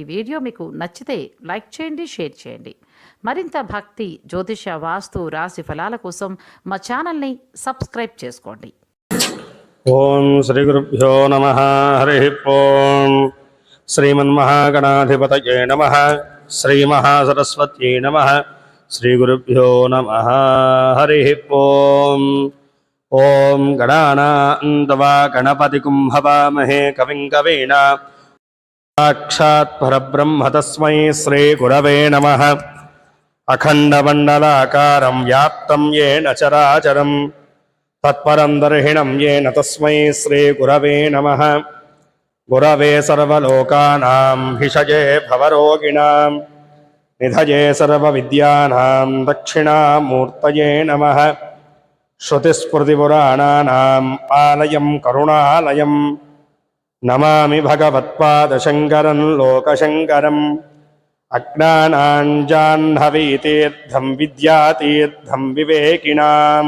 ఈ వీడియో మీకు నచ్చితే లైక్ చేయండి, షేర్ చేయండి. మరింత భక్తి, జ్యోతిష, వాస్తు, రాశి ఫలాల కోసం మా ఛానల్ని సబ్స్క్రైబ్ చేసుకోండి. ఓం శ్రీ గురుభ్యో నమః. హరి ఓం. శ్రీమన్మహాగణాధిపతయే నమః. శ్రీ మహాసరస్వత్యై నమః. శ్రీ గురుభ్యో నమః. హరి ఓం. ఓం గణానాం త్వా గణపతిం హవామహే కవిం కవీన సాక్షాత్ పరబ్రహ్మ తస్మై శ్రీ గురవే నమః. అఖండమండలాకారం వ్యాప్తం యేన చరాచరం తత్పరం దర్హిణం యేన తస్మై శ్రీ గురవే నమః. గురవే సర్వలోకానాం భిషజే భవరోగిణాం నిధయే సర్వవిద్యానాం దక్షిణామూర్తయే నమః. శృతిస్మృతిపురాణానాం ఆలయం కరుణాలయం నమామి భగవత్పాదశంకరం లోకశంకరం. అజ్ఞానాంజాహ్నవీతీర్థం విద్యాతీర్థం వివేకినాం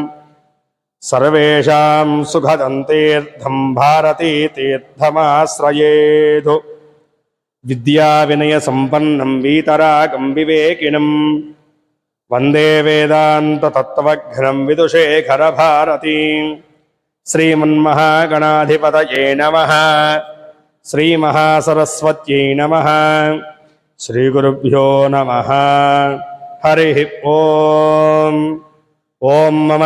సర్వేషాం సుఖదం తీర్థం భారతీతీర్థమాశ్రయేదు. విద్యావినయ సంపన్నం వీతరాగం వివేకినం వందే వేదాంత తత్వజ్ఞం విదుషేఖర భారతీ. శ్రీమన్మహాగణాధిపతయే నమః. శ్రీ మహాసరస్వత్యై నమః. శ్రీ గురుభ్యో నమః. హరి ఓం. ఓం మమ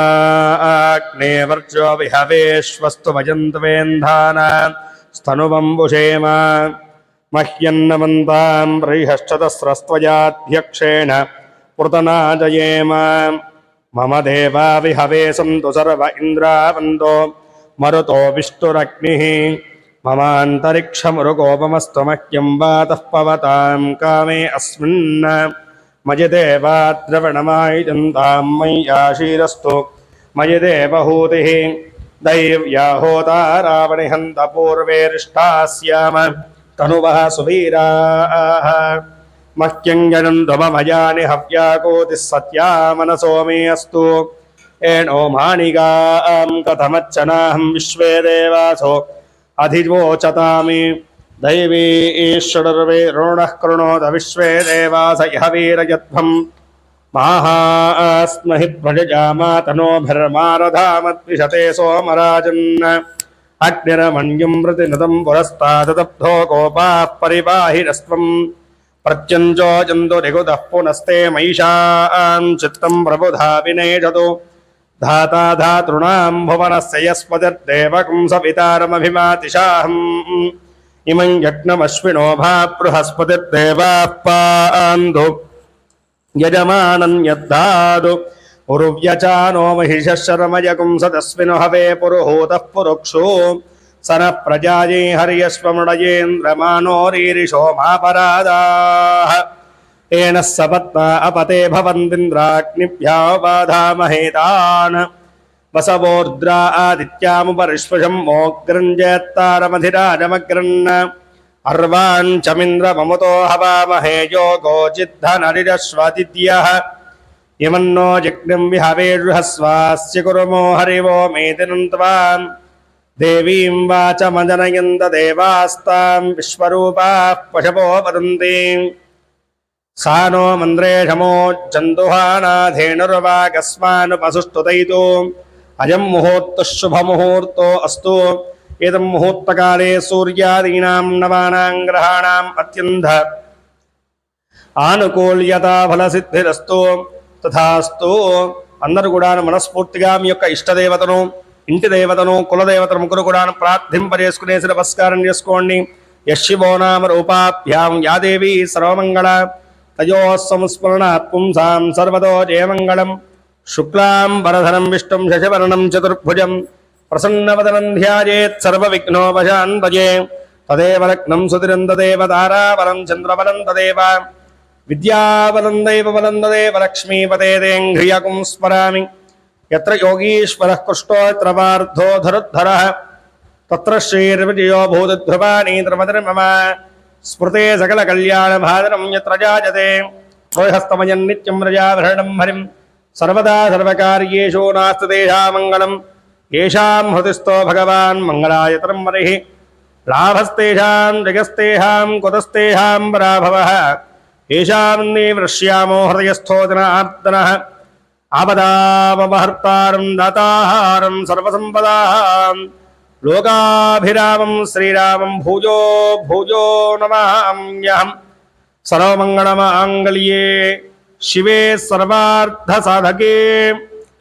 అగ్నే వర్జో విహవేశ్వస్తు వజంత్వేంధాన స్తనువంబుషేమ మహ్యన్నమంతాం బృహశ్చతస్రస్త్వయాధ్యక్షేణ పృతనాజయేమ. మమ దేవా విహవే సంతు సర్వ ఇంద్రావందో మరుతో విష్ణురగ్నిః. మమాంతరిక్షమురుకోపమస్తు మహ్యం వాతః పవతాం కామే అస్మిన్ మయి దేవా ద్రవణమాయుజంతాం మయ్యాశీరస్తు మయి దేవహూతిః. దైవ్యా హోతారావణిహంత పూర్వేరిష్టాస్యామ తనువః సువీరాః. మహ్యం గణంతు మమయాని హవ్యాకోతిః సత్యా మనసో మే అస్తు. ఏణో మాణిగాం కథమచ్చనాహం విశ్వే దేవాసో అధివోచతామి. దైవీ ఈశ్వరుర్వేరుణః కృణోత విశ్వే దేవాస ఇహ వీరయధ్వం మాహాస్మహి ప్రజజామాతనోభిర్మారధామద్విషతే సోమరాజన్. అగ్నిరమణ్యం ప్రతినుతం పురస్తాదబ్ధో కోపాః పరిపాహిరస్త్వం. ప్రత్యంజో జంతు నిగుదః పునస్తే మహిషాం చిత్తం ప్రబుధా వినేషతు. ధాతా ధాతॄణాం భువనస్య యస్పతిర్దేవకం సవితారమభిమాతిషాహం. ఇమం యజ్ఞమశ్వినో భా బృహస్పతిర్దేవాః పాంధు యజమానం యద్ధాదు. ఉరువ్యచానో మహిషః శర్మయకుం సదస్విను హవే పురుహూతః పురుక్షు. సన ప్రజాయే హర్యశ్వమృడయేంద్రమానోరీరిషో మాపరాదాః. ఏన సపత్నా అపతే భవంతింద్రాగ్నిభ్యా బాధామహేతాన్. వసవోర్ద్రా ఆదిత్యాముపరిష్పశం మోగ్రంజేత్తారమధిరాజమగ్రన్. అర్వాన్ చమింద్రమముతో హవామహే యోగోచిద్ధనరిరశ్వదిత్యః. ఇమన్నో జగ్నిం విహవేర్హస్వాస్య కురుమో హరివో మేతినంత్వాన్. దేవీం వాచమజనయంత దేవాస్తాం విశ్వరూపాః పశవో వదంతి. సా నో మంద్రేషమో జంతుహానాధేనుర్వాగస్మానుపసుష్టుతైతు. అయం ముహూర్తః శుభముహూర్తో అస్తు. ఏతం ముహూర్తకాలే సూర్యాదీనాం నవానాం గ్రహాణాం అత్యంత ఆనుకూల్యతా ఫలసిద్ధిరస్తు. తథాస్తు. అందరూ కూడా మనస్ఫూర్తిగా మీ యొక్క ఇష్టదేవతను, ఇంటి దేవతను, కులదేవతను ముగ్గురు కూడా ప్రార్థింపజేసుకునేసి నమస్కారం చేసుకోండి. యశివో నామ రూపాభ్యాం యా దేవీ సర్వమంగళ తయో సంస్మరణాత్ పుంసాం సర్వతో జయమంగళం. శుక్లాం వరధరం విష్ణుం శశివర్ణం చతుర్భుజం ప్రసన్నవదనం ధ్యాయేత్ సర్వవిఘ్నోపశాంతయే. తదేవ లగ్నం సుతిరం తదేవ తారాబలం చంద్రబలం తదేవ విద్యాబలం దైవబలం తదేవ లక్ష్మీపతేదేంఘ్రియకుం స్మరామి. యత్ర యోగీశ్వరః కృష్ణో యత్ర పార్థో ధరుద్ధరః తత్ర శ్రీర్విజయో భూతిధ్రువాణి త్రిమతిర్మమ. స్మృతే సకల కళ్యాణ భాదరం యత్ర జాయతే. హస్తమయం నిత్యం రజాభరణం హరిం సర్వదా సర్వకార్యేషు నాస్తి తేషాం మంగళం. येषां हृदिस्थो भगवान् मंगलायतरं मरिः లాభస్తేషాం జగస్తేషాం కుతస్తేషాం పరాభవః ఏషామన్నే వృష్యామో హృదయస్థో జనార్దనః ఆపదామహర్తారం దాతాహారం సర్వసంపదాం లోకాభిరామం శ్రీరామం భూజో భూజో నమామ్యహం సర్వమంగళమాంగళ్యే శివే సర్వార్థసాధకే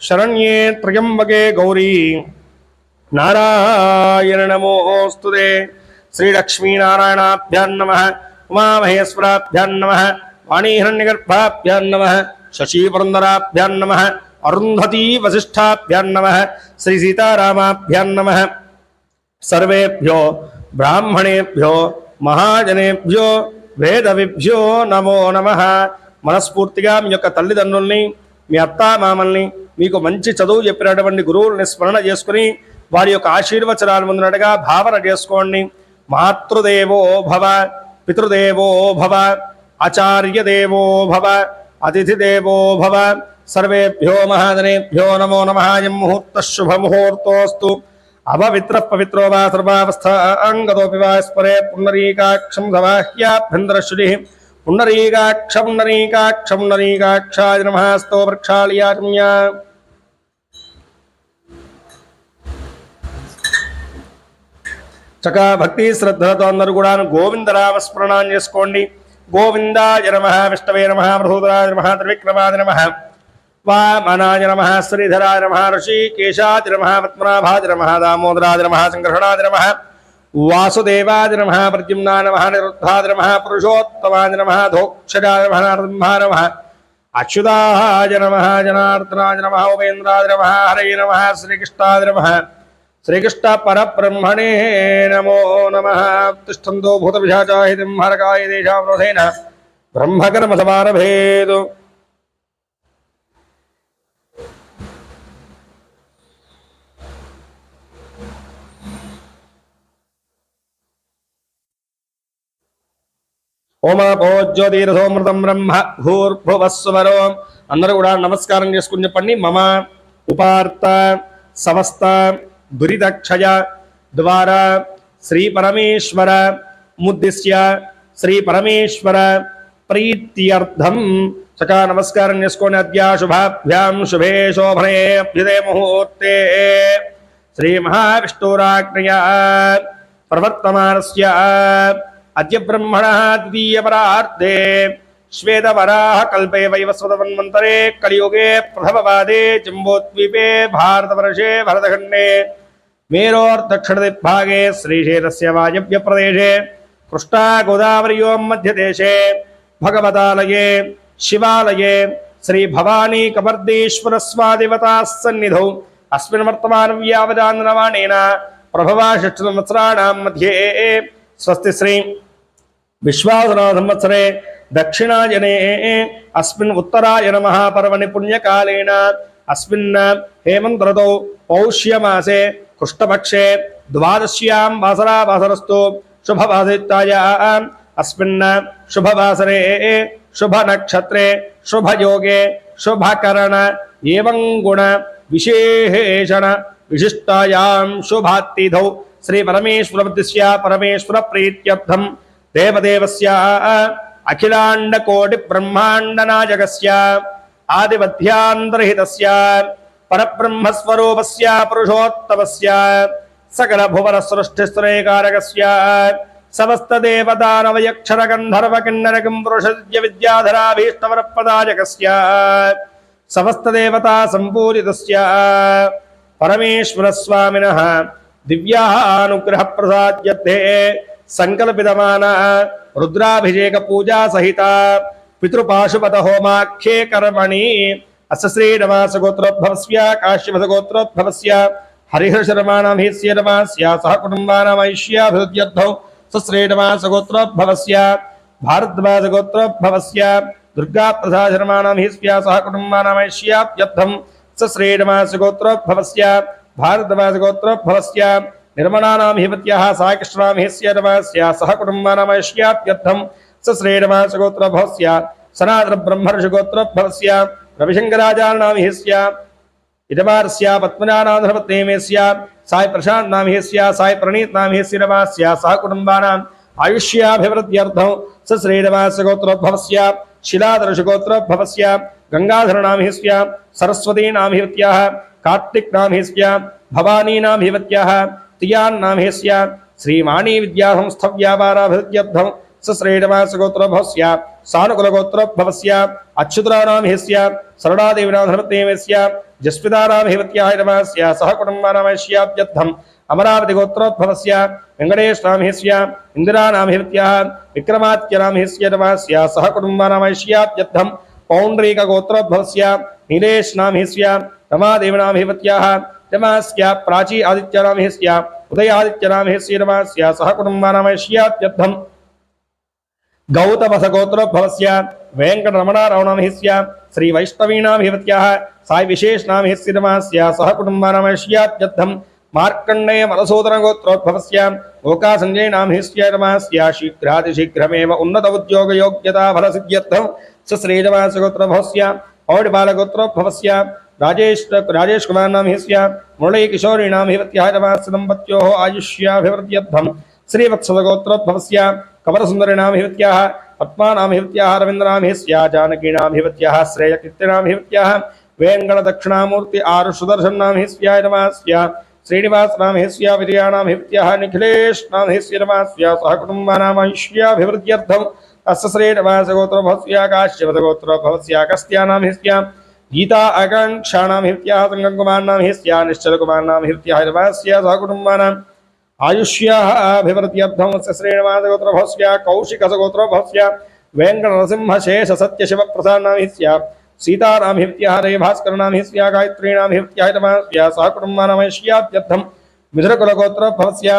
శరణ్యే త్ర్యంబకే గౌరీ నారాయణ నమోస్తుతే. శ్రీలక్ష్మీనారాయణాభ్యాం నమః, ఉమామహేశ్వరాభ్యాం నమః, వాణీహిరణ్యగర్భాభ్యాం నమః, శశీపురందరాభ్యాం నమః, అరుంధతీ వసిష్ఠాభ్యాం నమః, శ్రీ సీతారామాభ్యాం నమః. సర్వేభ్యో బ్రాహ్మణేభ్యో మహాజనేభ్యో వేదవిభ్యో నమో నమః. మనస్ఫూర్తిగా మీ యొక్క తల్లిదండ్రుల్ని, మీ అత్తామామల్ని, మీకు మంచి చదువు చెప్పినటువంటి గురువుల్ని స్మరణ చేసుకుని వారి యొక్క ఆశీర్వచనాలు ముందునట్టుగా భావన చేసుకోండి. మాతృదేవో భవ, పితృదేవో భవ, ఆచార్యదేవో భవ, అతిథిదేవో భవ. సర్వేభ్యో మహాజనేభ్యో నమో నమః. యం ముహూర్తః శుభముహూర్తోస్తు. అపవిత్ర పవిత్రో వా సర్వావస్థాంగతోపి వా స్మరే పుండరీకాక్షం సవాహ్యాభ్యంతరశ్రుతి. పుండరీకాక్ష పుండరీకాక్ష పుండరీకాక్షాయ నమః. sto ప్రక్షాళయామ్య. చక్కగా భక్తి శ్రద్ధలతో అందరూ కూడా గోవిందరామ స్మరణాన్ని చేసుకోండి. గోవిందాయ నమః, విష్ణవే నమః, మధుసూదనాయ నమః, త్రివిక్రమాయ నమః, వామనాయ నమః, శ్రీధరాయ నమః, ఋషికేశాయ నమః, పద్మనాభాయ నమః, దామోదరాయ నమః, సంకర్షణాయ నమః, వాసుదేవాయ నమః, ప్రద్యుమ్నాయ నమః, నిరుద్ధాయ నమః, పురుషోత్తమాయ నమః, ధోక్షజాయ నమః, నరసింహాయ నమః, అచ్యుతాయ నమః, జనార్దనాయ నమః, ఉపేంద్రాయ నమః, హరయే నమః, శ్రీకృష్ణాయ నమః. శ్రీకృష్ణ పరబ్రహ్మణే నమో నమః. తిష్టంతో భూతపిశాచాహితం హరకాయ దేశావరోధేన బ్రహ్మకర్మ సమారభేదు. ఓమాపోజ్యోతిరథోమృతం బ్రహ్మ భూర్భువస్సువరో. అందరూ కూడా నమస్కారం చేసుకుని చెప్పండి. మమ ఉపార్త సమస్త దురితక్షయ ద్వారా శ్రీ పరమేశ్వర ముద్దిశ్య శ్రీ పరమేశ్వర ప్రీత్యర్థం చకా నమస్కారం చేసుకోండి. అద్య శుభాభ్యాం శుభే శోభనే అభ్యుదయ ముహూర్తే శ్రీ మహావిష్ణురాజ్ఞయా ప్రవర్తమానస్య అద్య బ్రహ్మణః ద్వితీయ పరార్ధే శ్వేతవరాహ కల్పే వైవస్వతమన్వంతరే కలియుగే ప్రథమపాదే జంబోద్వీపే భారతవర్షే భరతఖండే మేరోర్దక్షిణదిగ్భాగే శ్రీశైలస్య వాయవ్య ప్రదేశే కృష్ణా గోదావర్యోం మధ్యదేశే భగవతాలయే శివాలయే శ్రీ భవానీ కపర్దీశ్వర స్వాదివతా సన్నిధౌ అస్మిన్ వర్తమాన వ్యావదానవాణేన ప్రభవా షష్ఠ సంవత్సరాణాం మధ్యే స్వస్తి శ్రీ విశ్వావసర సంవత్సరే దక్షిణాయనే అస్మిన్ ఉత్తరాయణ మహాపర్వణి పుణ్యకాలేన అస్మిన్ హేమంత ఋతౌ పౌష్యమాసే కృష్ణపక్షే ద్వాదశ్యాం వాసరా వాసరస్తు శుభవాసిత్యాయాం అస్మిన్ శుభవాసరే శుభనక్షత్రే శుభయోగే శుభకరణ ఏవం గుణ విశేషణ విశిష్టాయాం శుభాతిథౌ శ్రీ పరమేశ్వరముద్దిశ్య పరమేశ్వర ప్రీత్యర్థం దేవదేవస్య అఖిలాండ కోటి బ్రహ్మాండ నాయకస్య ఆదిమధ్యాంతరహితస్య పరబ్రహ్మస్వరూపస్య పురుషోత్తమస్య సకల భువన సృష్టిస్త్రైకారకస్య సమస్త దేవదానవయక్షర గంధర్వ కిన్నర కింపురుష విద్యాధరాభీష్టవరప్రదాయకస్య సమస్త దేవతా సంపూజితస్య పరమేశ్వర స్వామినః దివ్యానుగ్రహ ప్రసాద్యర్థే సంకల్పితమాన రుద్రాభిషేక పూజా సహిత పితృపాశుపత హోమాఖ్యే కర్మణి అస్య శ్రీనివాస గోత్రోద్భవస్య కాశ్యపద గోత్రోద్భవస్య హరిహరశర్మాణమహిస్య నమస్య సహ కుటుంబానామైష్యాభివృద్ధ్యర్థౌ శ్రీనివాస గోత్రోద్భవస్య భారద్వాజ గోత్రోద్భవస్య దుర్గా ప్రసాద శర్మాణమహిస్య సహ కుటుంబానామైష్యాభ్యర్థం శ్రీనివాస గోత్రోద్భవస్య భారద్వాజ గోత్రోద్భవస్య నిర్మణానాం హిపత్యః సాయకృష్ణాం హిస్య నమస్య సహ కుటుంబానామైష్యాభ్యర్థం శ్రీనివాస గోత్రోద్భవస్య సనాతన బ్రహ్మర్షి గోత్రోద్భవస్య రవిశంకరాచార్యాం హిస్య इदमारस्य पद्मनानाधनपत्नेमेस्य साई प्रशांत नाम हेस्य साई प्रणीत नाम हेस्य नमस्य सह कुटुंबानां आयुष्याभिवृद्ध्यर्थं सश्रेणवास गोत्रोद्भवस्य शिलादर्श गोत्रोद्भवस्य गंगाधर नाम हेस्य सरस्वती नाम हिवत्याः कार्तिक नाम हेस्य भवानी नाम हिवत्याः तियान नाम हेस्य श्रीवाणी विद्यासंस्थव्यापाराभिवृद्ध्यर्थं सश्रेणवास गोत्रोद्भवस्य सानुकुल गोत्रोद्भवस्य अच्युतराम हेस्य सरणादेवीनाधनपत्नेमेस्य जस्पिताराम हिवत्याः नमस्य सह कुटुंबानामैष्याभ्यर्थम् अमरावति गोत्रोद्भवस्य वेंकटेश नाम हेस्य इंदिरा नाम हिवत्याः विक्रमादित्य नाम हेस्य नमस्य सह कुटुंबानामैष्याभ्यर्थम् पौंड्रीक गोत्रोद्भवस्य नीलेश नाम हेस्य रमादेवी नाम हिवत्याः नमस्य प्राची आदित्य नाम हेस्य उदयादित्य नाम हेस्य नमस्य सह कुटुंबानामैष्याभ्यर्थम् गौतमस गोत्रोद्भवस्य वेंकटरमणाराव नाम हेस्य श्री वैष्णवी नाम हिवत्याः साई विशेष नाम हेस्य नमस्य सह कुटुंबानामैष्याभ्यर्थम् मार्कण्डेय मधुसूदन गोत्रोद्भवस्य ओका संजय नाम हेस्य नमस्य शीघ्रातिशीघ्रमेव उन्नत उद्योग योग्यता फलसिद्ध्यर्थं सश्रेणवास गोत्रोद्भवस्य औडबाल गोत्रोद्भवस्य राजेश कुमार नाम हेस्य मुरली किशोरी नाम हिवत्याः नमस्य दम्पत्योः आयुष्याभिवृद्ध्यर्थं श्रीवत्सल गोत्रोद्भवस्य कमलसुंदरी नाम हिवत्याः पद्मा नाम हिवत्याः रविन्द्र नाम हेस्य जानकी नाम हिवत्याः श्रेयकीर्ति नाम हिवत्याः वेंकट दक्षिणामूर्ति आरु सुदर्शन नाम हेस्य नमस्य श्रीनिवास नाम हेस्य विजया नाम हिवत्याः निखिलेश नाम हेस्य नमस्य सह कुटुंबानामैष्याभिवृद्ध्यर्थम् अस्य श्रीनिवास गोत्रोद्भवस्य काश्यप गोत्रोद्भवस्य अगस्त्य नाम हेस्य गीता आकांक्षा नाम हिवत्याः संगम कुमार नाम हेस्य निश्चल कुमार नाम हिवत्याः नमस्य सह कुटुंबानाम् आयुष्याभिवृद्ध्यर्थं श्रीनिवास गोत्रोद्भवस्य कौशिक गोत्रोद्भवस्य वेंकट नरसिंह शेष सत्य शिव प्रसाद नाम हेस्य सीताराम हिवत्याः रे भास्कर नाम हेस्य गायत्री नाम हिवत्याः नमस्य सह कुटुंबानामैष्याभ्यर्थं मिथुनकुल गोत्रोद्भवस्य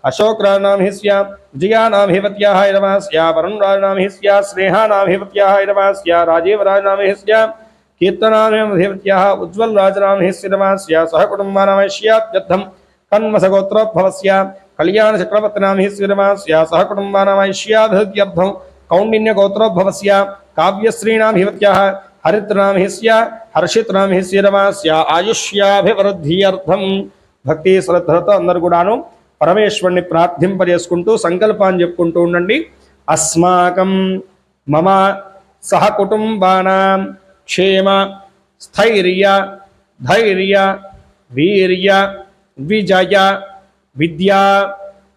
अशोकराज नाम हेस्य विजया नाम हिवत्याः नमस्य वरुणराज नाम हेस्य स्नेहा नाम हिवत्याः नमस्य राजीवराज नाम हेस्य कीर्तना नाम हिवत्याः उज्ज्वल राज नाम हेस्य नमस्य सह कुटुंबानामैष्याभ्यर्थं कन्मस गोत्रोद्भवस्य कल्याण चक्रवर्ती नाम हेस्य नमस्य सह कुटुंबानामैष्याभिवृद्ध्यर्थं कौंडिन्य गोत्रोद्भवस्य काव्यश्री नाम हिवत्याः हरित्र नाम हेस्य हर्षित नाम हेस्य नमस्य आयुष्याभिवृद्ध्यर्थं భక్తి శ్రద్ధలతో అందరూ కూడాను పరమేశ్వరుని ప్రార్థింపజేసుకుంటూ సంకల్పాన్ని చెప్పుకుంటూ ఉండండి. అస్మాకం మమ సహ కుటుంబానాం క్షేమ స్థైర్య ధైర్య వీర్య విజయ విద్య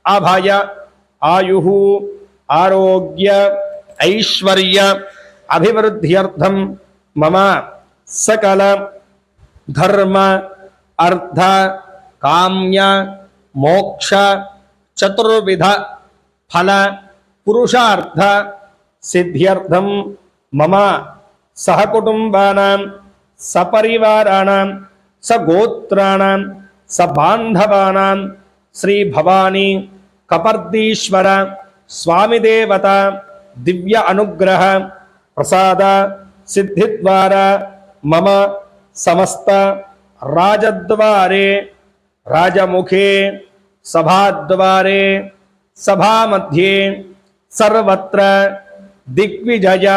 అభయ ఆయు ఆరోగ్య ఐశ్వర్య అభివృద్ధ్యర్థం మమ సకల ధర్మ అర్థ కామ్య మోక్ష చతుర్విధ ఫల పురుషార్థ సిద్ధ్యర్థం మమ సహకుటుంబానాం సపరివారాణాం సగోత్రాణాం సబాంధవానాం శ్రీ భవానీ కపర్దీశ్వర స్వామి దేవత దివ్య అనుగ్రహ ప్రసాద సిద్ధి ద్వారా మమ సమస్త రాజద్వారే రాజముఖే సభాద్వారే సభామధ్యే సర్వత్ర దిగ్విజయ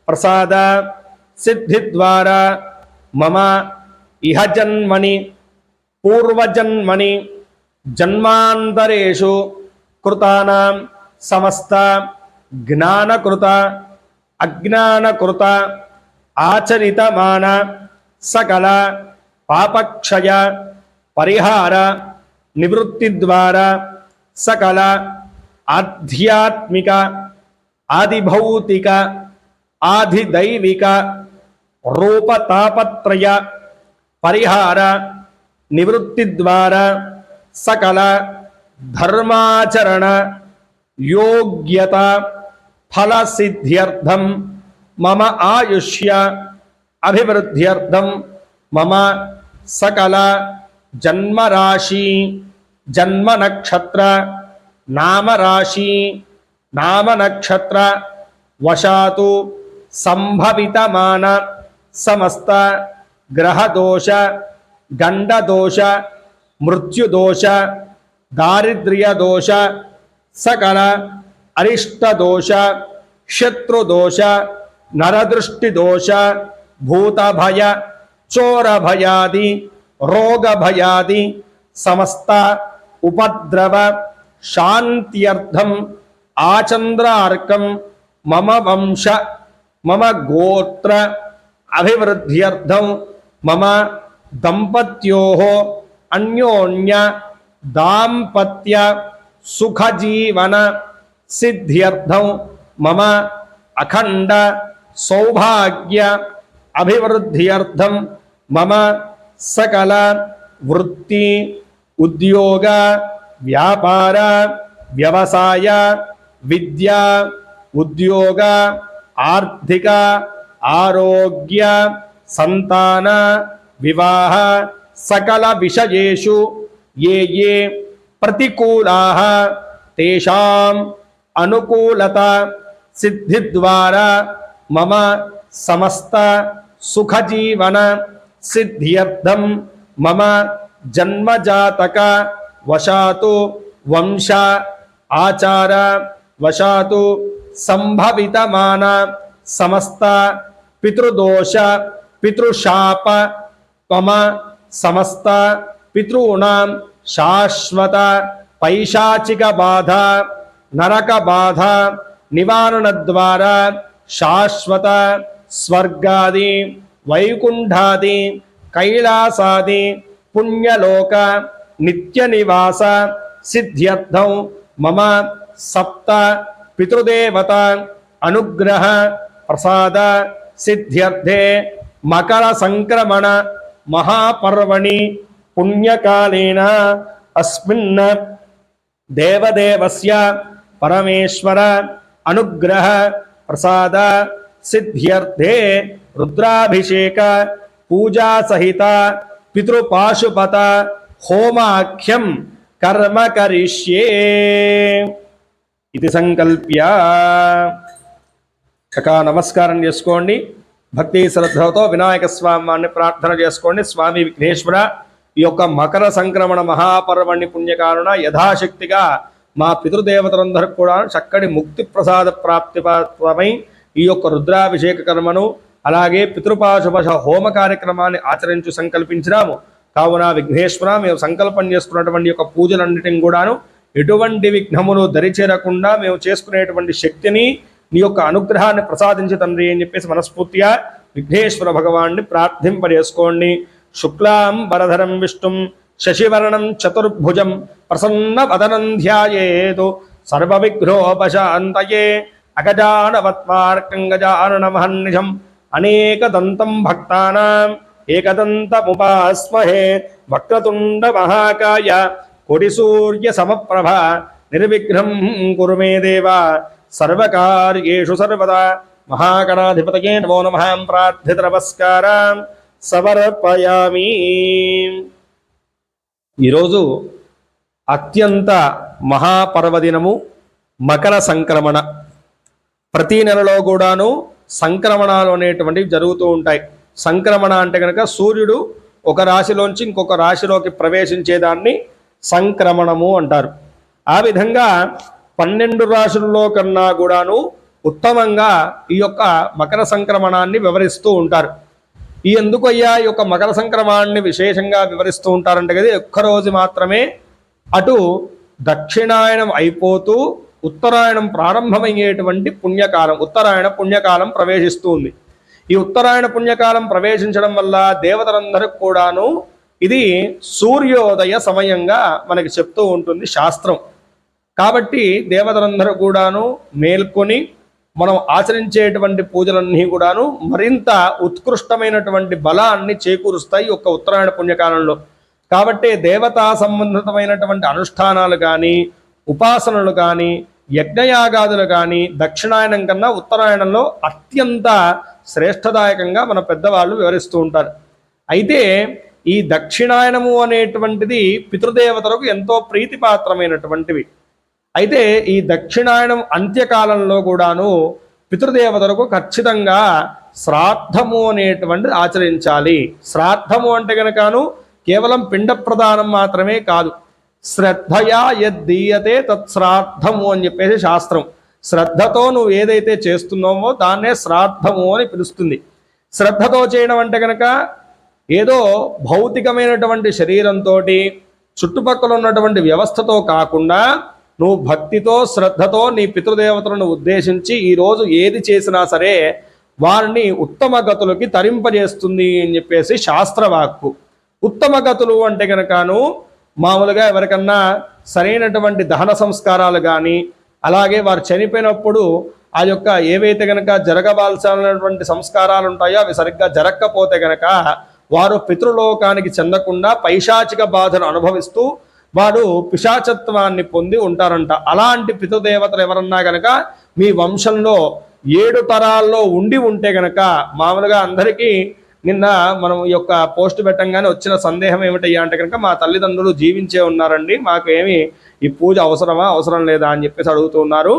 ప్రసాద సిద్ధి ద్వారా మమ ఇహ జన్మని పూర్వజన్మని జన్మాంతరేషు కృతానాం సమస్త జ్ఞానకృత అజ్ఞానకృత ఆచరితమాన సకల పాపక్షయ పరిహార నివృత్తి ద్వారా సకల ఆధ్యాత్మిక ఆదిభౌతిక ఆదిదైవిక రూపతాపత్రయ పరిహార నివృత్తి ద్వారా సకల ధర్మాచరణ యోగ్యత ఫలసిద్ధ్యర్థం మమ ఆయుష్య అభివృద్ధ్యర్థం మమ సకల జన్మరాశి జన్మనక్షత్ర నామరాశి నామనక్షత్ర వశాతు సంభవితమాన సమస్త గ్రహదోష గండదోష మృత్యుదోష దారిద్ర్యదోష సకల అరిష్టదోష శత్రుదోష నరదృష్టిదోష భూతభయ చోరభయాది రోగభయాది సమస్త ఉపద్రవ శాంత్యర్థం ఆచంద్రార్కం మమ వంశ మమ గోత్ర అభివృద్ధ్యర్థం మమ దంపత్యోః అన్యోన్య దాంపత్య సుఖజీవన సిద్ధ్యర్థం మమ అఖండ సౌభాగ్య అభివృద్ధ్యర్థం మమ సకల వృత్తి ఉద్యోగ వ్యాపార వ్యవసాయ విద్య ఉద్యోగ ఆర్థిక ఆరోగ్య సంతాన వివాహ సకల విషయేషు ఏ ఏ ప్రతికూలాః తేషాం అనుకూలత సిద్ధి ద్వారా మమ సమస్త సుఖజీవన సిద్ధ్యర్థం మమ జన్మజాతక వశాతు వంశ ఆచార వశాతు సంభవితమాన సమస్త పితృదోష పితృశాప మమ సమస్త పితॄణాం శాశ్వత పైశాచిక బాధ నరక బాధ నివారణ ద్వారా శాశ్వత స్వర్గాది వైకుంఠాది కైలాసాది పుణ్యలోక నిత్య నివాస సిద్ధ్యర్థం మమ సప్త పితృదేవత అనుగ్రహ ప్రసాద సిద్ధ్యర్థే మకర సంక్రమణ మహాపర్వణి పుణ్యకాలేన అస్మిన్ దేవదేవస్య పరమేశ్వర అనుగ్రహ ప్రసాద సిద్ధ్యర్థే రుద్రాభిషేక పూజా సహిత పితృపాశుపత హోమాఖ్యం కర్మ కరిష్యే ఇది సంకల్ప్య చకా నమస్కారం చేసుకోండి. భక్తి శ్రద్ధతో వినాయక స్వామిని ప్రార్థన చేసుకోండి. స్వామి విఘ్నేశ్వర, ఈ యొక్క మకర సంక్రమణ మహాపర్వణి పుణ్యకారుణ యథాశక్తిగా మా పితృదేవతలందరికీ కూడా చక్కటి ముక్తి ప్రసాద ప్రాప్తిపరమై ఈ యొక్క రుద్రాభిషేక కర్మను అలాగే పితృపాశుపశ హోమ కార్యక్రమాన్ని ఆచరించు సంకల్పించినాము. కావున విఘ్నేశ్వర, మేము సంకల్పం చేసుకున్నటువంటి యొక్క పూజలన్నిటిని కూడాను ఎటువంటి విఘ్నములు దరిచేరకుండా మేము చేసుకునేటువంటి శక్తిని నీ యొక్క అనుగ్రహాన్ని ప్రసాదించి తండ్రి అని చెప్పేసి మనస్ఫూర్తిగా విఘ్నేశ్వర భగవాన్ని ప్రార్థింపజేసుకోండి. శుక్లాం వరధరం విష్ణుం శశివర్ణం చతుర్భుజం ప్రసన్న వదనం ధ్యాయేతు సర్వవిఘ్నోపశాంతయే అగజానవత్మార్కం గజాననమహర్నిశం అనేకదంతం భక్తానాం ఏకదంతముపాస్మహే వక్రతుండ మహాకాయ కోటిసూర్య సమప్రభ నిర్విఘ్నం కురు మే దేవ సర్వకార్యేషు సర్వదా. మహాగణాధిపతయే నమో నమః. ప్రార్థిత నమస్కారం సమర్పయామి. ఈరోజు అత్యంత మహాపర్వదినము మకర సంక్రమణ. ప్రతి నెలలో కూడాను సంక్రమణాలు అనేటువంటివి జరుగుతూ ఉంటాయి. సంక్రమణ అంటే కనుక సూర్యుడు ఒక రాశిలోంచి ఇంకొక రాశిలోకి ప్రవేశించేదాన్ని సంక్రమణము అంటారు. ఆ విధంగా 12 రాశుల్లో కన్నా కూడాను ఉత్తమంగా ఈ యొక్క మకర సంక్రమణాన్ని వివరిస్తూ ఉంటారు. ఈ ఎందుకయ్యా ఈ యొక్క మకర సంక్రమణాన్ని విశేషంగా వివరిస్తూ ఉంటారంటే కదా, ఒక్కరోజు మాత్రమే అటు దక్షిణాయనం అయిపోతూ ఉత్తరాయణం ప్రారంభమయ్యేటువంటి పుణ్యకాలం, ఉత్తరాయణ పుణ్యకాలం ప్రవేశిస్తుంది. ఈ ఉత్తరాయణ పుణ్యకాలం ప్రవేశించడం వల్ల దేవతలందరికీ కూడాను ఇది సూర్యోదయ సమయంగా మనకి చెప్తూ ఉంటుంది శాస్త్రం. కాబట్టి దేవతలందరూ కూడాను మేల్కొని మనం ఆచరించేటువంటి పూజలన్నీ కూడాను మరింత ఉత్కృష్టమైనటువంటి బలాన్ని చేకూరుస్తాయి ఈ యొక్క ఉత్తరాయణ పుణ్యకాలంలో. కాబట్టి దేవతా సంబంధితమైనటువంటి అనుష్ఠానాలు కానీ ఉపాసనలు కానీ యజ్ఞయాగాదులు కానీ దక్షిణాయనం కన్నా ఉత్తరాయణంలో అత్యంత శ్రేష్టదాయకంగా మన పెద్దవాళ్ళు వివరిస్తూ ఉంటారు. అయితే ఈ దక్షిణాయనము అనేటువంటిది పితృదేవతలకు ఎంతో ప్రీతిపాత్రమైనటువంటివి. అయితే ఈ దక్షిణాయనం అంత్యకాలంలో కూడాను పితృదేవతలకు ఖచ్చితంగా శ్రాద్ధము అనేటువంటిది ఆచరించాలి. శ్రాద్ధము అంటే కనుకను కేవలం పిండ ప్రదానం మాత్రమే కాదు, శ్రద్ధయా యద్దీయతే తత్శ్రాద్ధము అని చెప్పేసి శాస్త్రం. శ్రద్ధతో నువ్వు ఏదైతే చేస్తున్నావో దాన్నే శ్రాద్ధము అని పిలుస్తుంది. శ్రద్ధతో చేయడం అంటే కనుక ఏదో భౌతికమైనటువంటి శరీరంతో చుట్టుపక్కల ఉన్నటువంటి వ్యవస్థతో కాకుండా నువ్వు భక్తితో శ్రద్ధతో నీ పితృదేవతలను ఉద్దేశించి ఈరోజు ఏది చేసినా సరే వారిని ఉత్తమ గతులకి తరింపజేస్తుంది అని చెప్పేసి శాస్త్రవాక్కు. ఉత్తమ గతులు అంటే కనుకను మామూలుగా ఎవరికన్నా సరైనటువంటి దహన సంస్కారాలు కానీ, అలాగే వారు చనిపోయినప్పుడు ఆ యొక్క ఏవైతే కనుక జరగవలసినటువంటి సంస్కారాలు ఉంటాయో అవి సరిగ్గా జరగకపోతే కనుక వారు పితృలోకానికి చెందకుండా పైశాచిక బాధను అనుభవిస్తూ వారు పిశాచత్వాన్ని పొంది ఉంటారంట. అలాంటి పితృదేవతలు ఎవరన్నా కనుక మీ వంశంలో 7 తరాల్లో ఉండి ఉంటే కనుక, మామూలుగా అందరికీ నిన్న మనం ఈ యొక్క పోస్ట్ పెట్టంగానే వచ్చిన సందేహం ఏమిటయ్యా అంటే కనుక మా తల్లిదండ్రులు జీవించే ఉన్నారండి, మాకు ఏమి ఈ పూజ అవసరం లేదా అని చెప్పేసి అడుగుతున్నారు.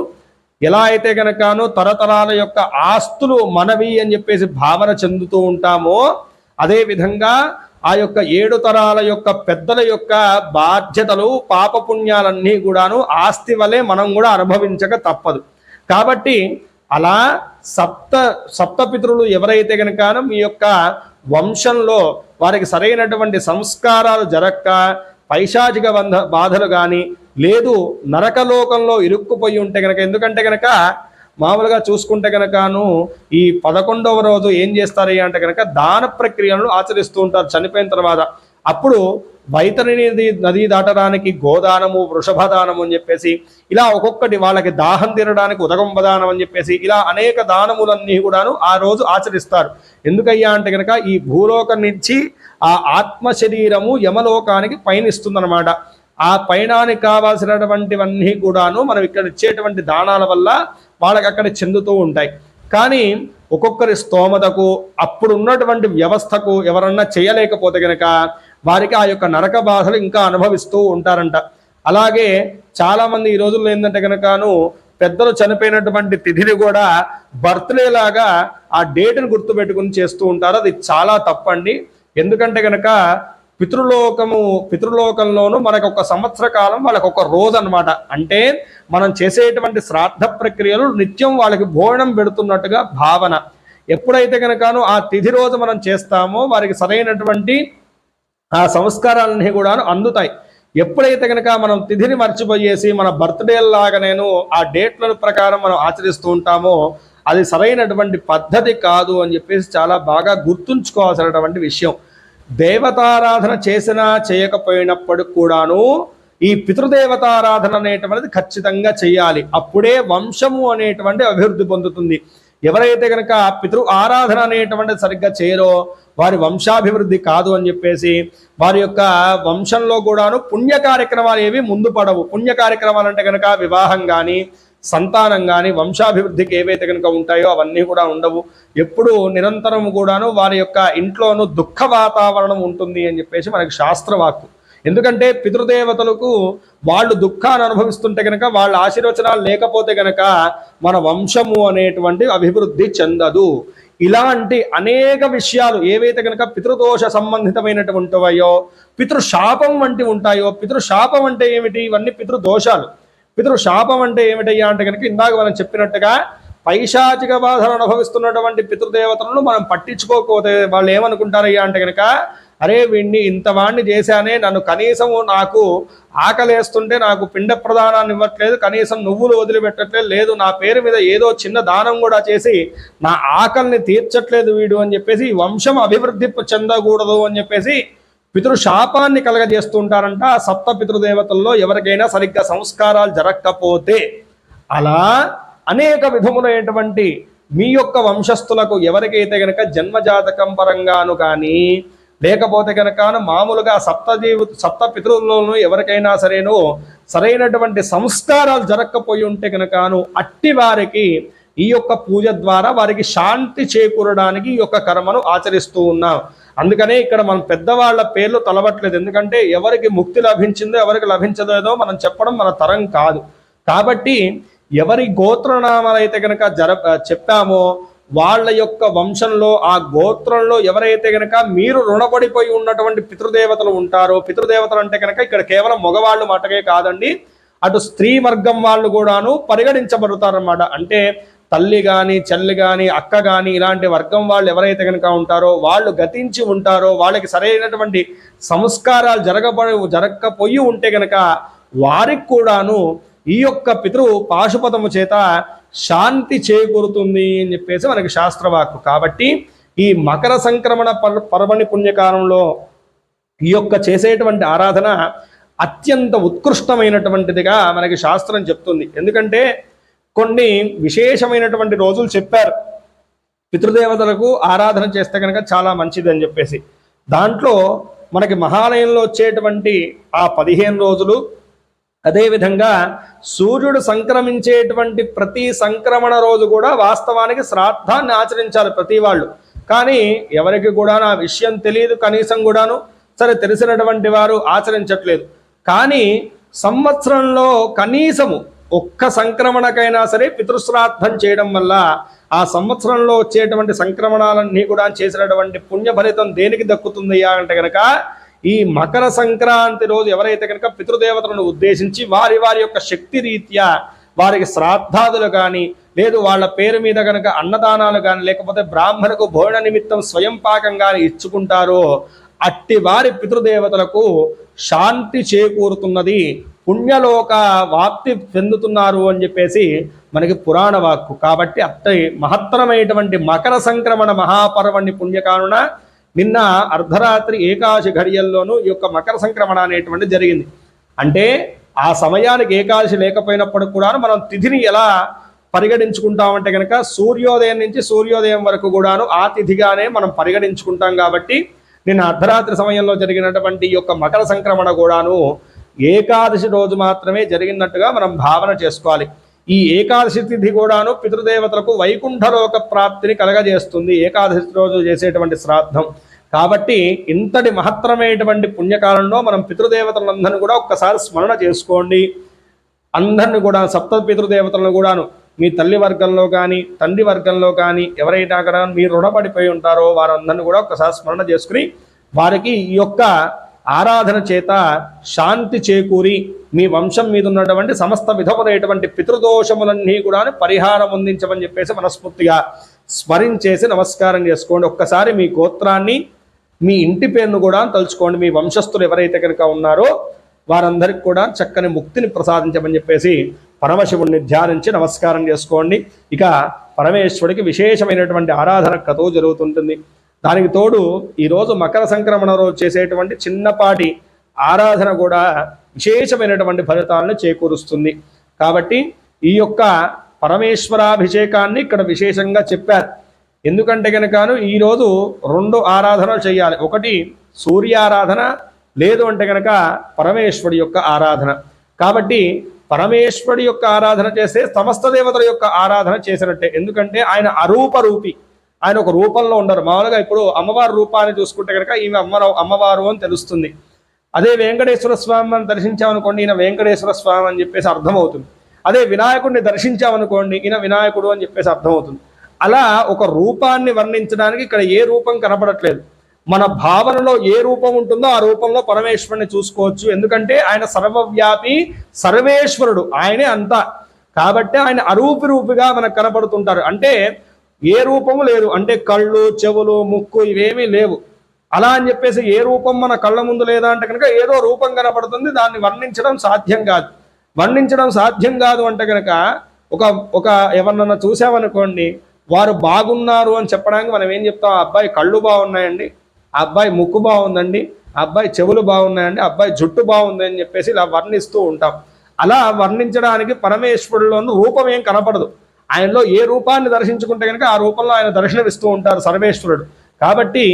ఎలా అయితే కనుకను తరతరాల యొక్క ఆస్తులు మనవి అని చెప్పేసి భావన చెందుతూ ఉంటామో, అదేవిధంగా ఆ యొక్క 7 తరాల యొక్క పెద్దల యొక్క బాధ్యతలు పాపపుణ్యాలన్నీ కూడాను ఆస్తి వలె మనం కూడా అనుభవించక తప్పదు. కాబట్టి అలా సప్తపితరులు ఎవరైతే కనుక మీ యొక్క వంశంలో వారికి సరైనటువంటి సంస్కారాలు జరక్క పైశాచిక బాధలు కానీ లేదు నరకలోకంలో ఇరుక్కుపోయి ఉంటే కనుక, ఎందుకంటే కనుక మామూలుగా చూసుకుంటే కనుకను ఈ 11వ రోజు ఏం చేస్తారు అంటే కనుక దాన ప్రక్రియలను ఆచరిస్తూ ఉంటారు చనిపోయిన తర్వాత. అప్పుడు వైతరిణి నది దాటడానికి గోదానము, వృషభదానము అని చెప్పేసి ఇలా ఒక్కొక్కటి, వాళ్ళకి దాహం తీరడానికి ఉదకంబదానం అని చెప్పేసి ఇలా అనేక దానములన్నీ కూడాను ఆ రోజు ఆచరిస్తారు. ఎందుకయ్యా అంటే కనుక ఈ భూలోకం నుంచి ఆ ఆత్మ శరీరము యమలోకానికి పయనిస్తుందన్నమాట. ఆ పయనానికి కావాల్సినటువంటివన్నీ కూడాను మనం ఇక్కడ ఇచ్చేటువంటి దానాల వల్ల వాళ్ళకి అక్కడ చెందుతూ ఉంటాయి. కానీ ఒక్కొక్కరి స్తోమతకు అప్పుడు ఉన్నటువంటి వ్యవస్థకు ఎవరన్నా చేయలేకపోతే కనుక వారికి ఆ యొక్క నరక బాధలు ఇంకా అనుభవిస్తూ ఉంటారంట. అలాగే చాలామంది ఈ రోజుల్లో ఏంటంటే కనుకను పెద్దలు చనిపోయినటువంటి తిథిని కూడా బర్త్డే లాగా ఆ డేట్ని గుర్తుపెట్టుకుని చేస్తూ ఉంటారు. అది చాలా తప్పండి. ఎందుకంటే కనుక పితృలోకంలోనూ మనకు ఒక సంవత్సర కాలం వాళ్ళకి ఒక రోజు అనమాట. అంటే మనం చేసేటువంటి శ్రాద్ధ ప్రక్రియలు నిత్యం వాళ్ళకి భోజనం పెడుతున్నట్టుగా భావన. ఎప్పుడైతే కనుకను ఆ తిథి రోజు మనం చేస్తామో వారికి సరైనటువంటి ఆ సంస్కారాలన్నీ కూడా అందుతాయి. ఎప్పుడైతే కనుక మనం తిథిని మర్చిపోయేసి మన బర్త్డే లాగా నేను ఆ డేట్ల ప్రకారం మనం ఆచరిస్తూ ఉంటామో అది సరైనటువంటి పద్ధతి కాదు అని చెప్పేసి చాలా బాగా గుర్తుంచుకోవాల్సినటువంటి విషయం. దేవతారాధన చేసినా చేయకపోయినప్పటికి కూడాను ఈ పితృదేవతారాధన అనేటువంటిది ఖచ్చితంగా చేయాలి. అప్పుడే వంశము అనేటువంటి అభివృద్ధి పొందుతుంది. ఎవరైతే కనుక పితృ ఆరాధన అనేటువంటిది సరిగ్గా చేయరో వారి వంశాభివృద్ధి కాదు అని చెప్పేసి వారి యొక్క వంశంలో కూడాను పుణ్య కార్యక్రమాలు ఏవి ముందు పడవు. పుణ్య కార్యక్రమాలు అంటే కనుక వివాహం కానీ, సంతానం కానీ, వంశాభివృద్ధికి ఏవైతే కనుక ఉంటాయో అవన్నీ కూడా ఉండవు. ఎప్పుడు నిరంతరం కూడాను వారి యొక్క ఇంట్లోనూ దుఃఖ వాతావరణం ఉంటుంది అని చెప్పేసి మనకి శాస్త్రవాక్కు. ఎందుకంటే పితృదేవతలకు వాళ్ళు దుఃఖాన్ని అనుభవిస్తుంటే కనుక వాళ్ళ ఆశీర్వచనాలు లేకపోతే కనుక మన వంశము అనేటువంటి అభివృద్ధి చెందదు. ఇలాంటి అనేక విషయాలు ఏవైతే కనుక పితృదోష సంబంధితమైనటువంటివయో, పితృశాపం వంటి ఉంటాయో. పితృశాపం అంటే ఏమిటి? ఇవన్నీ పితృదోషాలు. పితృశాపం అంటే ఏమిటయ్యా అంటే కనుక ఇందాక మనం చెప్పినట్టుగా పైశాచిక బాధలు అనుభవిస్తున్నటువంటి పితృదేవతలను మనం పట్టించుకోకపోతే వాళ్ళు ఏమనుకుంటారయ్యా అంటే కనుక, అరే వీడిని ఇంతవాణ్ణి చేశానే, నన్ను కనీసం నాకు ఆకలేస్తుంటే నాకు పిండ ప్రదానాన్ని ఇవ్వట్లేదు, కనీసం నువ్వులు వదిలిపెట్టట్లేదు, లేదు నా పేరు మీద ఏదో చిన్న దానం కూడా చేసి నా ఆకలిని తీర్చట్లేదు వీడు అని చెప్పేసి వంశం అభివృద్ధి చెందకూడదు అని చెప్పేసి పితృశాపాన్ని కలగజేస్తూ ఉంటారంట. సప్త పితృదేవతల్లో ఎవరికైనా సరిగ్గా సంస్కారాలు జరగకపోతే. అలా అనేక విధములైనటువంటి మీ యొక్క వంశస్థులకు ఎవరికైతే కనుక జన్మజాతకం పరంగాను కానీ లేకపోతే కనుక మామూలుగా సప్త పితృల్లోనూ ఎవరికైనా సరేనో సరైనటువంటి సంస్కారాలు జరగకపోయి ఉంటే కనుకను అట్టి వారికి ఈ యొక్క పూజ ద్వారా వారికి శాంతి చేకూరడానికి ఈ యొక్క కర్మను ఆచరిస్తూ ఉన్నాం. అందుకనే ఇక్కడ మనం పెద్దవాళ్ల పేర్లు తలవట్లేదు. ఎందుకంటే ఎవరికి ముక్తి లభించిందో ఎవరికి లభించలేదో మనం చెప్పడం మన తరం కాదు. కాబట్టి ఎవరి గోత్రనామాలు అయితే కనుక చెప్పామో వాళ్ళ యొక్క వంశంలో ఆ గోత్రంలో ఎవరైతే కనుక మీరు రుణపడిపోయి ఉన్నటువంటి పితృదేవతలు ఉంటారో, పితృదేవతలు అంటే కనుక ఇక్కడ కేవలం మగవాళ్ళు మటకే కాదండి, అటు స్త్రీ వర్గం వాళ్ళు కూడాను పరిగణించబడతారన్నమాట. అంటే తల్లి కానీ చెల్లి కానీ అక్క కానీ ఇలాంటి వర్గం వాళ్ళు ఎవరైతే కనుక ఉంటారో వాళ్ళు గతించి ఉంటారో వాళ్ళకి సరైనటువంటి సంస్కారాలు జరగకపోయి ఉంటే కనుక వారికి కూడాను ఈ యొక్క పితృ పాశుపతము చేత శాంతి చేకూరుతుంది అని చెప్పేసి మనకి శాస్త్రవాక్కు. కాబట్టి ఈ మకర సంక్రమణ పర్వణి పుణ్యకాలంలో ఈ యొక్క చేసేటువంటి ఆరాధన అత్యంత ఉత్కృష్టమైనటువంటిదిగా మనకి శాస్త్రం చెప్తుంది. ఎందుకంటే కొన్ని విశేషమైనటువంటి రోజులు చెప్పారు పితృదేవతలకు ఆరాధన చేస్తే కనుక చాలా మంచిది అని చెప్పేసి. దాంట్లో మనకి మహాలయంలో వచ్చేటువంటి ఆ 15 రోజులు, అదేవిధంగా సూర్యుడు సంక్రమించేటువంటి ప్రతి సంక్రమణ రోజు కూడా వాస్తవానికి శ్రాద్ధాన్ని ఆచరించాలి ప్రతి వాళ్ళు. కానీ ఎవరికి కూడా ఆ విషయం తెలియదు, కనీసం కూడాను సరే తెలిసినటువంటి వారు ఆచరించట్లేదు. కానీ సంవత్సరంలో కనీసము ఒక్క సంక్రమణకైనా సరే పితృశ్రాద్ధం చేయడం వల్ల ఆ సంవత్సరంలో వచ్చేటువంటి సంక్రమణాలన్నీ కూడా చేసినటువంటి పుణ్య ఫలితం దేనికి దక్కుతుందయ్యా అంటే కనుక ఈ మకర సంక్రాంతి రోజు ఎవరైతే కనుక పితృదేవతలను ఉద్దేశించి వారి వారి యొక్క శక్తి రీత్యా వారికి శ్రాద్ధాదులు కానీ, లేదు వాళ్ళ పేరు మీద కనుక అన్నదానాలు కానీ, లేకపోతే బ్రాహ్మణకు భోజన నిమిత్తం స్వయం పాకం కానీ ఇచ్చుకుంటారో అట్టి వారి పితృదేవతలకు శాంతి చేకూరుతున్నది, పుణ్యలోక వాప్తి చెందుతున్నారు అని చెప్పేసి మనకి పురాణ వాక్కు. కాబట్టి అట్టి మహత్తరమైనటువంటి మకర సంక్రమణ మహాపర్వణి పుణ్యకానున నిన్న అర్ధరాత్రి ఏకాదశి ఘడియల్లోనూ ఈ యొక్క మకర సంక్రమణ అనేటువంటి జరిగింది. అంటే ఆ సమయానికి ఏకాదశి లేకపోయినప్పటికి కూడా మనం తిథిని ఎలా పరిగణించుకుంటామంటే కనుక సూర్యోదయం నుంచి సూర్యోదయం వరకు కూడాను ఆ తిథిగానే మనం పరిగణించుకుంటాం. కాబట్టి నిన్న అర్ధరాత్రి సమయంలో జరిగినటువంటి ఈ యొక్క మకర సంక్రమణ కూడాను ఏకాదశి రోజు మాత్రమే జరిగినట్టుగా మనం భావన చేసుకోవాలి. ఈ ఏకాదశి తిథి కూడాను పితృదేవతలకు వైకుంఠలోక ప్రాప్తిని కలగజేస్తుంది ఏకాదశి రోజు చేసేటువంటి శ్రాద్ధం. కాబట్టి ఇంతటి మహత్తరమైనటువంటి పుణ్యకాలంలో మనం పితృదేవతలందరినీ కూడా ఒక్కసారి స్మరణ చేసుకోండి. అందరిని కూడా సప్త పితృదేవతలను కూడాను మీ తల్లి వర్గంలో కానీ తండ్రి వర్గంలో కానీ ఎవరైనా కూడా మీరు రుణపడిపోయి ఉంటారో వారందరినీ కూడా ఒక్కసారి స్మరణ చేసుకుని వారికి ఈ యొక్క ఆరాధన చేత శాంతి చేకూరి మీ వంశం మీద ఉన్నటువంటి సమస్త విధములైనటువంటి పితృదోషములన్నీ కూడా పరిహారం అందించమని చెప్పేసి మనస్ఫూర్తిగా స్మరించేసి నమస్కారం చేసుకోండి. ఒక్కసారి మీ గోత్రాన్ని మీ ఇంటి పేరును కూడా తలుచుకోండి. మీ వంశస్థులు ఎవరైతే కనుక ఉన్నారో వారందరికి కూడా చక్కని ముక్తిని ప్రసాదించమని చెప్పేసి పరమశివుణ్ణి ధ్యానించి నమస్కారం చేసుకోండి. ఇక పరమేశ్వరుడికి విశేషమైనటువంటి ఆరాధన కథో జరుగుతుంటుంది. దానికి తోడు ఈరోజు మకర సంక్రమణ రోజు చేసేటువంటి చిన్నపాటి ఆరాధన కూడా విశేషమైనటువంటి ఫలితాలను చేకూరుస్తుంది. కాబట్టి ఈ యొక్క పరమేశ్వరాభిషేకాన్ని ఇక్కడ విశేషంగా చెప్పారు. ఎందుకంటే కనుకను ఈరోజు 2 ఆరాధనలు చేయాలి. ఒకటి సూర్యారాధన, లేదు అంటే కనుక పరమేశ్వరుడి యొక్క ఆరాధన. కాబట్టి పరమేశ్వరుడి యొక్క ఆరాధన చేస్తే సమస్త దేవతల యొక్క ఆరాధన చేసినట్టే. ఎందుకంటే ఆయన అరూపరూపి, ఆయన ఒక రూపంలో ఉండరు. మామూలుగా ఇప్పుడు అమ్మవారి రూపాన్ని చూసుకుంటే కనుక ఈమె అమ్మవారు అని తెలుస్తుంది. అదే వెంకటేశ్వర స్వామిని దర్శించామనుకోండి ఈయన వెంకటేశ్వర స్వామి అని చెప్పేసి అర్థమవుతుంది. అదే వినాయకుడిని దర్శించామనుకోండి ఈయన వినాయకుడు అని చెప్పేసి అర్థమవుతుంది. అలా ఒక రూపాన్ని వర్ణించడానికి ఇక్కడ ఏ రూపం కనపడట్లేదు. మన భావనలో ఏ రూపం ఉంటుందో ఆ రూపంలో పరమేశ్వరుని చూసుకోవచ్చు. ఎందుకంటే ఆయన సర్వవ్యాపి సర్వేశ్వరుడు, ఆయనే అంతా. కాబట్టి ఆయన అరూపిగా మనకు కనపడుతుంటారు. అంటే ఏ రూపము లేదు, అంటే కళ్ళు చెవులు ముక్కు ఇవేమీ లేవు. అలా అని చెప్పేసి ఏ రూపం మన కళ్ళ ముందు లేదా అంటే కనుక ఏదో రూపం కనపడుతుంది, దాన్ని వర్ణించడం సాధ్యం కాదు. వర్ణించడం సాధ్యం కాదు అంటే కనుక ఒక ఎవరినన్నా చూసామనుకోండి వారు బాగున్నారు అని చెప్పడానికి మనం ఏం చెప్తాం, ఆ అబ్బాయి కళ్ళు బాగున్నాయండి, ఆ అబ్బాయి ముక్కు బాగుందండి, ఆ అబ్బాయి చెవులు బాగున్నాయండి, ఆ అబ్బాయి జుట్టు బాగుంది అని చెప్పేసి ఇలా వర్ణిస్తూ ఉంటాం. అలా వర్ణించడానికి పరమేశ్వరుడిలోని రూపం ఏం కనపడదు. ఆయనలో ఏ రూపాన్ని దర్శించుకుంటే కనుక ఆ రూపంలో ఆయన దర్శనమిస్తూ ఉంటారు సర్వేశ్వరుడు. కాబట్టి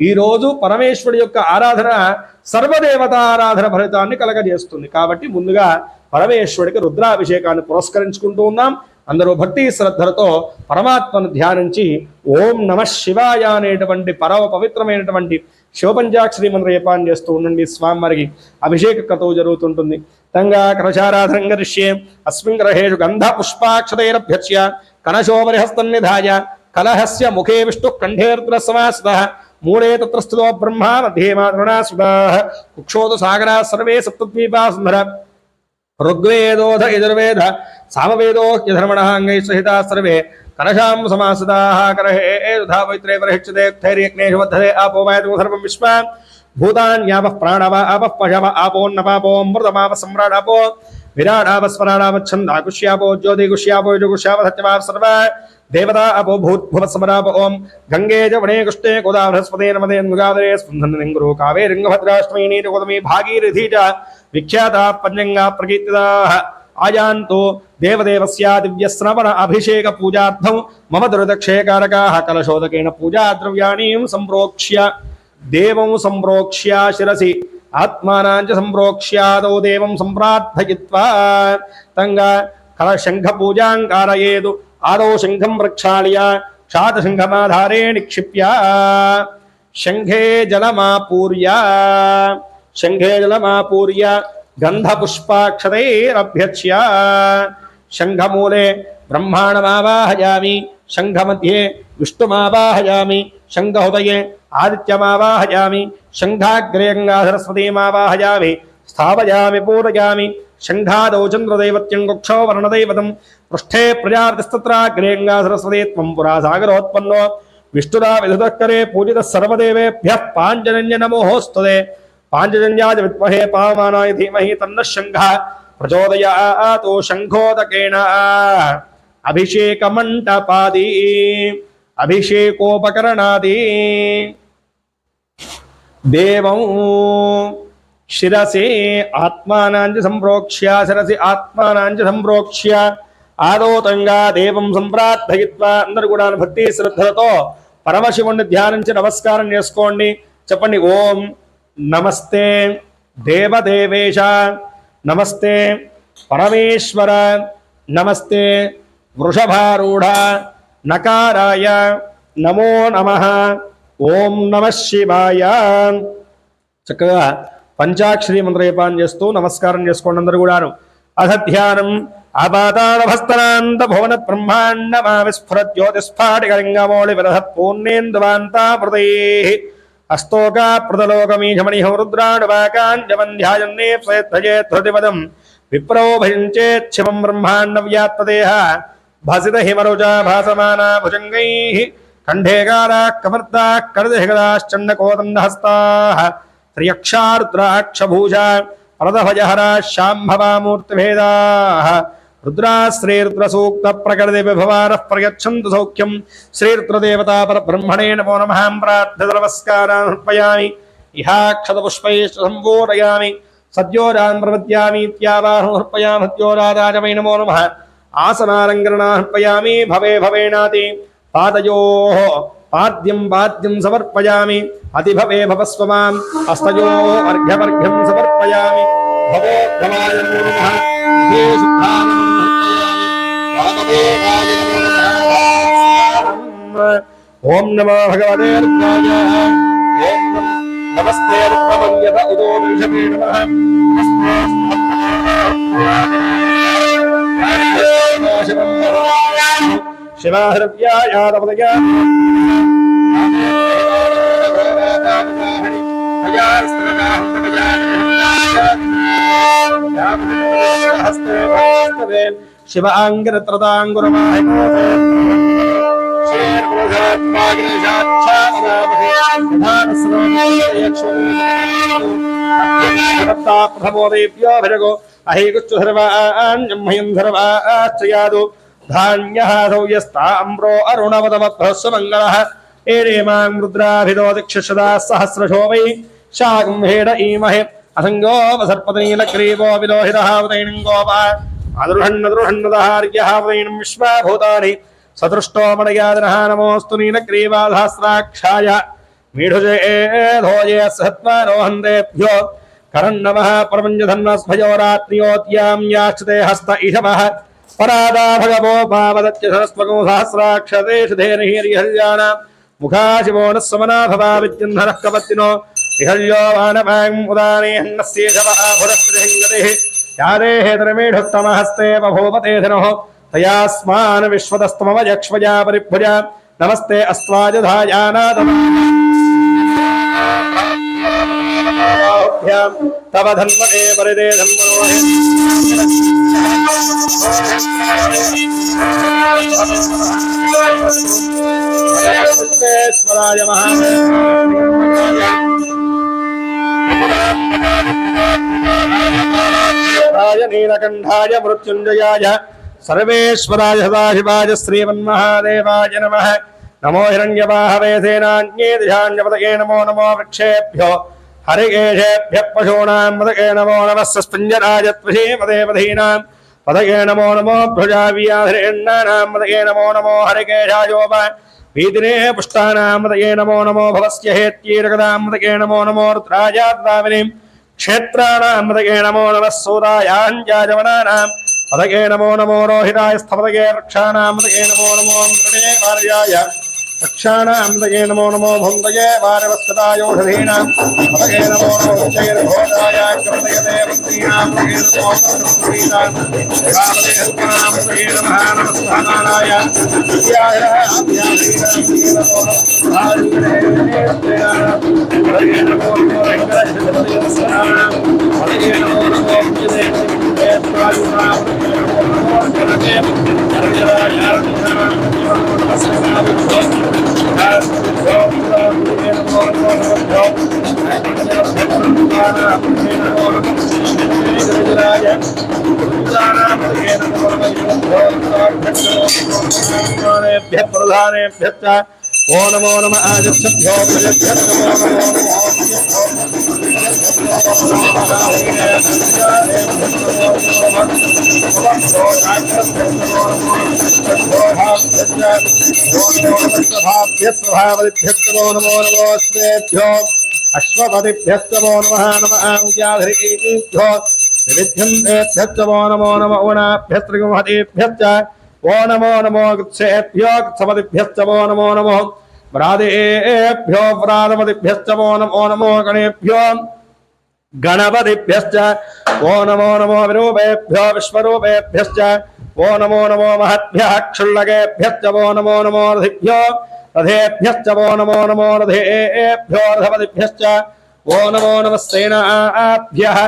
ఈరోజు పరమేశ్వరుడి యొక్క ఆరాధన సర్వదేవతారాధన ఫలితాన్ని కలగజేస్తుంది. కాబట్టి ముందుగా పరమేశ్వరుడికి రుద్రాభిషేకాన్ని పురస్కరించుకుంటూ ఉన్నాం. అందరూ భక్తి శ్రద్ధలతో పరమాత్మను ధ్యానించి ఓం నమ శివాయ అనేటువంటి పరమ పవిత్రమైనటువంటి శివపంచాక్షరి మంత్ర జపాన్ని చేస్తూ ఉండండి. స్వామివారికి అభిషేక క్రతువు జరుగుతుంటుంది. తంగా కలశారాధనం గరిష్యే అస్మిన్ గ్రహేషు గంధ పుష్పాక్షతైరభ్యర్చ్య కలశోపరి హస్తన్నిధాయ కలహస్య ముఖే విష్ణు కంఠేర్ద్ర సమాసితః మూలే తత్ర స్థితో బ్రహ్మ మధ్యే మాతృణాసుదాః కుక్షోదు సాగరా సర్వే సప్తద్వీపా సుందర ఋగ్వేదోధ యజుర్వేద సామవేదో యధర్మణః అంగై సహితా సర్వే कलशां समासदाः करहे तथा पवित्रे परिहिच्यते स्थैर्यज्ञेषु वर्धते आपो वायतु सर्वं विश्वं भूतान्यापः प्राणव आपः पशव आपोन्नपापो मृतमापः सम्राट् आपो विराडापस्वराडापच्छन्दाकुष्यापो ज्योतिकुष्यापो युजुकुष्यापो सत्यमाप सर्व देवता अपो भूतभुवत्समराप ओम गंगे च वणे कृष्णे गोदा बृहस्पते नमदे मुगादरे स्पन्दनलिङ्गुरो कावेरिङ्गभद्राष्टमी नीतिगोतमी भागीरथी च विख्याता पंचंगा प्रकीर्तिताः आयान्तो देवदेवस्य दिव्यस्रवण अभिषेक पूजार्थं मम दुर्दक्षयकारकाः कलशोदकेन पूजाद्रव्याणि सम्प्रोक्ष्य देवं सम्प्रोक्ष्य शिरसि आत्मानां च सम्प्रोक्ष्यादौ देवं सम्प्रार्थयित्वा तंगा कलशङ्ख पूजां कारयेतु आदौ शङ्खं प्रक्षाल्य क्षातशङ्खमाधारे निक्षिप्य शङ्खे जलमापूर्य गन्धपुष्पाक्षतैरभ्यच्य शङ्खमूले ब्रह्माणमावाहयामि शङ्खमध्ये विष्णुमावाहयामि शङ्खहृदये आदित्यमावाहयामि शङ्खाग्रे गङ्गाधरस्वतीमावाहयामि स्थापयामि पूरयामि शङ्खादौ चन्द्रदैवत्यं कुक्षौ वर्णदैवतं पृष्ठे प्रजापतिस्तत्राग्रे गङ्गाधरस्वती त्वं पुरा सागरोत्पन्नो विष्णुरा विधुतकरे पूजितः सर्वदेवेभ्यः पाञ्चजन्य नमोऽस्तुते पाञ्चजन्याय विद्महे पावमानाय धीमहि तन्नः शङ्खः प्रचोदयात् शङ्खोदकेन अभिषेकमण्डपादि अभिषेकोपकरणादि देवं शिरसि आत्मानां च सम्प्रोक्ष्य शिरसि आत्मानां च सम्प्रोक्ष्य आदौ తంగా దేవం సంప్రార్థయిత్వా అందరూ కూడా భక్తి శ్రద్ధలతో పరమశివుని ధ్యానించి నమస్కారం చేసుకోండి. చెప్పండి ఓం నమస్తే దేవదేవేశ నమస్తే పరమేశ్వర నమస్తే వృషభారూఢ నకారాయ నమో నమః ఓం నమః శివాయ. చక్కగా పంచాక్షరి మంత్రజపాన్ని చేస్తూ నమస్కారం చేసుకోండి అందరూ కూడాను. అథ ధ్యానం ఆపాతాళభస్తనాంత భువన బ్రహ్మాండమా విస్ఫురత్ జ్యోతిస్ఫాటికలింగమౌళి విరహత్ పూర్ణేందువాంతామృతైః అస్తోకా ప్రదలోకమీశమణిః రుద్రాణువాకాంజవంధ్యాయన్నేప్సయద్ధయేద్ధృతిపదం విప్రో భజించేచ్ఛివం బ్రహ్మాండ వ్యాత్మదేహ భాసిత హిమరుజా భాసమానా భుజంగైః కంఠేకారాः కమర్దాः కరదశగదాశ్చండకోదండహస్తాः త్రియక్షారుద్రాక్షభూషా వరదభజహరాः శాంభవామూర్తిభేదాः రుద్రాశ్రీరుద్రసూక్త ప్రకృతి విభవానః ప్రయచ్చन्तు సౌఖ్యం. శ్రీరుద్రదేవతా పరబ్రహ్మణే నమో నమః. ప్రార్థన నమస్కారాన్ సమర్పయామి. ఇహాక్షతపుష్పైశ్చ సంపూరయామి. సద్యోరాన్ ప్రపద్యామి ఇత్యావాహనం సమర్పయామి. సద్యోరాజాయ నమో నమః. ఆసనాలంకరణాన్ సమర్పయామి. భవే భవేనాతి పాదయోః పాద్యం పాద్యం సమర్పయామి. అతిభవే భవస్వమాం హస్తయోః అర్ఘ్యమర్ఘ్యం సమర్పయామి. భవో భవాయ నమో నమః. ఓం నమో భగవతే రుద్రాయ. ఓం నమస్తే రుద్రమన్యత ఉదో విషమే నమః. శివాహృవ్యాయాదపదయ శివాంగరత్రదాంగురమాయ ప్రథమోదేవ్యో భజగో అహైగుచ్చు సర్వాణ్యం సర్వాశ్చయాదు ధాన్యః సౌయస్తామ్రో అరుణవదమభ్రస్వమంగళః ఏరేమాం రుద్రాభిదో దిక్షశదా సహస్రశో వై శాగం హేడ ఈమహే అసంగో సర్పతనీలగ్రీవో విలోహితః ఉదయనం గోప అదృఢన్నదృఢన్నదహార్యః ఉదయనం విశ్వభూతాని సదృష్టో మణయాదనః నమోऽस्तु నీలగ్రీవాధాస్రాక్షాయ మీఢుజేధోజే సహత్వారోహందేభ్యో కరన్నమః ప్రపంచధన్వస్భయోరాత్రియోత్యాం యాశ్చతే హస్త ఇషమః పరాదా భగవో భావదత్య సరస్వగో సహస్రాక్షతేషు ధేర్హిర్యహర్యాణ ముఖా శివో నస్సమనా భవా విద్యున్ధనః కపత్తినో విహర్యో వానపాం ఉదానే హన్నస్యేషవః యాదేహేతరమేఢుత్తమహస్తే బభూవతే ధనః తయాస్మాన్ విశ్వతస్తమవయక్ష్మజా పరిభుజ నమస్తే అస్త్వాజధాయానాదమ తవ ధన్వనే పరిదే ధన్వనోహే सर्वेश्वराय महादेवाय नीलकंठाय मृत्युंजयाय सर्वेश्वराय सदाशिवाय श्रीमन्महादेवाय नमः। नमो हिरण्यवाहवे सेनान्ये दिशान्यपतये नमो नमो वृक्षेभ्यो हरिकेशेभ्यः पशूनां पतये नमो नमः सस्पञ्जराय त्वशीमदेवधीनां पतये नमो नमो भुजाव्याधिरेण्णानां पतये नमो नमो हरिकेशायोप वीतिने पुष्टानां पतये नमो नमो भवस्य हेत्यैरगदां पतये नमो नमो रुद्राजात्ताविनीं क्षेत्राणां पतये नमो नमः सूरायाञ्जाजवनानां पतये नमो नमो रोहिताय स्थपतये वृक्षाणां पतये नमो नमो मृणे मार्याय रक्षाणां पतये नमो नमो भुङ्गये वारवस्कतायोषधीनां पतये नमो नमो उच्चैर्घोषाय कृतयते वस्तीनां पतये नमो नमः पतये नमः नमस्काराय प्रधानेभ्यश्च ओ नमो नमः आदित्यभ्यो स्वभावदिभ्यो नमो नमो स्वेभ्यो अश्वपतिभ्यो नमः नमः व्याधृभ्यो विविध्यन्तेभ्यो नमो नमो गुणाभ्यस्त्रिगुमहतीभ्यश्च ओ नमो नमो कृत्सेभ्यो कृत्सपतिभ्यो नमो नमो व्रादेभ्यो व्रातपतिभ्यो नमो नमो गणेभ्यो गणपतिभ्यश्च ओ नमो नमो विरूपेभ्यो विश्वरूपेभ्यश्च ओ नमो नमो महद्भ्यः क्षुल्लकेभ्यश्च ओ नमो नमो रथिभ्यो रथेभ्यश्च ओ नमो नमो रथेभ्यो रथपतिभ्यश्च ओ नमो नमः सेनाभ्यः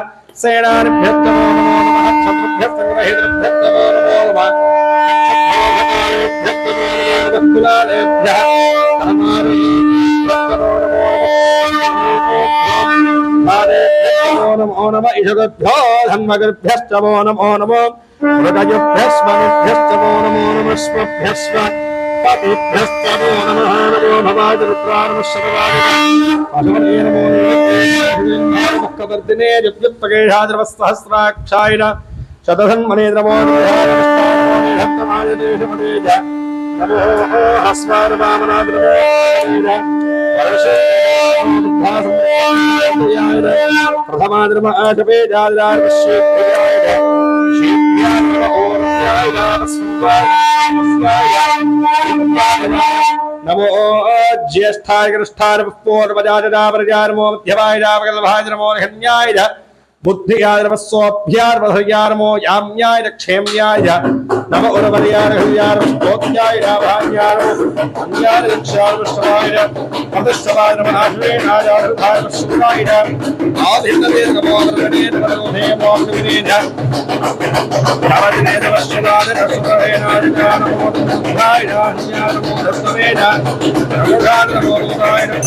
सेनानिभ्यश्च ओ नमो नमः क्षत्रिभ्यश्च ग्रहीतृभ्यश्च ओ नमो नमः नमो नमः ईशभ्यो धन्मगर्भ्यश्च वो नमो नमो मृगजुभ्यस्मभ्यश्च वो नमो नमः स्मभ्यस्म पतिभ्यश्च वो नमः नमो भवाय रुद्रानमश्वराय पशुपते नमो मुखवर्धिने दिव्युत्पकेशाद्रवसहस्राक्षाय शतधन्मने नमो नमो हस्वारवामनाद्रवे प्रथमाद्रम आठवे नमो ज्येष्ठाय कृष्ठाय पुष्पोर्वजाजदावरजाय नमो मध्यवाय नमो नमो हन्याय बुद्धियाय नमस्सोभ्यार्वधयाय नमो याम्याय क्षेम्याय नमो उर्वरयाय हृदयाय स्तोत्याय भान्याय अन्याय रक्षाय विश्वाय प्रतिष्ठाय नमः आश्वेनाय हृदयाय विश्वाय आदित्ये नमो नमः नमो नमः यावदिने नमस्काराय नमस्कारेणाय नमो बुद्धाय नमो दस्तवेन नमो नमोदाय नमो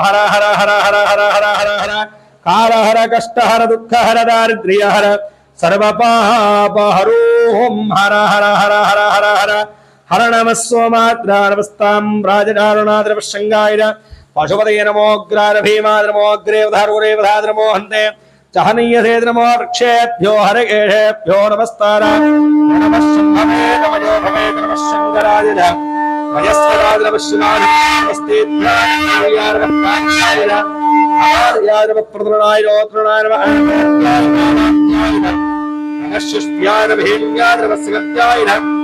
हर हर हर हर हर हर हर हर काल हर कष्ट हर दुख हर दारिद्र्य हर सर्वपापहरो हर हर हर हर हर हर हर नमः सोमाद्रानवस्तां राजदारुणाद्रवशृङ्गाय पशुपतये नमोऽग्राय भीमाय नमोऽग्रे वधारुरेवधाय नमो हन्ते चहनीयसे नमो वृक्षेभ्यो हरिकेशेभ्यो नमस्तारा नमः शम्भवे नमो भवे नमः शङ्कराय मयस्कराय नमः शिवाय नमस्तेभ्याय नमः प्रद्रणाय रोत्रणाय नमः शिष्याय भीम्याय नमस्कृत्याय नमः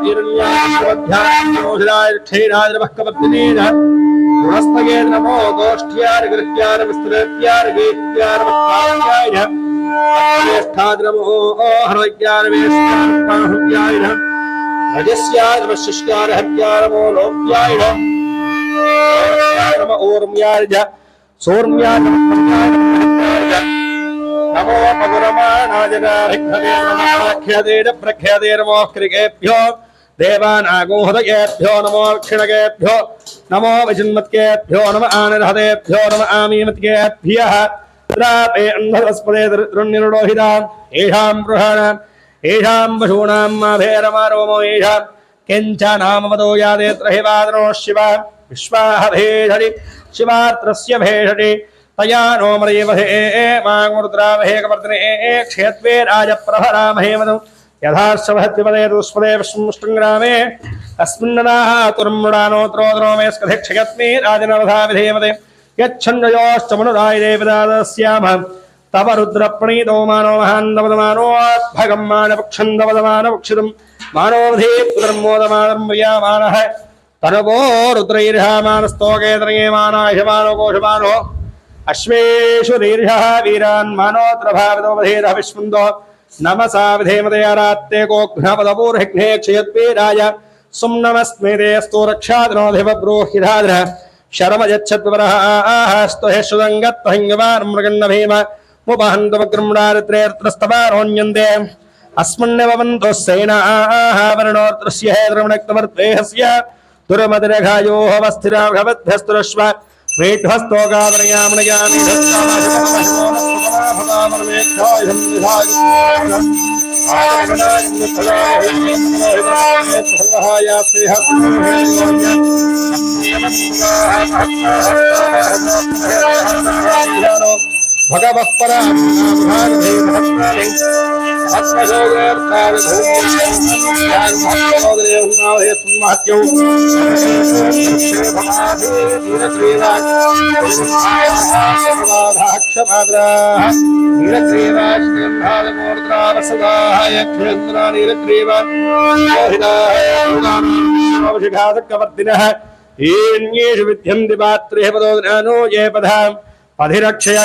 हिरण्याय क्षीराय नमः कपत्तिने गुणस्तये नमो गोष्ठ्यार गृह्यार विस्तृत्यार गेत्यार वक्ताय ज्येष्ठाद नमो हरव्यार वेस्याय रजस्याय वशिष्ठ्यार हत्यार नमो लोक्याय नमो ओर्म्याय सोर्म्याय नमो पगुरमाणाय नमः प्रख्याते नमो कृगेभ्यो देवानागोहृदयेभ्यो नमो क्षिणगेभ्यो नमो विचिन्मत्केभ्यो नमः आनिर्हदेभ्यो नमः आमीमत्केभ्यः द्रापे अन्धस्पदे दृण्यरुडोहिताम् येषां बृहाणाम् येषां पशूनां माभेरमारोमो येषां किञ्च नामवदो यादेत्र हि वादनो शिवा विश्वाह भेषणि शिवात्रस्य भेषणि तया नो मरेवहे माङ्मुद्रावहे कवर्तने क्षेत्वे राजप्रभरामहे मदौ यथाश्वभद्विपदे दुष्पदे विष्णुष्टुङ्ग्रामे अस्मिन्नदाः तुर्मुडानोत्रोद्रो मे स्कधिक्षयत्मे राजनवधा विधेयमते यच्छन्द्रयोश्च मनुराय देवदादस्यामः तव रुद्रप्रणीतो मानो महान्दवदमानोऽभगं मानपक्षन्दवदमानपक्षितुं मानोऽधे पुनर्मोदमानं म्रियामानः तनुभो रुद्रैर्हामानस्तोकेतनये मानायमानो कोशमानो अश्वेषु दीर्घः वीरान् मानोऽत्र भावितोऽवधेरः विष्मुन्दो नमसा विधेमते आरात्ते कोघ्नपदपूर्हिघ्ने क्षयद्वीराय सुम्नमस्मे तेऽस्तु रक्षादिनोऽधिप ब्रूहिधाद्रः शरमयच्छद्वरः स्तुहेश्वदङ्गत्वहिङ्गवान् मृगण्ण भीम मुपहन्तवक्रमणारित्रेऽत्रस्तवारोऽन्यन्ते अस्मन्नवन्तु सेनाः वर्णोऽत्रस्य द्रवणक्तवर्त्वेहस्य दुर्मतिरघायोः वस्थिरा भगवद्भ्यस्तुरश्व वेध्वस्तोकादरयामनयामि भगवः येषु विद्यन्ति पात्रे पदो ज्ञानो ये पदाम् अधिरक्षय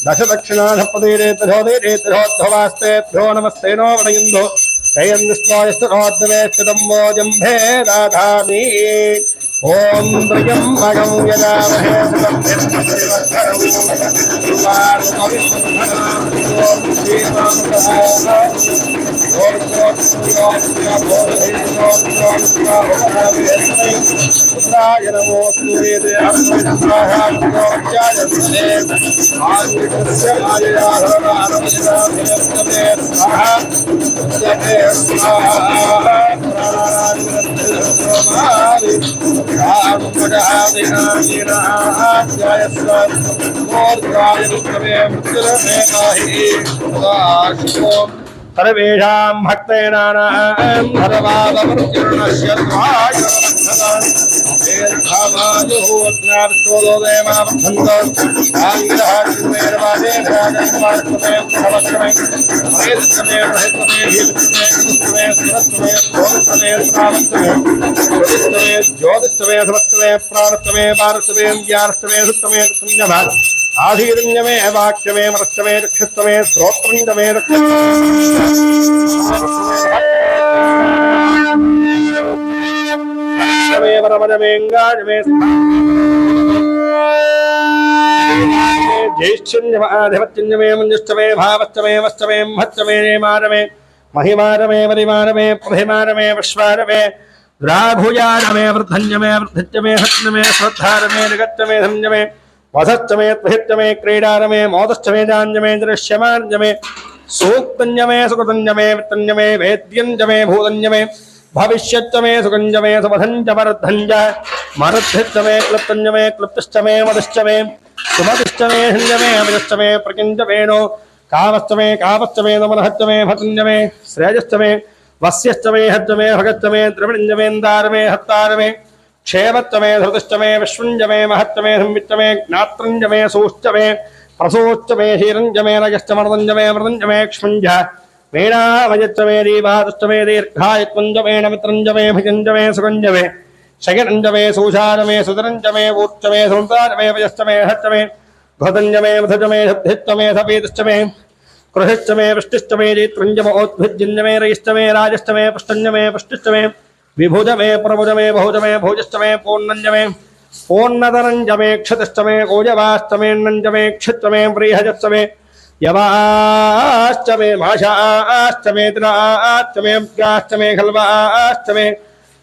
दश दक्षिणाधपतिरेतरोधवास्तेभ्यो नमस्ते नो वणयन्दो जयं विष्णोस्तुरोद्वेष्टितम्बो जम्भे राधामि ओम त्र्यंबकं यजामहे सर्वेषां भक्तेनानां धर्मावृत्तिर्नश्य त्वाय ज्योतिष्टमे समस्तमे प्राणस्तमे पारस्तमे ज्ञानस्तमे सुस्तमे पुण्यमे आधीरण्यमे वाक्यमे मरस्तमे रक्षस्तमे श्रोत्रण्यमे रक्षस्तमे वरमजमे गाजमे ज्येष्ठ्यमे आधिपत्यमे मंजुष्टमे भावस्तमे वस्तमे महत्तमे नेमारमे महिमारमे वरिमारमे प्रभिमारमे विश्वारमे द्राभुजारमे वृद्धन्यमे वृद्धित्यमे हत्यमे श्रद्धारमे निगत्यमे धन्यमे वधस्तमे त्वहित्यमे क्रीडारमे मोदस्तमे जान्यमे दृश्यमान्यमे सूक्तन्यमे सुकृतन्यमे वित्तन्यमे वेद्यन्यमे भूतन्यमे भविष्यत्तमे सुगन्यमे सुमधञ्च मरुद्धिस्तमे क्लप्तन्यमे क्लुप्तिष्टमे मदिष्टमे सुमतिष्टमे हन्यमे अमिष्टमे प्रकिञ्चमेनो कामस्तमे कामस्तमे नमनहत्यमे भतन्यमे श्रेयस्तमे वस्यश्च मे हच्च मे भगच्च मे द्रविणञ्च मेन्दार मे हत्तार मे क्षेमच्च मे धृतश्च मे विश्वञ्च मे महच्च मे संविच्च मे ज्ञात्रञ्च मे सूश्च मे प्रसूश्च मे शीरञ्च मे रजश्च मर्दञ्च मे मृदञ्च मे क्ष्मञ्च मेनामयच्च मे दीवातश्च मे दीर्घायुत्वञ्च मे नमित्रञ्च मे भुजञ्च मे सुगञ्च मे शयनञ्च मे सूषार मे सुदरञ्च मे वूर्च मे संसार मे वयश्च मे हच्च मे घृतञ्च मे मधुच मे सद्धिश्च मे सपीतश्च मे कृषिश्च मे वृष्टिश्च मे जैत्रञ्च मे औद्भिज्यञ्च मे रयिश्च मे राजश्च मे पुष्टञ्च मे पुष्टिश्च मे विभुज मे प्रभुज मे बहुज मे भोजश्च मे पूर्णञ्च मे पूर्णतरञ्च मे क्षतिश्च मे ओजवाश्च मे नञ्च मे क्षित्च मे व्रीहजश्च मे यवाश्च मे भाषाश्च मे तिराश्च मे गाश्च मे खल्वाश्च मे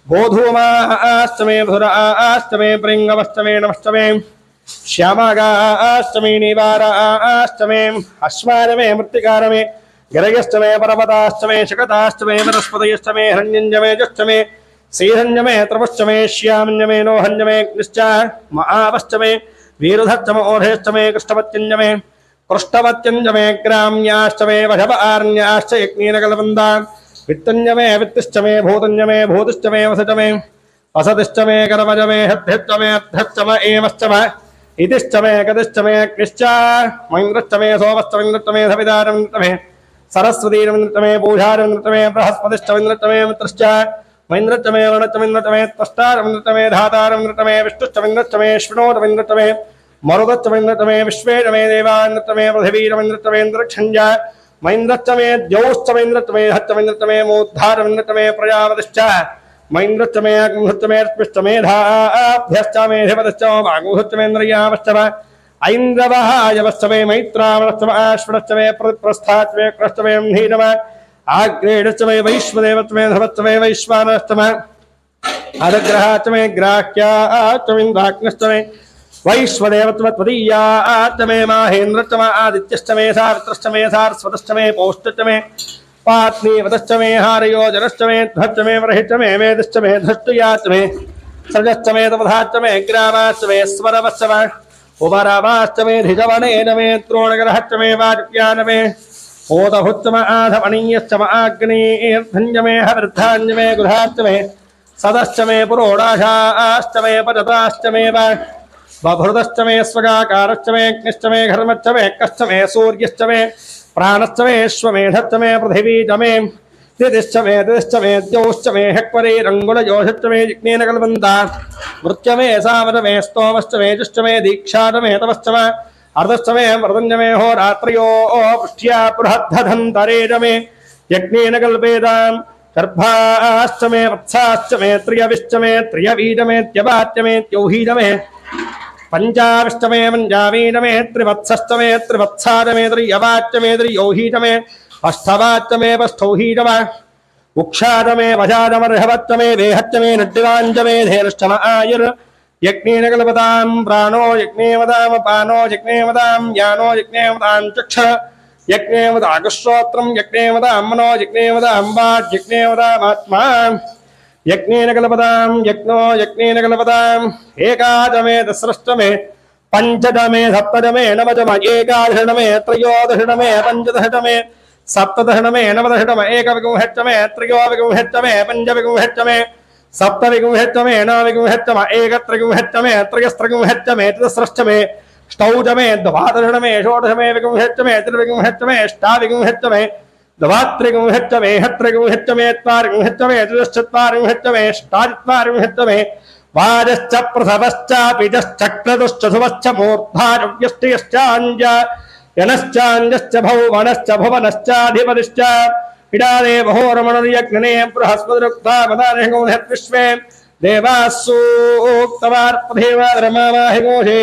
गोधूमाश्च मे मधुराश्च मे प्रिङ्गवश्च मे नमश्च मे श्यामागाश्च मे निवाराश्च मे अश्वार मे मृत्तिकार मे गिरयश्च मे पर्वताश्च मे शकताश्च मे वनस्पतयश्च मे हिरण्यञ्च मे जश्च मे श्रीरञ्च मे त्रपश्च मे श्यामञ्च मे लोहञ्च मे निश्च महावश्च मे वीरुधश्च मे ओधश्च मे कृष्णपत्यञ्च मे पृष्ठपत्यञ्च मे ग्राम्याश्च मे वशपारण्याश्च यज्ञेन कल्पन्तान् वित्तञ्च मे वित्तिश्च मे भूतञ्च मे भूतिश्च मे वसच मे वसतिश्च मे कर्मज मे हद्धिश्च मे अद्धश्च मे एवश्च मे इतिश्च मे गतिश्च मे अग्निश्च मन्द्रश्च मे सोमश्च मिन्द्रश्च मे सवितारमिन्द्रश्च मे सरस्वतीरमिन्द्रश्च मे पूषारमिन्द्रश्च मे बृहस्पतिश्च मिन्द्रश्च मे मित्रश्च मन्द्रश्च मे वरुणश्च मिन्द्रश्च मे त्वष्टारमिन्द्रश्च मे धातारमिन्द्रश्च मे विष्णुश्च मिन्द्रश्च मे श्विनोरमिन्द्रश्च मे मरुदश्च मिन्द्रश्च मे विश्वेश मे देवान्द्रश्च मे पृथिवीरमिन्द्रश्च मे अन्तरिक्षञ्च मन्द्रश्च मे द्यौश्च मिन्द्रश्च मे हच्च मिन्द्रश्च मे मोद्धारमिन्द्रश्च मे प्रजापतिश्च मन्द्रश्च मे अग्निश्च मे रश्मिश्च मे धाभ्यश्च मे धिपतिश्च वागुश्च मे इन्द्रियावश्च ऐन्द्रवः यवश्च मे मैत्रावश्च अश्विनश्च मे प्रस्थाश्च मे क्रश्च मे नीरम आग्नेयश्च मे वैश्वदेवश्च मे धर्मश्च मे वैश्वानश्च मे अदग्रहाश्च मे ग्राह्याश्च मे इन्द्राग्नश्च मे वैश्वदेवश्च मे त्वदीयाश्च मे माहेन्द्रश्च मे आदित्यश्च मे सावित्रश्च मे सारस्वतश्च मे पौष्टश्च मे पात्नीवतश्च मे हारयोजनश्च मे ध्वश्च मे वरहिश्च मे वेदश्च मे धृष्टुयाश्च मे सृजश्च मे तपधाश्च मे ग्रामाश्च मे स्वरवश्च मे उपरामाश्च मे धिजवनेन मे द्रोणगरहश्च मे वाजप्यान मे ओदभुश्च मे आधमनीयश्च मे आग्नेयर्धञ्च मे हविर्धाञ्च मे गुधाश्च मे सदश्च मे पुरोडाशाश्च मे पजताश्च मे बभृतश्च मे स्वगाकारश्च मे अग्निश्च मे घर्मश्च मे कश्च मे सूर्यश्च मे प्राणश्च मे श्वमेधश्च मे पृथिवी च मे दिदिश्च मे दिदिश्च मे द्यौश्च मे हेक्वरीरङ्गुलयोषश्च मे जिग्नेन कल्पन्ता मृत्य मे सामद मे स्तोमश्च मे जुश्च मे दीक्षाद मे तपश्च मे अर्धश्च मे मृदञ्च मे होरात्रयो पृष्ट्या बृहद्धधन्तरेज मे यज्ञेन कल्पेताम् गर्भाश्च मे वत्साश्च मे त्रियविश्च मे त्रियवीज मे त्यवाच्च मे त्यौहीज मे पंचाविश्च मे पंचावीज मे त्रिवत्सश्च मे त्रिवत्साज मे त्रियवाच्च मे त्रियौहीज मे अष्टवाच्च मे पष्टौहीज मे उक्षाज मे वशाजमर्हवच्च मे वेहच्च मे नड्डिवाञ्च मे धेनुश्च मे आयुर् यज्ञेन कल्पताम् प्राणो यज्ञे वदाम पानो यज्ञे वदाम् यानो यज्ञे वदाम् चक्ष यज्ञे वदागुश्रोत्रम् यज्ञे वदाम् मनो यज्ञे वदाम् वाक् यज्ञे वदामात्मा यज्ञेन कल्पताम् यज्ञो यज्ञेन कल्पताम् एकादश मे दस्रश्च मे पंचदश मे सप्तदश मे नवदश मे एकादश मे त्रयोदश मे पंचदश मे सप्तदश मे नवदश मे एकविंशश्च मे त्रयोविंशश्च मे पंचविंशश्च मे सप्तविंशश्च मे नवविंशश्च मे एकत्रिंशश्च मे त्रयस्त्रिंशश्च मे चतुस्रश्च मे अष्टौच मे द्वादश मे षोडश मे विंशश्च मे त्रिविंशश्च मे अष्टाविंशश्च मे द्वात्रिंशश्च मे हत्रिंशश्च मे त्वारिंशश्च मे चतुश्चत्वारिंशश्च मे अष्टाचत्वारिंशश्च मे वाजश्च प्रसवश्च पिजश्च क्रतुश्च सुवश्च मूर्धारव्यष्टियश्चाञ्ज यनश्चाञ्जश्च भौवनश्च भुवनश्चाधिपतिश्च इडादे बहोरमणर्यग्ने बृहस्पतिरुक्ता मदानिगोधद्विश्वे देवासूक्तवार्पदेव रमावाहिगोषे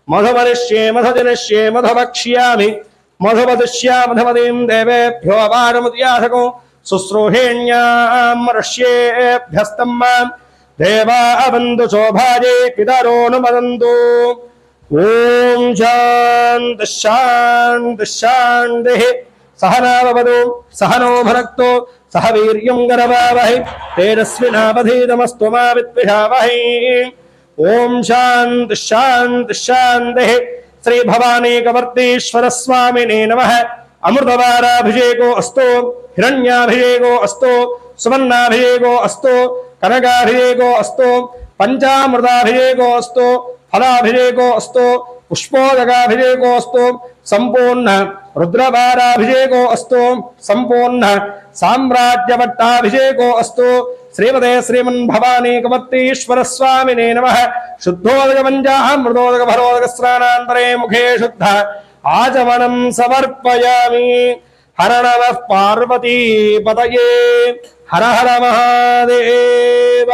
मधुमरिष्ये मधुजनिष्ये मधुवक्ष्यामि मधुवदिष्या मधुमतीम् देवेभ्यो अपारमुद्यासको शुश्रूषेण्यामर्ष्येभ्यस्तम् माम् देवा अवन्तु शोभाजे पितरोऽनुमदन्तु ॐ शान्तिः शान्तिः शान्तिः सहना भवतु सहनो भुनक्तु सह वीर्यं करवावहै तेजस्विनावधीतमस्तु मा विद्विषावहै ॐ शान्तिः शान्तिः शान्तिः श्री भवानी कवर्तीश्वर स्वामिने नमः अमृतवाराभिषेको अस्तु हिरण्याभिषेको अस्तु सुवर्णाभिषेको अस्तु कनकाभिषेको अस्तु पंचामृताभिषेको अस्तु फलाभिषेको अस्तु पुष्पोदकाभिषेको अस्तु संपूर्ण रुद्रभाराभिषेको अस्तु संपूर्ण साम्राज्यभट्टाभिषेको अस्तु श्रीमते श्रीमन् भवानी कमत्तीश्वर स्वामिने नमः। शुद्धोदक पंचामृतोदक भरोदक स्नानान्तरे मुखे शुद्ध आचमनं समर्पयामि। हर नमः पार्वती पतये हर हर महादेव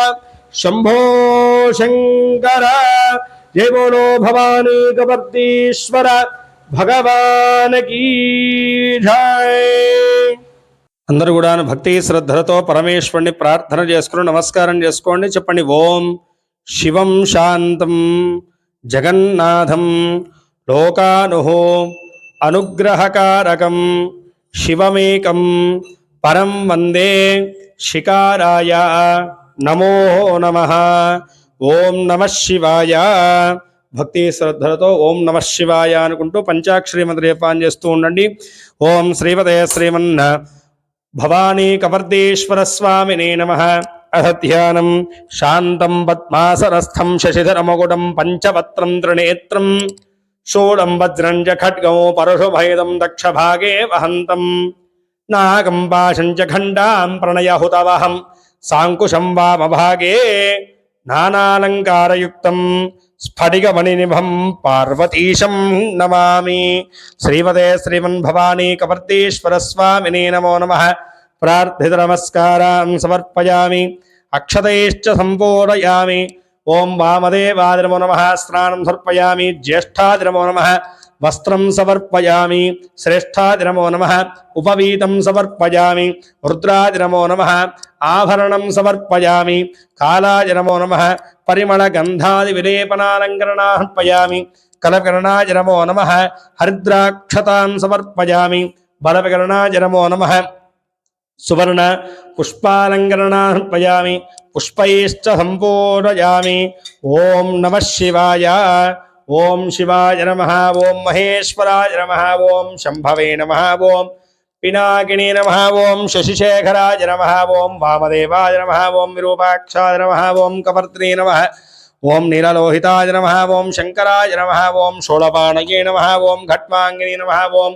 शंभो शंकर। जय बोलो भवानी कपर्दीश्वर भगवान की जय। అందరూ కూడా భక్తి శ్రద్ధలతో పరమేశ్వరుని ప్రార్థన చేసుకుని నమస్కారం చేసుకోండి. చెప్పండి ఓం శివం శాంతం జగన్నాథం లోకానుః అనుగ్రహకారకం శివమేకం పరం వందే శికారాయ నమో నమః. ఓం నమః శివాయ. భక్తి శ్రద్ధలతో ఓం నమః శివాయ అనుకుంటూ పంచాక్షరి మంత్ర జపం చేస్తూ ఉండండి. ఓం శ్రీమతే శ్రీమన్ భవానీ కవర్దేశ్వర స్వామినే నమః. అథ ధ్యానం శాంతం పద్మాసనస్థం శశిధరమకుటం పంచవత్రం త్రినేత్రం షోడం వజ్రం చ ఖడ్గం పరశుభేదం దక్షభాగే వహంతం నాగం పాశం చ ఖండాం ప్రణయహుతవహం సాంకుశం వామభాగే నానాలంకారయుక్తం స్ఫటికమణినిభం పార్వతీశం నమామి. శ్రీమతే శ్రీమన్ భవానీ కవర్దీశ్వర స్వామినే నమో నమః. ప్రార్థిత నమస్కారాన్ సమర్పయామి. అక్షతైశ్చ సంపూరయామి. ఓం వామదేవాయ నమో నమః. స్నానం సమర్పయామి. జ్యేష్ఠాయ నమో నమః. వస్త్రం సమర్పయామి. శ్రేష్ఠాయ నమో నమః. ఉపవీతం సమర్పయామి. రుద్రాయ నమో నమః. ఆభరణం సమర్పయామి. కాలాయ నమో నమః. పరిమళ గంధాది విలేపనాలంకరణార్పయామి. కలకరణాయ నమో నమః. హరిద్రాక్షతాం సమర్పయామి. బలవికరణాయ నమో నమః. సువర్ణ పుష్పాలంకరణార్పయామి. పుష్పైశ్చ సంపూరయామి. ఓం నమః శివాయ. ఓం శివాయ నమః. ఓం మహేశ్వరాయ నమః. ఓం శంభవే నమః. ఓం పినాకినీ నమః. ఓం శశిశేఖరాయ నమః. ఓం వామదేవాయ నమః. ఓం విరూపాక్షాయ నమః. ఓం కపర్త్రే నమః. ఓం నీలలోహితాయ నమః. ఓం శంకరాయ నమః. ఓం షోడపాణయే నమః. ఓం ఘట్వాంగినీ నమః. ఓం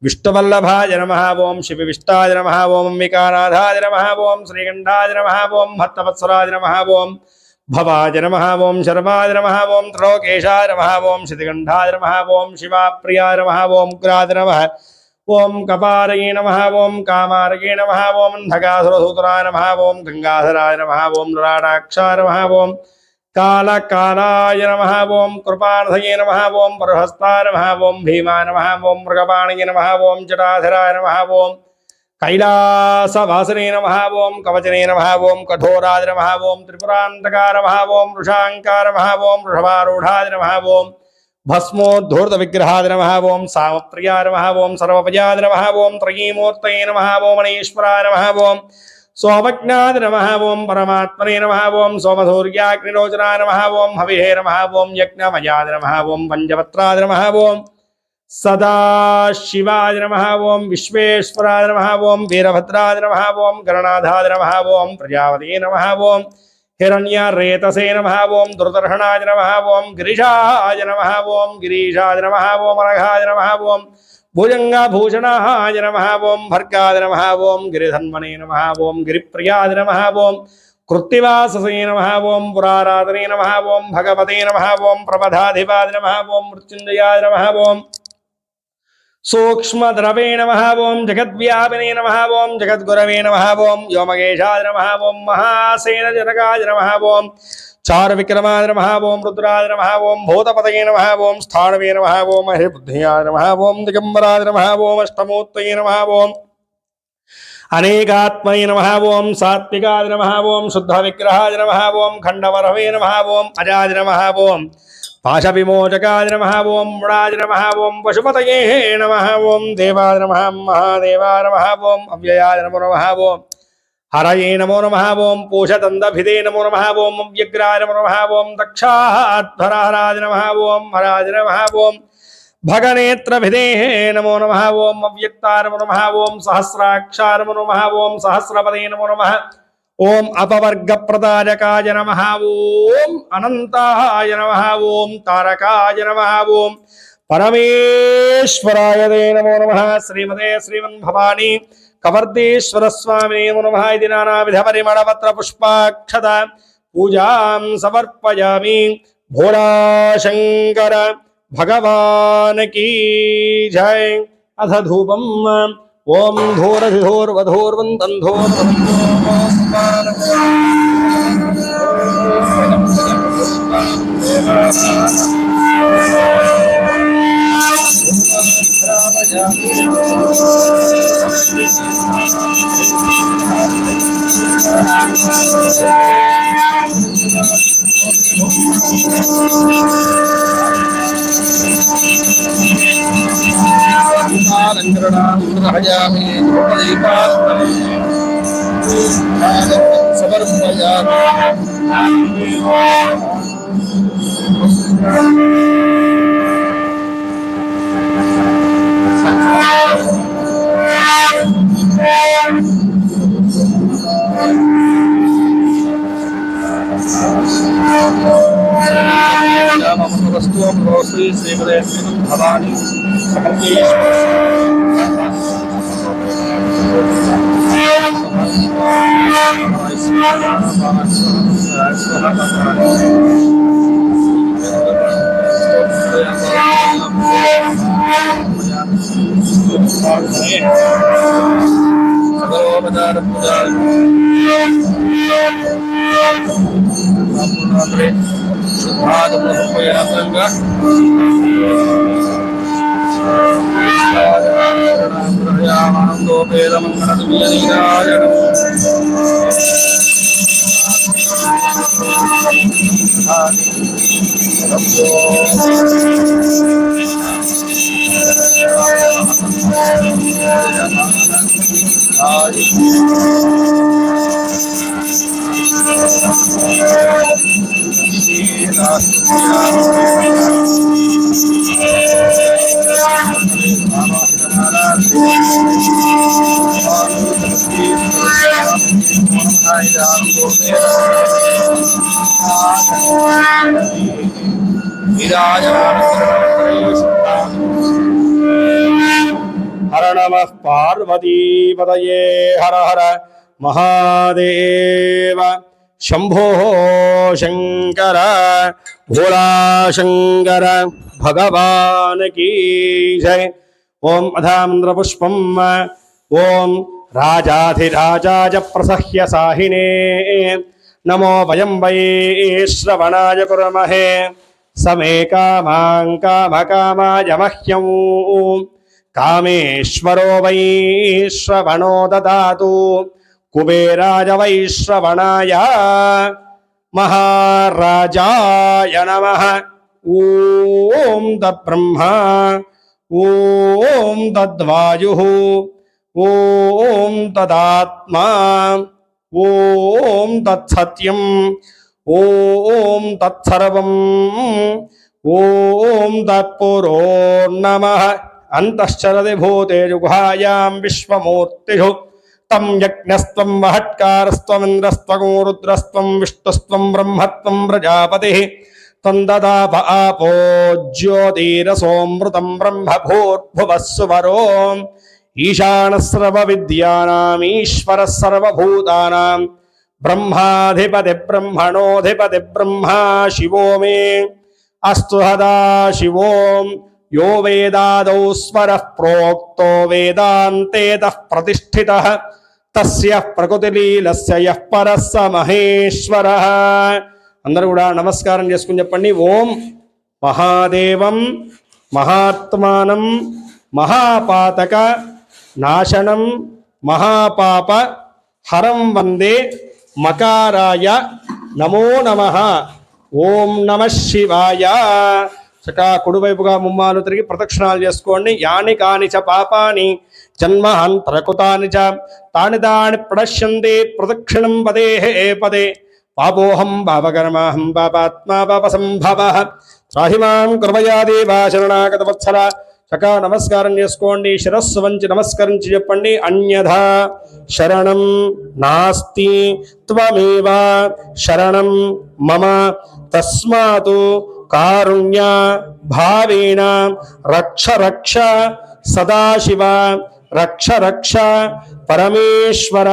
విష్ణువల్లభాయ నమః. ఓం శివవిష్టాయ నమః. ఓం అంబికానాథాయ నమః. ఓం శ్రీకంఠాయ నమః. ఓం భక్తవత్సరాయ నమః. ఓం భవాయ నమః. ఓం శర్వాయ నమః. ఓం త్రలోకేశాయ నమః. ఓం శితికంఠాయ నమః. ఓం శివాప్రియాయ నమః. ఓం ఉగ్రాయ నమః. ఓం కపారయే నమః. ఓం కామారయే నమః. ఓం అంధకాసురసూత్రాయ నమః. ఓం గంగాధరాయ నమః. ఓం లలాటాక్షాయ నమః. ఓం కాళకాలాయ నమః. ఓం కృపానధయే నమః. ఓం పరహస్తాయ నమః. ఓం భీమాయ నమః. ఓం మృగపాణయే నమః. ఓం జటాధరాయ నమః. ఓం కైలాసవాసనే నమః. ఓం కవచనే నమః. ఓం కఠోరాయ నమః. ఓం త్రిపురాంతకాయ నమః. ఓం వృషాంకాయ నమః. ఓం వృషభారూఢాయ నమః. ఓం భస్మోద్ధూర్త విగ్రహాయ నమః. ఓం సామప్రియాయ నమః. ఓం సర్వపజాయ నమః. ఓం త్రయీమూర్తయే నమః. ఓం మణీశ్వరాయ నమః. ఓం సోమజ్ఞాయ నమః. ఓం పరమాత్మనే నమః. ఓం సోమసూర్యాగ్నిలోచనాయ నమః. ఓం హవిహే నమః. ఓం యజ్ఞమయాయ నమః. ఓం పంచపత్రాయ నమః. ఓం సదాశివాయ నమః. ఓం విశ్వేశ్వరాయ నమః. ఓం వీరభద్రాయ నమః. ఓం గణనాథాయ నమః. ఓం ప్రజాపతే నమః. ఓం హిరణ్యరేతసే నమః. ఓం దుర్దర్శనాయ నమః. ఓం గిరిశాయ నమః. ఓం గిరీశాయ నమః. ఓం అనఘాయ నమః. ఓం భుజంగభూషణాయ నమః. ఓం భర్గాయ నమః. ఓం గిరిధన్వనే నమః. ఓం గిరిప్రియాయ నమః. ఓం కృత్తివాససే నమః. ఓం పురారాధనే నమః. ఓం భగవతే నమః. ఓం ప్రబధాధిపాయ నమః. ఓం మృత్యుంజయాయ నమః. ఓం సూక్ష్మద్రవే నమః. ఓం జగద్వ్యాపినే నమః. ఓం జగద్గురవే నమః. ఓం వ్యోమకేశాయ నమః. ఓం మహాసేనజనకాయ నమః. ఓం చారువిక్రమాయ నమః. ఓం రుద్రాయ నమః. ఓం భూతపతయే నమః. ఓం స్థానవే నమః. ఓం మహేబుద్ధియాయ నమః. ఓం దిగంబరాయ నమః. ఓం అష్టమూర్తయే నమః. ఓం అనేకాత్మయే నమః. ఓం సాత్వికాయ నమః. ఓం శుద్ధవిగ్రహాయ నమః. ఓం ఖండవరవే నమః. ఓం అజాయ నమః. ఓం పాశవిమోచకాయ నమః. ఓం మృడాయ నమః. ఓం పశుపతయే నమః. ఓం దేవాయ నమః. మహాదేవాయ నమః. ఓం అవ్యయాయ నమో నమః. ఓం హరయే నమో నమః. ఓం పూషతందభిదే నమో నమః. ఓం అవ్యగ్రాయ నమో నమః. ఓం దక్షాధ్వరహరాయ నమః. ఓం హరాయ నమః. ఓం भगनेत्रभिधेः नमो नमः। ओम अव्यक्ताय नमो नमः। ओम सहस्राक्षाय नमो नमः। ओम सहस्रपदे नमो नमः। ओम अपवर्गप्रदायकाय नमः। ओम अनंताय नमः। ओम तारकाय नमः। ओम परमेश्वराय ते नमो नमः। श्रीमते श्रीमन्भवानी कवर्देश्वर स्वामिने नमो नमः। इति नानाविध परिमलपत्र पुष्पाक्षत पूजां समर्पयामि। भोला शंकर भगवान की जय। अथ धूपम ओम धूरधिधोर्वधोर्वन्दं श्री श्रीमते भवानी हर नमः पार्वतीपतये हर हर महादेव शंभो शंकर भोला शंकर भगवान की जय। ओम अधामंद्र पुष्पम ओम राजाधिराजाय प्रसह्य साहिने नमो वयं वै श्रवणाय कुर्महे समे कामां कामकामाय मह्यं कामेश्वरो वै श्रवणो ददातु कुबेराय वै श्रवणाय महाराजाय नमः। ओम तद्ब्रह्मा ओम तद्वायुः ओम तदात्मा ओम तत्सत्यम् ओम तत्सर्वम् ओम तत्पुरो नमः। अंतश्चरति भूतेषु गुहायां विश्वमूर्तिषु तं यज्ञस्त्वं महत्कारस्त्वमिन्द्रस्त्वं रुद्रस्त्वं विष्णुस्त्वं ब्रह्मत्वं प्रजापतिः त्वं ददाप आपो ज्योतिरसोऽमृतं ब्रह्म भूर्भुवः सुवरो ईशानः सर्वविद्यानाम् ईश्वरः सर्वभूतानां ब्रह्माधिपति ब्रह्मणोऽधिपति ब्रह्मा शिवो मे अस्तु सदा शिवो यो वेदादौ स्वरः प्रोक्तो वेदान्तेतः प्रतिष्ठितः तस्य प्रकृतिलीलस्य यः परः स महेश्वरः। అందరూ కూడా నమస్కారం చేసుకుని చెప్పండి। ఓం మహాదేవం మహాత్మానం మహాపాతక నాశనం మహాపాప హరం వందే మకారాయ నమో నమః। ఓం నమః శివాయ। చక్కగా కుడివైపుగా ముమ్మాలు తిరిగి ప్రదక్షిణాలు చేసుకోండి। యాని కాని చ పాపాని జన్మాంతరకృతాని చ తాని తాని ప్రణశ్యంతి ప్రదక్షిణం పదే పదే పాపోహం పాపకర్మాహం పాపాత్మా పాపసంభవః త్రాహి మాం కృపయా దేవా శరణాగత వత్సల. చక్కగా నమస్కారం చేసుకోండి, శిరస్సు వంచి నమస్కరించి చెప్పండి. అన్యథా శరణం నాస్తి త్వమేవ శరణం మమ తస్మాతు కారుణ్య భావేన రక్ష రక్ష సదాశివ రక్ష రక్ష పరమేశ్వర.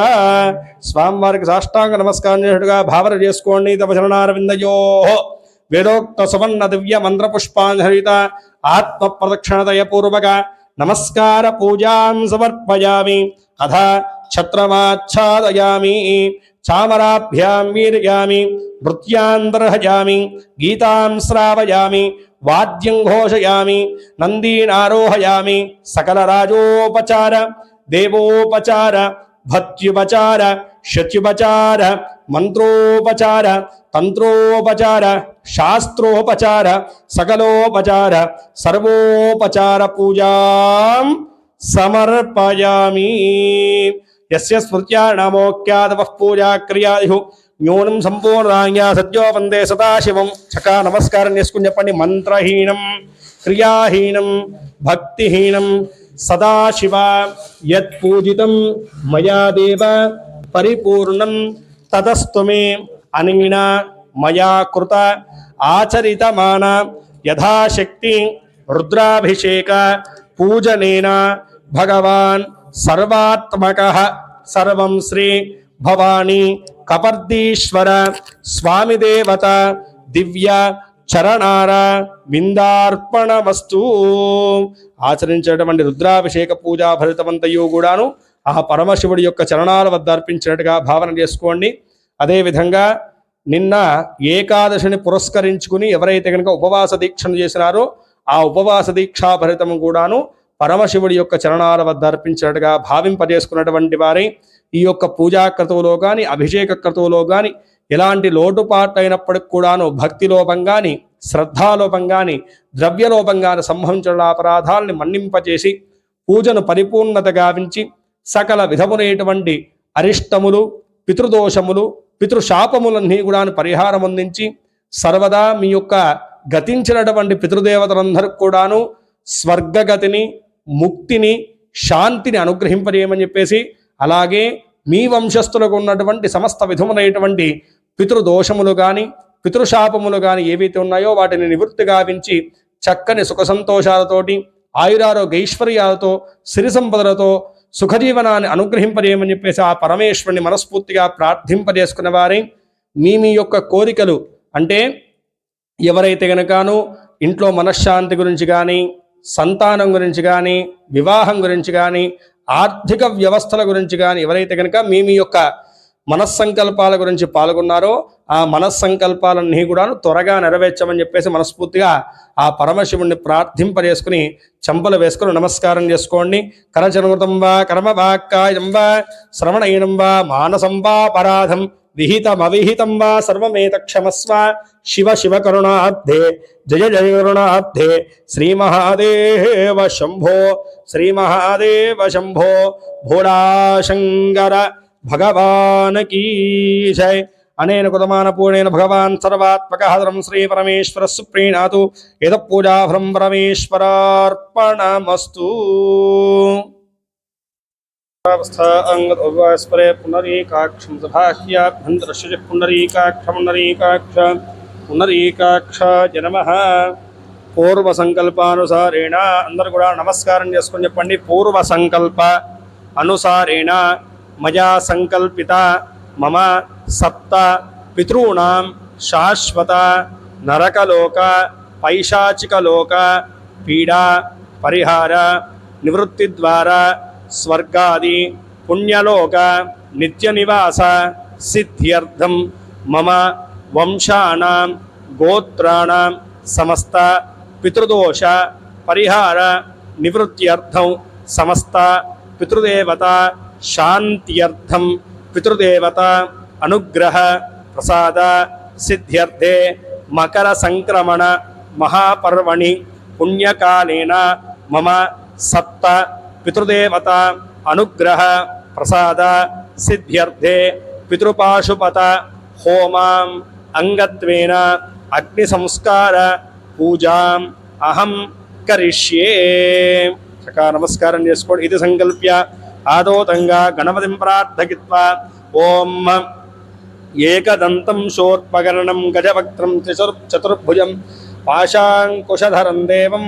స్వామివారికి సాష్టాంగ నమస్కారం చేసినట్టుగా భావన చేసుకోండి. తవ శరణారవిందయో వేదోక్త సువర్ణ దివ్య మంత్ర పుష్పాంజలిత ఆత్మ ప్రదక్షిణతయ పూర్వక నమస్కార పూజాం సమర్పయామి. అథ ఛత్రమాచ్ఛాదయామి, చామరాభ్యాం వీరయామి, నృత్యాంతర్హయామి, గీతాం శ్రావయామి, వాద్యం ఘోషయామి, నందీనారోహయామి. సకల రాజోపచార దేవోపచార భక్త్యుపచార శత్యుపచార మంత్రోపచార తంత్రోపచార శాస్త్రోపచార సకలోపచార సర్వోపచార పూజాం సమర్పయామి. యస్య స్మృత్యా నమోక్యాదవః పూజా క్రియాదిహు న్యూనం సంపూర్ణాంగా సత్యో వందే సదాశివం. చక్కగా నమస్కారం చేసుకుని చెప్పండి. మంత్రహీనం క్రియాహీనం భక్తిహీనం సదాశివ యత్ పూజితం మయా దేవ పరిపూర్ణం తదస్తు మే అనేన మయా కృత ఆచరితమాన యథాశక్తి రుద్రాభిషేక పూజనేన భగవాన్ సర్వాత్మకః సర్వం శ్రీ భవానీ కపర్దీశ్వర స్వామి దేవత దివ్య చరణార విందార్పణమస్తు. ఆచరించేటువంటి రుద్రాభిషేక పూజా ఫలితమంతయు కూడాను ఆ పరమశివుడి యొక్క చరణాల వద్ద అర్పించినట్టుగా భావన చేసుకోండి. అదేవిధంగా నిన్న ఏకాదశిని పురస్కరించుకుని ఎవరైతే కనుక ఉపవాస దీక్షను చేసినారో ఆ ఉపవాస దీక్షా ఫలితం కూడాను పరమశివుడి యొక్క చరణాల వద్ద అర్పించినట్టుగా భావింపజేసుకున్నటువంటి వారి ఈ యొక్క పూజా క్రతువులో కానీ అభిషేక క్రతువులో కానీ ఎలాంటి లోటుపాటు అయినప్పటికి కూడాను భక్తిలోపం కానీ శ్రద్ధాలోపం కానీ ద్రవ్యలోపం కానీ సంభవించిన అపరాధాలని మన్నింపచేసి పూజను పరిపూర్ణత గావించి సకల విధములైనటువంటి అరిష్టములు పితృదోషములు పితృశాపములన్నీ కూడా పరిహారం అందించి సర్వదా మీ యొక్క గతించినటువంటి పితృదేవతలందరికీ కూడాను స్వర్గగతిని ముక్తిని శాంతిని అనుగ్రహింపజేయమని చెప్పేసి, అలాగే మీ వంశస్థులకు ఉన్నటువంటి సమస్త విధములైనటువంటి పితృదోషములు కానీ పితృశాపములు కానీ ఏవైతే ఉన్నాయో వాటిని నివృత్తి గావించి చక్కని సుఖ సంతోషాలతోటి ఆయురారోగ్య ఐశ్వర్యాలతో సిరి సంపదలతో సుఖజీవనాన్ని అనుగ్రహింపజేయమని చెప్పేసి ఆ పరమేశ్వరుని మనస్ఫూర్తిగా ప్రార్థింపజేసుకున్న వారి మీ యొక్క కోరికలు అంటే ఎవరైతే గనకాను ఇంట్లో మనశ్శాంతి గురించి కానీ సంతానం గురించి కానీ వివాహం గురించి కానీ ఆర్థిక వ్యవస్థల గురించి కానీ ఎవరైతే కనుక మీ యొక్క మనస్సంకల్పాల గురించి పాల్గొన్నారో ఆ మనస్సంకల్పాలన్నీ కూడా త్వరగా నెరవేర్చమని చెప్పేసి మనస్ఫూర్తిగా ఆ పరమశివుణ్ణి ప్రార్థింపజేసుకుని చంపలు వేసుకుని నమస్కారం చేసుకోండి. కరచనుతం వా కర్మవాక్కాయం వా శ్రవణైనం వా మానసం వా పరాధం విహితమవిహితం వా సర్వమేత క్షమస్వ. శివ శివ కరుణాబ్ధే జయ జయ కరుణాబ్ధే శ్రీ మహాదేవ శంభో శ్రీ మహాదేవ శంభో భోళాశంకర భగవాన్ కీ జై. అనేన కుతమాన పూర్ణేన భగవాన్ సర్వాత్మకః శ్రీ పరమేశ్వర సుప్రీణాతు ఏత పూజాఫలం పరమేశ్వరార్పణమస్తు. అంగస్పరే పునరీకాక్షం సభాహ్యాభ్యంతరశుచి పునరీకాక్ష పునరీకాక్ష జనమః. పూర్వ సంకల్పానుసారేణ అందరూ కూడా నమస్కారం చేసుకొని చెప్పండి. పూర్వ సంకల్ప అనుసారేణ మయా సంకల్పిత మమ సప్త పితॄణాం శాశ్వత నరకలోక పైశాచికలోక పీడా పరిహార నివృత్తి ద్వారా స్వర్గాది పుణ్యలోక నిత్య నివాస సిద్ధ్యర్థం మమ వంశానాం గోత్రాణాం సమస్త పితృదోష పరిహార నివృత్త్యర్థం సమస్త పితృదేవత శాంత్యర్థం పితృదేవత అనుగ్రహ ప్రసాద సిద్ధ్యర్థే మకర సంక్రమణ మహాపర్వణి పుణ్యకాలేన మమ సప్త పితృదేవత అనుగ్రహ ప్రసాద సిద్ధ్యర్థే పితృపాశుపత హోమాం అంగత్వేన అగ్ని సంస్కార పూజాం అహం కరిష్యే. చక్కగా నమస్కారం చేసుకోండి. ఇది సంకల్ప్య ఆదోతంగా గణపతిం ప్రార్థయిత్వా ఓం ఏకదంతం శోర్పకరణం గజవక్త్రం చతుర్భుజం పాశాంకుశధరం దేవం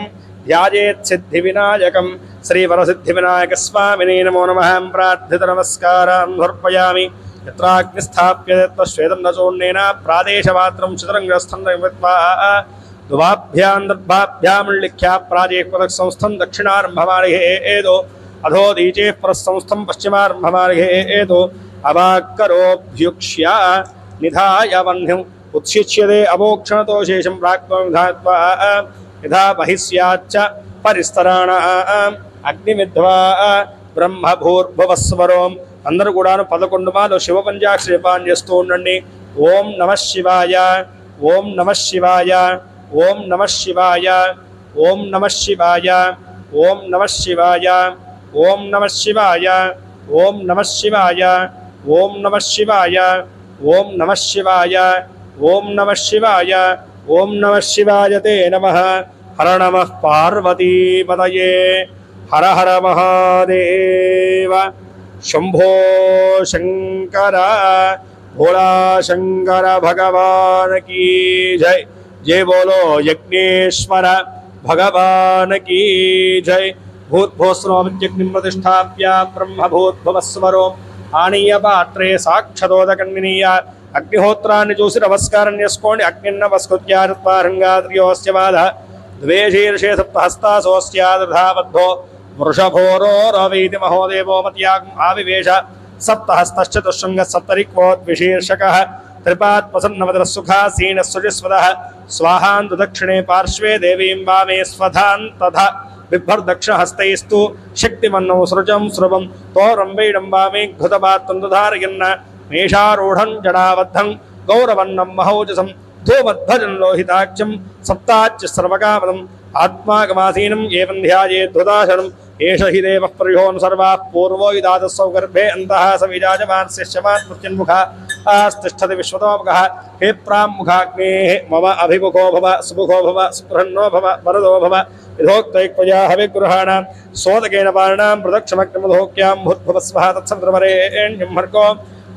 ధ్యాయేత్ సిద్ధి వినాయకం శ్రీవరసిద్ధి వినాయక స్వామినే నమో నమః. ప్రార్థిత నమస్కారం సమర్పయామి. యత్రాగ్ని స్థాప్యతే శ్వేతం నచోన్నేన ప్రాదేశమాత్రం చతురంగస్థం నిర్మిత్వా దువాభ్యాం దర్భాభ్యాముల్లిఖ్యా ప్రాజేక్వదక్ సంస్థం దక్షిణారంభమార్హేదో అధో దీచే పరస్సంస్థం పశ్చిమారంభమార్హేదో అవాక్కరోభ్యుక్ష్య నిధాయ వహ్నిం ఉత్సిచ్యతే అమోక్షణతో శేషం ప్రాక్త్వా యథా బహిస్యాచ్చ పరిస్తరాణాం అగ్నిమిద్వా బ్రహ్మభూర్భువస్వరోం. అందరూ కూడాను 11 మాలు శివ పంచాక్షరి జపాన్ని చేస్తూ ఉండండి. ఓం నమః శివాయ, ఓం నమః శివాయ, ఓం నమః శివాయ, ఓం నమః శివాయ, ఓం నమః శివాయ, ఓం నమః శివాయ, ఓం నమః శివాయ, ఓం నమః శివాయ, ఓం నమః శివాయ, ఓం నమః శివాయ, ఓం నమః శివాయ తే నమః. హర నమః పార్వతీపతయే. హర హర మహాదేవ. శంభో శంకర భోళా శంకర భగవాన్ కీ జై. జై బోలో యజ్ఞేశ్వర భగవాన్ కీ జై. భూద్భోస్రోమిత్యగ్నిం ప్రతిష్టాప్య బ్రహ్మభూద్భువస్వరో ఆనీయ పాత్రే సాక్షతోదకన్నినీయ. అగ్నిహోత్రాన్ని చూసి నమస్కారం చేసుకోండి. అగ్నిన్నమస్కృత్యాత్మారంగాద్రియోస్యమాద ద్వే శీర్షే సప్తహస్తాసోస్యాదధాబద్ధో వృషభోరోరవీతి మహోదేవోమత్యాగం ఆవివేశ. సప్తహస్తశ్చతుశృంగ సప్తరిక్వోద్విశీర్షకః త్రిపాత్వసన్నమదరసుఖాసీనస్సుజిస్వదః. స్వాహాంతు దక్షిణే పార్శ్వే దేవీం వామే స్వధాన్ తథా బిభ్రదక్షిణహస్తైస్తు శక్తిమన్నౌ సృజం స్రువం తోరం వైడం వామే ఘృతపాత్రం ధారయన్న. మేషారూఢం జడాబద్ధం గౌరవన్నం మహౌజసం ధూమధ్వజం లోహితాక్షం సప్తాచ్య సర్వకామదం ఆత్మాగమాసీనం ఏవం ధ్యాయేద్ధుదాశనం. ఏష హి దేవః ప్రయోన్ సర్వాః పూర్వో యుదాదస్సౌ గర్భే అంతః స విరాజమానస్యమాన్ మృత్యున్ముఖాస్తిష్ఠతి విశ్వతోముఖః. హే ప్రాముఖాగ్నేః మమ అభిముఖో భవ సుముఖో భవ స్పృహన్నో భవ వరదో భవ. యథోక్తైక్వయా హవిగృహాణాం సోదకేన పార్ణాం ప్రదక్షిమగ్నిమధోక్యాం భూద్భువస్వః తత్సవితుర్వరేణ్యం భర్గో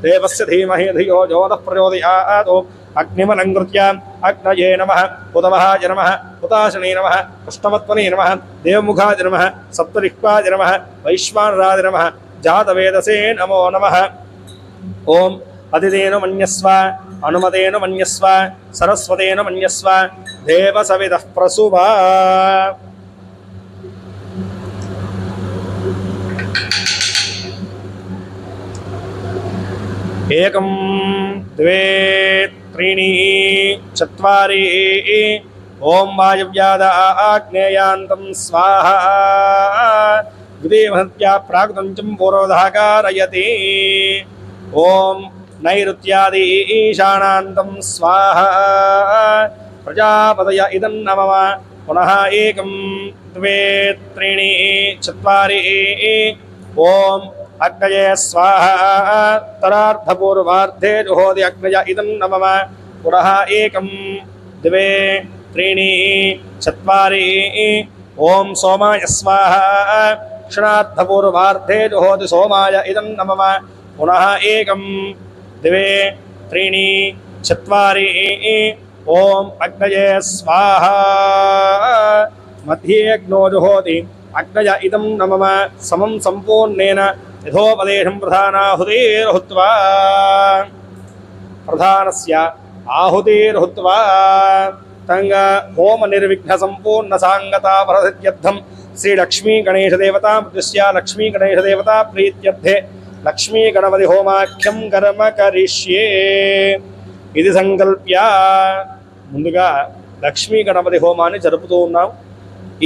దేవస్య ధీమహి ధియో యో నః ప్రచోదయాత్. అగ్నిమలంకృత్య అగ్నయే నమః, ఉదవహాయ నమః, హుతాశనే నమః, కృష్ణమత్వనే నమః, దేవముఖాయ నమః, సప్తరిక్వాయ నమః, వైశ్వానరాయ నమః, జాతవేదసే నమో నమః. ఓం అతిథేను మన్యస్వ, అనుమతేను మన్యస్వ, సరస్వతేను మన్యస్వ, దేవసవిదః ప్రసూభా. ఏకం ద్వే త్రీణి చత్వారి. ఓం వాయవ్యాద ఆగ్నేయాంతం స్వాహా. ద్వితీయమహత్యా ప్రాగ్తంచం పూర్వధాకారయతి. ఓం నైరుత్యాది ఈశానాంతం స్వాహా. ప్రజాపతయ ఇదం నమః. పునః ఏకం ద్వే త్రీణి చత్వారి. ఓం అగ్నయే స్వాహా. తరార్ధపూర్వార్ధే జుహోతి అగ్నయ ఇదం నమః. పునః ఏకం ద్వే త్రీణి చత్వారి. ఓం సోమాయ స్వాహా. దక్షిణార్ధపూర్వార్ధే జుహోతి సోమాయ ఇదం నమః. పునః ఏకం ద్వే త్రీణి చత్వారి. ఓం అగ్నయే స్వాహా. మధ్యే అగ్నో జుహోతి అగ్నయ ఇదం నమః. సమం సంపూర్ణేన యథోపదేశం ప్రధానాహుతిర్హుత్వా. ప్రధానస్య ఆహుతిర్హుత్వా తంగా హోమ నిర్విఘ్న సంపూర్ణ సాంగతా ప్రసిద్ధ్యర్థం శ్రీ లక్ష్మీ గణేశ దేవతా దృశ్య లక్ష్మీ గణేశ దేవతా ప్రీత్యర్థే లక్ష్మీ గణపతి హోమాఖ్యం కర్మ కరిష్యే. ఇది సంకల్ప్య ముందుగా లక్ష్మీ గణపతి హోమాన్ని జరుపుతూ ఉన్నాం.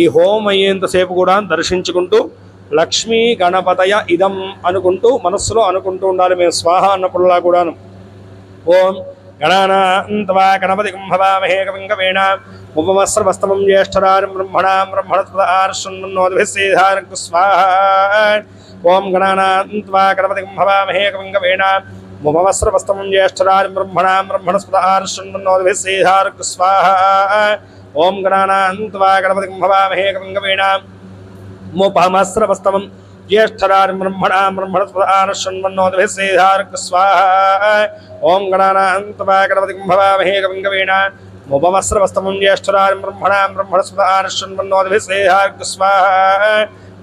ఈ హోమం అయ్యేంతసేపు కూడా దర్శించుకుంటూ లక్ష్మీ గణపతయ ఇదం అనుకుంటూ మనస్సులో అనుకుంటూ ఉండాలి. మేము స్వాహ అన్నప్పుడులా కూడాను. ఓం గణానాన్త్వా గణపతిం హవామహే కవిం కవీన ఉపమస్రవస్తమం జ్యేష్ఠరాజం బ్రహ్మణాం బ్రహ్మణస్పద ఆర్షన్నోద్భిస్సేధారకు స్వాహ. ఓం గణానాన్త్వా గణపతిం హవామహే కవిం కవీన ముపవస్త్రవస్త్రం జ్యేష్ఠరాజ బ్రహ్మణాం బ్రహ్మణస్పద ఆర్షణ్మన్నోదిభిः సేధార్క్ స్వాహా ఓం గణానాన్త్వా గణపతిం భవామహే కవిం కవీనాం ముపవస్త్రవస్త్రం జ్యేష్ఠరాజ బ్రహ్మణాం బ్రహ్మణస్పద ఆర్షణ్మన్నోదిభిः సేధార్క్ స్వాహా ఓం గణానాన్త్వా గణపతిం భవామహే కవిం కవీనాం ముపవస్త్రవస్త్రం జ్యేష్ఠరాజ బ్రహ్మణాం బ్రహ్మణస్పద ఆర్షణ్మన్నోదిభిः సేధార్క్ స్వాహా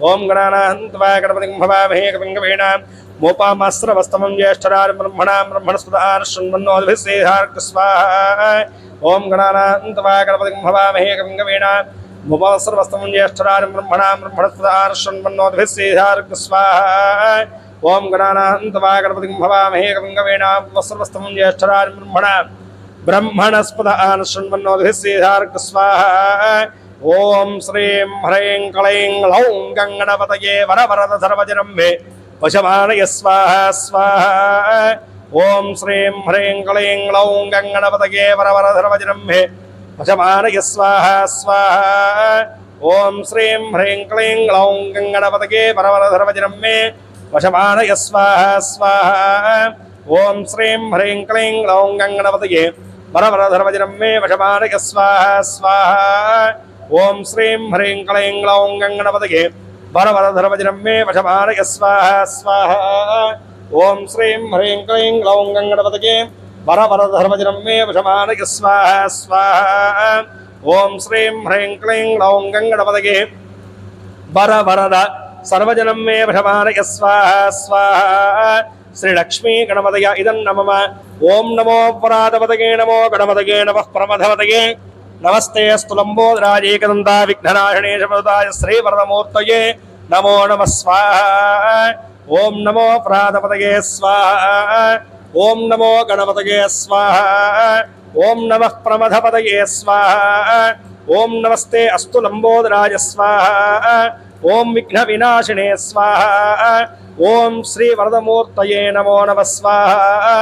ఓం గణానాన్త్వా గణపతిం భవామహే కవిం కవీనాం ముపవస్త్రవస్త్రం జ్యేష్ఠరాజ బ్రహ్మణాం బ్రహ్మణస్పద ఆర్షణ్మన్నోదిభిः సేధార్క్ స్వాహా ఓం గణానాన్త్వా గణపతిం భవామహే కవిం కవీనాం ముపవస్త్రవస్త్రం జ్యేష్ఠరాజ బ్రహ్మణాం బ్రహ్మణస్పద ఆర్షణ్మన్నోదిభిः సేధార్క్ స్వాహా ఓం గణానాన్త్వా గణపతిం భవామహే కవిం కవీనాం వస్త్రవస్త్రం జ్యేష్ఠరాజ బ్రహ్మణాం బ్రహ్మణస్పద ఆర్షణ్మన్నోదిభిः సేధార్క్ స్వాహా ఓం శ్రీం హ్రైం క్లైం లౌం గంగణపతయే వరవరద సర్వజనం మే వశమానయ స్వాహా స్వాహా ఓం శ్రీం హ్రైం క్లైం లౌం గంగణపతయే వరవరద సర్వజనం మే వశమానయ స్వాహా స్వాహా ఓం శ్రీం హ్రైం క్లైం లౌం గంగణపతయే వరవరద సర్వజనం మే వశమానయ స్వాహా స్వాహా ఓం శ్రీం హ్రైం క్లైం లౌం గంగణపతయే వరవరద సర్వజనం మే వశమానయ స్వాహా స్వాహా ఓం శ్రీం హ్రీం క్లైం గ్లౌం గంగణపతయే వరవరధరవజనం మే వశమానయ స్వాహా స్వాహా ఓం శ్రీం హ్రీం క్లైం గ్లౌం గంగణపతయే వరవరధరవజనం మే వశమానయ స్వాహా స్వాహా ఓం శ్రీం హ్రీం క్లైం గ్లౌం గంగణపతయే వరవరద సర్వజనం మే వశమానయ స్వాహా స్వాహా శ్రీ లక్ష్మీ గణపతయ ఇదం నమః ఓం నమో పరాధపతయే నమో గణపతయే నమః పరమధపతయే నమస్తే స్థులంబోదరాజేకదంతా విఘ్ననాశనేశపదాయ శ్రీవరదమూర్తయే నమో నమః స్వాహా ఓం నమో ప్రాతపతయే స్వాహా ఓం నమో గణపతయే స్వాహా ఓం నమః ప్రమథపతయే స్వాహా ఓం నమస్తే అస్తు లంబోదరాయ స్వాహా ఓం విఘ్న వినాశినే స్వాహా ఓం శ్రీ వరదమూర్తయే నమో నమః స్వాహా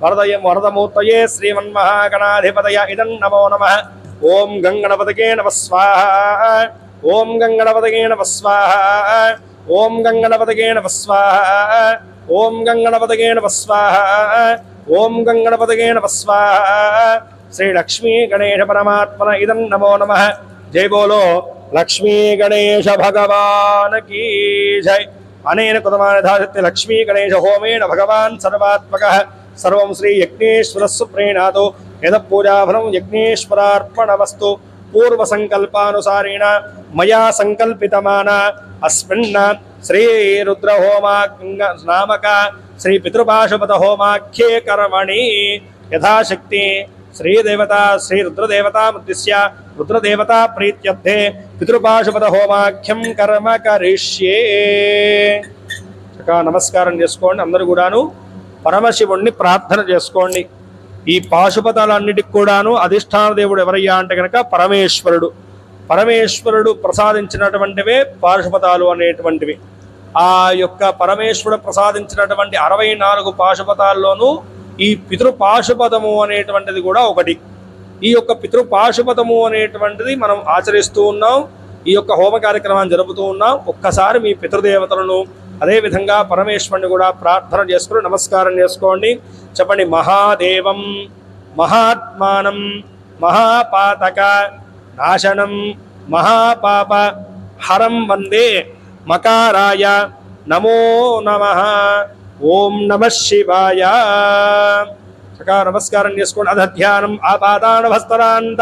వరదమూర్తయే శ్రీమన్మహాగణాధిపతయ ఇదం నమో నమః ఓం గంగణపతయే నమః స్వాహా ఓం గంగణపతయే నమః స్వాహా ఓం గంగణపతయే నమః స్వాహా ఓం గంగణపతయే నమః స్వాహా ఓం గంగణపతయే నమః స్వాహా శ్రీ లక్ష్మీ గణేశ పరమాత్మన ఇదం నమో నమః జై బోలో లక్ష్మీ గణేశ భగవాన్ కీ జై అనేన కృతమానధాసిత్య లక్ష్మీ గణేశ హోమేన భగవాన్ సర్వాత్మకః సర్వం శ్రీ యజ్ఞేశ్వరస్సు ప్రేణాతో యద పూజాఫలం యజ్ఞేశ్వరార్పణమస్తు పూర్వ సంకల్పానుసారేణ మయా సంకల్పితమాన అస్మిన్ శ్రీ రుద్రహోమా నామక శ్రీ పితృపాశుపత హోమాఖ్యే కర్మణి యథాశక్తి శ్రీదేవతా శ్రీ రుద్రదేవతా ఉద్దిశ్య రుద్రదేవతా ప్రీత్యర్థే పితృపాశుపత హోమాఖ్యం కర్మ కరిష్యే. నమస్కారం చేసుకోండి అందరూ కూడాను. పరమశివుణ్ణి ప్రార్థన చేసుకోండి. ఈ పాశుపతాలన్నిటికి కూడాను అధిష్టాన దేవుడు ఎవరయ్యా అంటే కనుక పరమేశ్వరుడు. పరమేశ్వరుడు ప్రసాదించినటువంటివే పాశుపతాలు అనేటువంటివి. ఆ యొక్క పరమేశ్వరుడు ప్రసాదించినటువంటి 64 పాశుపతాల్లోనూ ఈ పితృపాశుపతము అనేటువంటిది కూడా ఒకటి. ఈ యొక్క పితృపాశుపతము అనేటువంటిది మనం ఆచరిస్తూ ఉన్నాం. ఈ యొక్క హోమ కార్యక్రమాన్ని జరుపుతూ ఉన్నాం. ఒక్కసారి మీ పితృదేవతలను అదేవిధంగా పరమేశ్వరుని కూడా ప్రార్థన చేసుకుని నమస్కారం చేసుకోండి. చెప్పండి. మహాదేవం మహాత్మానం మహాపాతక నాశనం మహాపాప హరం వందే మకారాయ నమో నమః. ఓం నమః శివాయ. నమస్కారం చేసుకోండి. అధ్యానం ఆపాదానభస్తరాంత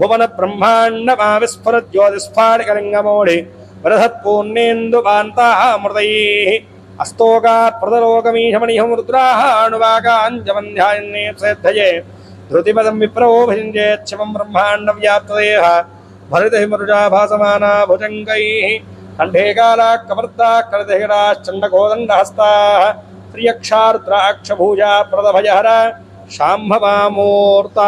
భువన బ్రహ్మాండ విస్ఫుర జ్యోతిస్ఫాటికలింగమౌళి వరదత్పూర్ణేందుకాంతామృతై అస్తోకా ప్రదలోకమీశమణిహం రుద్రాహాణువాకాంజమంధ్యాయన్నే శ్రద్ధయే ధృతిపదం విప్రో భజించేచ్చమం బ్రహ్మాండ వ్యాప్తదేహ భరితహిమరుజా భాసమానా భుజంగైః కంఠే కాళాకవర్తా కరదహిరాశ్చండకోదండహస్తాః శ్రియక్షారుద్రాక్షభూజా ప్రదభయహర శాంభవామూర్త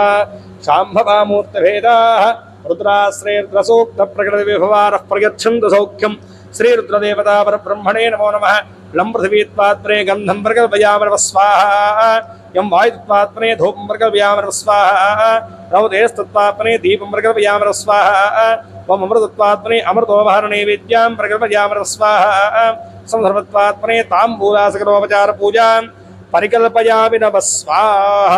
శాంభవామూర్తభేదాః రుద్రాశ్రేర్ద్రసూక్త ప్రకృతి విభవారః ప్రయచ్చంతు సౌఖ్యం. శ్రీరుద్రదేవతా పరబ్రహ్మణే నమో నమః. లం పృథివీత్వాత్మనే గంధం ప్రకల్పయామనవ స్వాహా. యం వాయుత్వాత్మనే ధూపం ప్రకల్పయామనవ స్వాహా. రౌతేస్తత్వాత్మనే దీపం ప్రకల్పయామనవ స్వాహా. వం అమృతత్వాత్మనే అమృతోపహర నైవేద్యాం ప్రకల్పయామనవ స్వాహా. సంధర్మత్వాత్మనే తాంబూలాసకరోపచార పూజాం పరికల్పయామి నమ స్వాహ.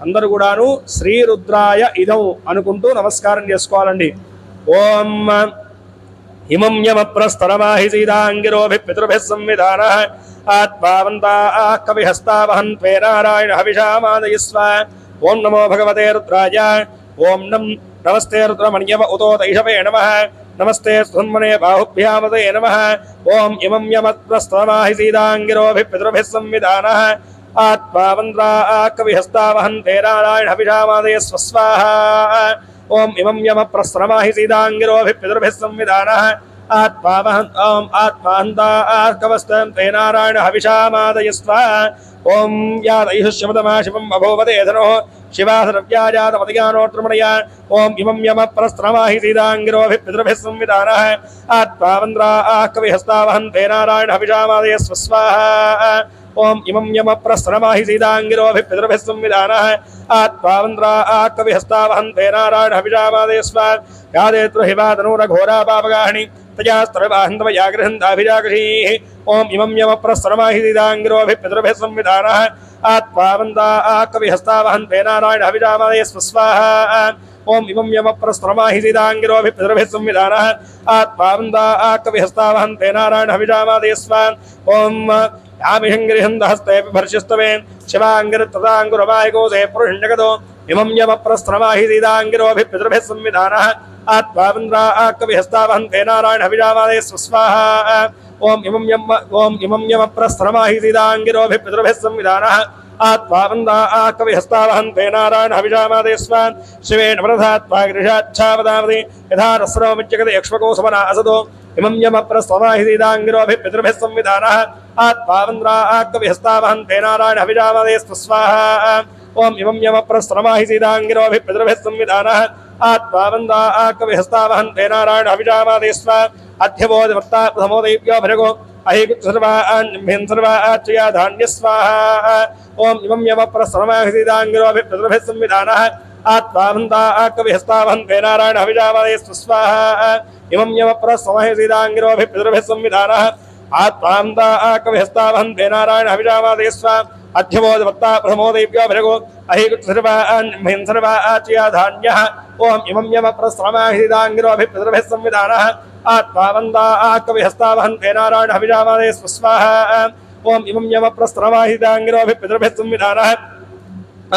అందరూ కూడాను శ్రీ రుద్రాయ ఇదం అనుకుంటూ నమస్కారం చేసుకోవాలండి. ఓం ఇమం యమ ప్రస్తరమాహి సీతాంగిరోభి పితృభిః సంవిధానః ఆత్మావంతాః కవిహస్తావహన్ త్వే నారాయణ హవిషామాదయస్వ. ఓం నమో భగవతే రుద్రాయ. ఓం నమస్తే రుద్రమణ్యవ ఉతో తైషవే నమః. నమస్తే స్వన్మనే బాహుభ్యామదే నమః. ఓం ఇమం యమ ప్రస్తరమాహి సీతాంగిరోభి పితృభిః సంవిధానః ఆత్మావంతాః కవిహస్తావహన్ త్వే నారాయణ హవిషామాదయస్వ స్వాహా. ఓం ఇమం యమ ప్రస్రమాహి సీతాంగిరోభి పితృభిః సంవిధానః ఆత్మాహంతాకవస్తం తే నారాయణ హవిషామాదయస్వ. ఓం యాదైహుష్యమతమా శివం అభోవదే ధనో శివాసరవ్యాజాతమతిగానోత్రమణయ. ఓం ఇమం యమ ప్రస్రమాహి సీతాంగిరోభి పితృభిః సంవిధానః ఆత్మావంతాకవిహస్తావహన్ తే నారాయణ హవిషామాదయస్వ స్వాహా. ఓం ఇమం యమ ప్రస్రమాహి సీతాంగిరోభి పితృభిః సంవిధానః ఆత్మావంతాకవిహస్తావహన్ తే నారాయణ హవిషామాదయస్వ. యాదేతృ హివాతనూరఘోరా పాపగాహిని తయాస్తరవాహంతవయాగృహంతాభిజాగృహీః. ఓం ఇమం యమ ప్రస్రమాహి సీతాంగిరోభి పితృభిః సంవిధానః ఆత్మావంతాకవిహస్తావహన్ తే నారాయణ హవిషామాదయస్వ స్వాహా. ఓం ఇమం యమ ప్రస్రమాహి సీతాంగిరోభి పితృభిః సంవిధానః ఆత్మావంతాకవిహస్తావహన్ తే నారాయణ హవిషామాదయస్వ. ఓం యామిహంగిరిహందహస్తే భర్షస్తవే శివాంగిరతదాంగురమాయకోసే పురుషణ్యగతో ఇమం యమ ప్రస్రమాహి సీతాంగిరోభి పితృభిః సంవిధానః ఆత్మావంతాకవిహస్తావహన్ తే నారాయణ హవిషామాదయస్వ స్వాహా. ఓం ఇమం యమ ప్రస్రమాహి సీతాంగిరోభి పితృభిః సంవిధానః ఆత్మావంతాకవిహస్తావహన్ తే నారాయణ హవిషామాదయస్వ. శివేన వ్రతాత్మాగృషాచ్ఛావదామతి యథా రస్రవమిత్యగతే యక్ష్మకోసమన అసతో ఇమం యమ ప్రస్రమాహి సీతాంగిరోభి పితృభిః సంవిధానః ఆత్మావంతాకవిహస్తావహన్ తే నారాయణ హవిషామాదయస్వ స్వాహా. ఓం ఇమం యమ ప్రస్రమాహి సీతాంగిరోభి పితృభిః సంవిధానః ఆత్మావంతాకవిహస్తావహన్ తే నారాయణ హవిషామాదయస్వ. అధ్యబోధవర్తా ప్రథమోదైవ్యో భరగో అహేకుత్సర్వాన్యం సర్వాచయాధాన్య స్వాహా. ఓం ఇమం యమ ప్రస్రమాహి సీతాంగిరోభి పితృభిః సంవిధానః ఆత్మావంతాకవిహస్తావహన్ తే నారాయణ హవిషామాదయస్వ స్వాహా. ఇమం యమ ప్రస్రమాహి సీతాంగిరోభి పితృభిః సంవిధానః ఆత్మావంతాకవిహస్తావహన్ తే నారాయణ హవిషామాదయస్వ. అధ్యబోధవర్తా ప్రథమోదైవ్యో భరగో అహేకుత్సర్వాన్యం సర్వాచయాధాన్య. ఓం ఇమం యమ ప్రస్రమాహి సీతాంగిరోభి పితృభిః సంవిధానః ఆత్మావంతాకవిహస్తావహన్ తే నారాయణ హవిషామాదయస్వ స్వాహా. ఓం ఇమం యమ ప్రస్రమాహి సీతాంగిరోభి పితృభిః సంవిధానః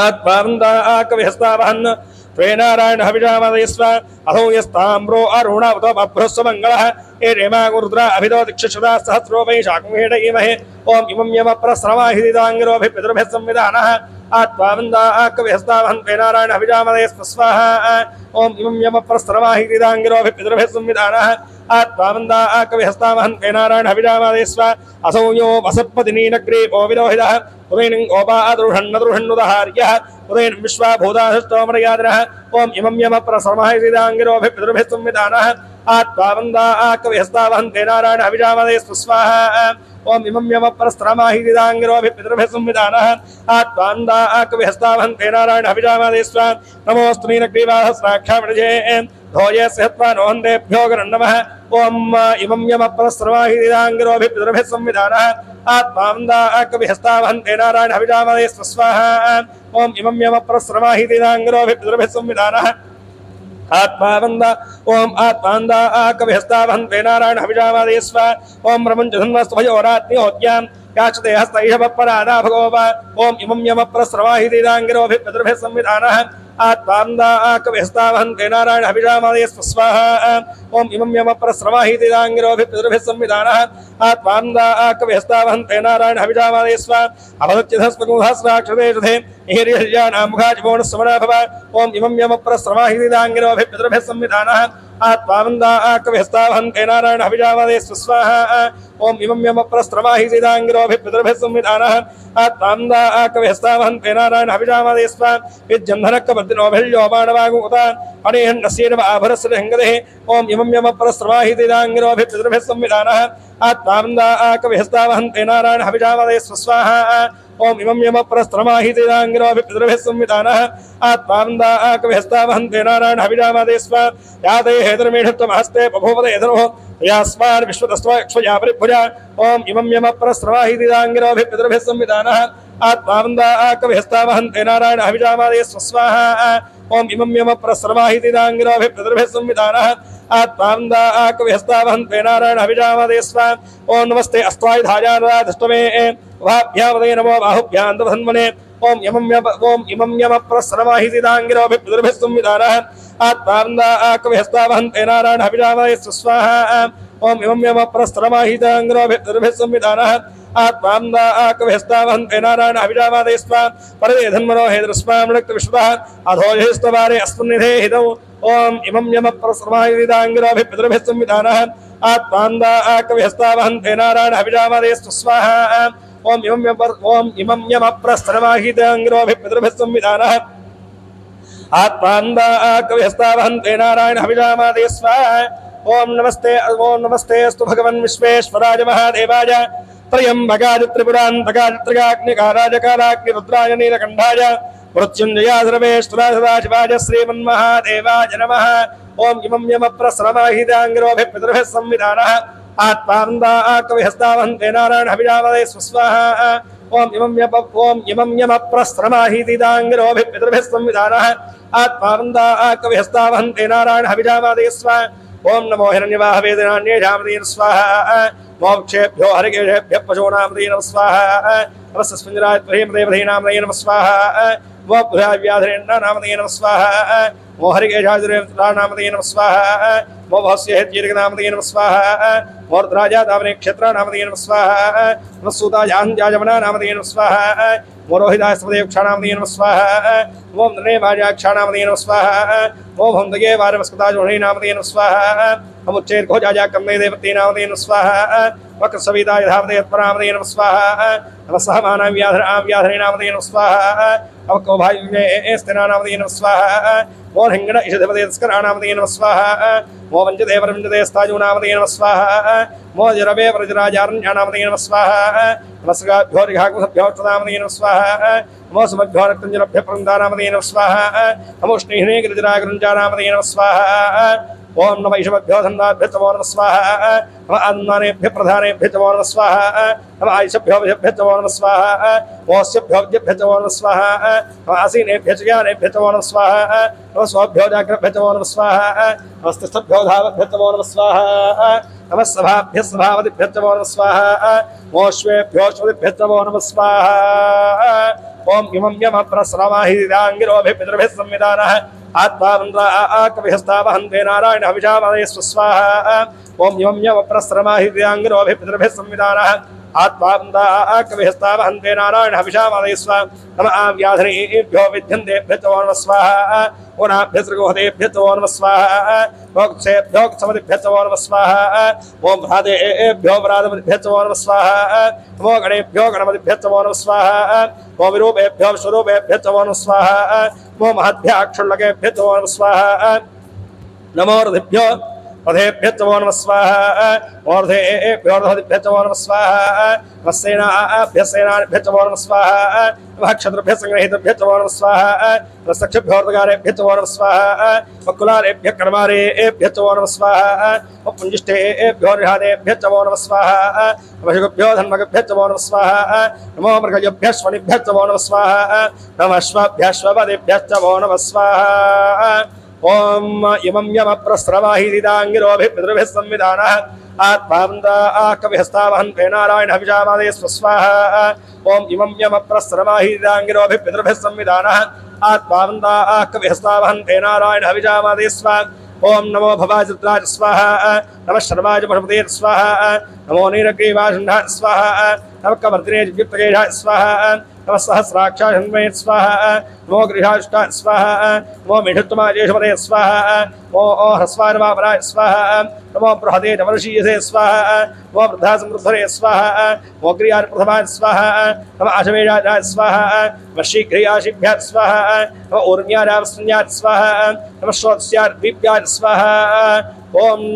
ఆత్మావంతాకవిహస్తావహన్ త్వే నారాయణ హవిషామాదయస్వ. అహో యస్తామ్రో అరుణవతోమభ్రస్వ మంగళః ఏ రేమాగురుద్ర అభిదో దిక్షశ్రుతా సహస్రోపై శాకుంహేట ఈమహే. ఓం ఇమం యమ ప్రస్రమాహి సీతాంగిరోభి పితృభిః సంవిధానః ఆత్మావంతాకవిహస్తావహన్ తే నారాయణ హవిషామాదయస్వ స్వాహా. ఓం ఇమం యమ ప్రస్రమాహి సీతాంగిరోభి పితృభిః సంవిధానః ఆత్మావంతాకవిహస్తావహన్ తే నారాయణ హవిషామాదయస్వ. అసౌ యో వసత్పతినీనగ్రీపో విరోహితః ఉదయనం గోపాదృహన్నదృహన్నుదహార్యః ఉదయనం విశ్వాభూతాశిష్టోమరయాదినః. ఓం ఇమం యమ ప్రస్రమాహి సీతాంగిరోభి పితృభిః సంవిధానః ఆత్మావంతాకవిహస్తావహన్ తే నారాయణ హవిషామాదయస్వ స్వాహా. ఓం ఇమం యమ ప్రస్రమాహి సీతాంగిరోభి పితృభిః సంవిధానః ఆత్మావంతాకవిహస్తావహన్ తే నారాయణ హవిషామాదయస్వ. నమోస్తు నీనగ్రీవాహస్రాక్షామణిజే ధోయస్యత్వా నోహందేభ్యో గణన్నమః. ఓం ఇమం యమ ప్రస్రమాహి సీతాంగిరోభి పితృభిః సంవిధానః ఆత్మావంతాకవిహస్తావహన్ తే నారాయణ హవిషామాదయస్వ స్వాహా. ఓం ఇమం యమ ప్రస్రమాహి సీతాంగిరోభి పితృభిః సంవిధానః ఆత్మావంతాకవిహస్తావహన్ తే నారాయణ హవిషామాదయస్వ. ఓం ప్రపంచధన్వస్వయోరాత్మ్యోద్యాం యాచతే హస్తైషపరాదా భగోవ. ఓం ఇమం యమ ప్రస్రమాహి సీతాంగిరోభి పితృభిః సంవిధానః ఆత్మావంతాకవిహస్తావహన్ తే నారాయణ హవిషామాదయస్వ స్వాహా. ఓం ఇమం యమ ప్రస్రమాహి సీతాంగిరోభి పితృభిః సంవిధానః ఆత్మావంతాకవిహస్తావహన్ తే నారాయణ హవిషామాదయస్వ. అవధత్యధస్వగుహస్రాక్షదేశే ముఖాజిమోణస్మరభవ. ఓం ఇమం యమ ప్రస్రమాహి సీతాంగిరోభి పితృభిః సంవిధానః ఆత్మావంతాకవిహస్తావహన్ తే నారాయణ హవిషామాదయస్వ స్వాహా. ఓం ఇమం యమ ప్రస్రమాహి సీతాంగిరోభి పితృభిః సంవిధానః ఆత్మావంతాకవిహస్తావహన్ తే నారాయణ హవిషామాదయస్వ. విద్యంధనక్కబద్ధినోభిర్యోమాణవాగుత అనేహన్నస్యేన ఆభరస్యహంగదే. ఓం ఇమం యమ ప్రస్రమాహి సీతాంగిరోభి పితృభిః సంవిధానః ఆత్మావంతాకవిహస్తావహన్ తే నారాయణ హవిషామాదయస్వ స్వాహా. ओम इमं यम प्रस्त्रमाहितिदांगिरोऽभि पितृभिः संविधानः आत्मानन्दाकविहस्तावहन्ते नारायण हविजामादे स्व याते हेतुर्मेषत्वमहस्ते बभूवदे धनुः यास्मान् विश्वतस्त्वक्षया परिभुजा ओम इमं यम प्रस्त्रमाहितिदांगिरोऽभि पितृभिः संविधानः आत्मानन्दाकविहस्तावहन्ते नारायण हविजामादे स्व स्वाहा ओम इमं यम प्रस्त्रमाहितिदांगिरोऽभि पितृभिः संविधानः आत्मानन्दाकविहस्तावहन्ते नारायण हविजामादे स्व ओम नमस्ते अस्त्वायुधायानुराधष्टमे वाभ्यावदे नमो बाहुभ्यां दधन्वने ओम इमं यम प्रस्त्रमाहितिदांगिरोऽभि पितृभिः संविधानः आत्मानन्दाकविहस्तावहन्ते नारायण हविजामादे स्व स्वाहा ओम इमं यम प्रस्त्रमाहितिदांगिरोऽभि पितृभिः संविधानः आत्मानन्दाकविहस्तावहन्ते नारायण हविजामादे स्व परदे धन्वनो हेतुस्मामृक्तविश्वतः अधोजहिस्तवारे अस्मन्निधे हितौ ओम इमं यम प्रस्त्रमाहितिदांगिरोऽभि पितृभिः संविधानः आत्मानन्दाकविहस्तावहन्ते नारायण हविजामादे स्व स्वाहा ओम इमं यम प्रस्त्रमाहितिदांगिरोऽभि पितृभिः संविधानः आत्मानन्दाकविहस्तावहन्ते नारायण हविजामादे स्व ओम नमस्ते अस्तु भगवन् विश्वेश्वराय महादेवाय त्र्यंबकाय त्रिपुरान्तकाय त्रिकाग्निकाराय कालाग्निरुद्राय नीलकण्ठाय मृत्युञ्जयाय सर्वेश्वराय सदाशिवाय श्रीमन्महादेवाय नमः ओम इमं यम प्रस्त्रमाहितिदांगिरोऽभि पितृभिः संविधानः आत्मानन्दाकविहस्तावहन्ते नारायण हविजामादे स्व स्वाहा ओम इमं यम प्रस्त्रमाहितिदांगिरोऽभि पितृभिः संविधानः आत्मानन्दाकविहस्तावहन्ते नारायण हविजामादे स्व ओम नमो हिरण्यवाहवेदनान्येषामदे स्वाहा मोक्षेभ्यो हरिकेशेभ्यः पशूनामदे नमः स्वाहा नमस्ते स्पञ्जराय प्रेमदेवधीनामदे नमः स्वाहा वो व्याधरेन्नामदे नमः स्वाहा वो हरिकेशानामदे नमः स्वाहा वो भस्य हेत्येकनामदे नमः स्वाहा मोर्द्राजा दावने क्षेत्रानामदे नमः स्वाहा नमस्सूतायाञ्जाजमनानामदे नमः स्वाहा मोरोहिताय स्वदेवक्षाणामदे नमः स्वाहा ओम नृवाजाक्षाणामदे नमः स्वाहा ओम हमदगे वारवस्कताजोहरीनामदे नमः स्वाहा समुच्चैर्घोजाजा कम्मे देवतीनामदे नमः स्वाहा वक्रसविता यथावदे यत्परामदे नमः स्वाहा नमस्सहमानाव्याधरेणामदे नमः स्वाहा अवकोभायुस्तेनामदे नमः स्वाहा मोर्हिङ्गण इषधपदे तस्कराणामदे नमः स्वाहा मो वञ्चदेवरञ्चदे स्थाजूनामदे नमः स्वाहा मो जरवे व्रजराजारण्यानामदे नमः स्वाहा नमस्काभ्यो रिघाकुभ्योष्टनामदे नमः स्वाहा नमो समभ्यो रक्तञ्जलभ्यः प्रन्दानामदे नमः स्वाहा नमो स्नेहिने गिरिजरागरुञ्जानामदे नमः स्वाहा ओम नमः ईशभ्यो धन्नाभ्यः तमो नमः स्वाहा नमः अन्नानेभ्यः प्रधानेभ्यः तमो नमः स्वाहा नमः आयुषभ्यो वशभ्यः तमो नमः स्वाहा मोस्यभ्यो वज्यभ्यः तमो नमः स्वाहा नमः आसीनेभ्यः च ज्ञानेभ्यः तमो नमः स्वाहा नमः स्वभ्यो जाग्रभ्यः तमो नमः स्वाहा नमस्तिष्ठभ्यो धावभ्यः तमो नमः स्वाहा नमः सभाभ्यः सभावतिभ्यः तमो नमः स्वाहा मोश्वेभ्यो श्वतिभ्यः तमो नमः स्वाहा ओम इमं यम प्रस्त्रमाहितिदांगिरोऽभि पितृभिः संविधानः आत्मानन्दाकविहस्तावहन्ते नारायण हविजामादे स्व स्वाहा ओम इमं यम प्रस्त्रमाहितिदांगिरोऽभि पितृभिः संविधानः आत्मानन्दाकविहस्तावहन्ते नारायण हविजामादे स्व नमः व्याधनेभ्यो विद्यन्तेभ्यः तमो नमः स्वाहा ओनाभ्यस्रगोहतेभ्यः तमो नमः स्वाहा मोक्षेभ्यो समतिभ्यः तमो नमः स्वाहा ओम भ्रातेभ्यो व्रातपतिभ्यः तमो नमः स्वाहा नमो गणेभ्यो गणपतिभ्यः तमो नमः स्वाहा नमो विरूपेभ्यो स्वरूपेभ्यः तमो नमः स्वाहा नमो महद्भ्यः अक्षुल्लकेभ्यः तमो नमः स्वाहा नमो रथिभ्यो रथेभ्यः तमो नमः स्वाहा मूर्धेभ्यो रथेभ्यः तमो नमः स्वाहा नमः सेनाभ्यः सेनाभ्यः तमो नमः स्वाहा नमः क्षत्रेभ्यः संग्रहीतेभ्यः तमो नमः स्वाहा नमः सख्यभ्यो अर्धकारेभ्यः तमो नमः स्वाहा नमः कुलारेभ्यः कर्मारेभ्यः तमो नमः स्वाहा नमः पुञ्जिष्ठेभ्यो निहादेभ्यः तमो नमः स्वाहा नमः शुभभ्यो धन्मगभ्यः तमो नमः स्वाहा नमो मृगजभ्यः श्वनिभ्यः तमो नमः स्वाहा नमः अश्वभ्यः श्वपदेभ्यः तमो नमः स्वाहा ओम इमं यम प्रस्त्रमाहितिदांगिरोऽभि पितृभिः संविधानः आत्मानन्दाकविहस्तावहन्ते नारायण हविजामादे स्व स्वाहा ओम इमं यम प्रस्त्रमाहितिदांगिरोऽभि पितृभिः संविधानः आत्मानन्दाकविहस्तावहन्ते नारायण हविजामादे स्व ओम नमो भवाय चित्राय स्वाहा नमः शर्वाय पशुपते स्वाहा नमो नीलग्रीवाय स्वाहा नमः कवर्तिने विप्तकेशाय स्वाहा नमः सहस्राक्षाय हन्मये स्वाहा नमो गृहाष्टाय स्वाहा नमो मेढुत्तमाजेशपदे स्वाहा नमो ह्रस्वाय स्वाहा नमो बृहदे नमर्षीयसे स्वाहा नमो वृद्धासमृद्धरे स्वाहा नमो ग्रियाय प्रथमाय स्वाहा नमः आशवेशाय स्वाहा नमः शीघ्रयाशिभ्याय स्वाहा नमः ऊर्म्याय स्वाहा नमः श्रोत्स्याय दीप्याय स्वाहा ओम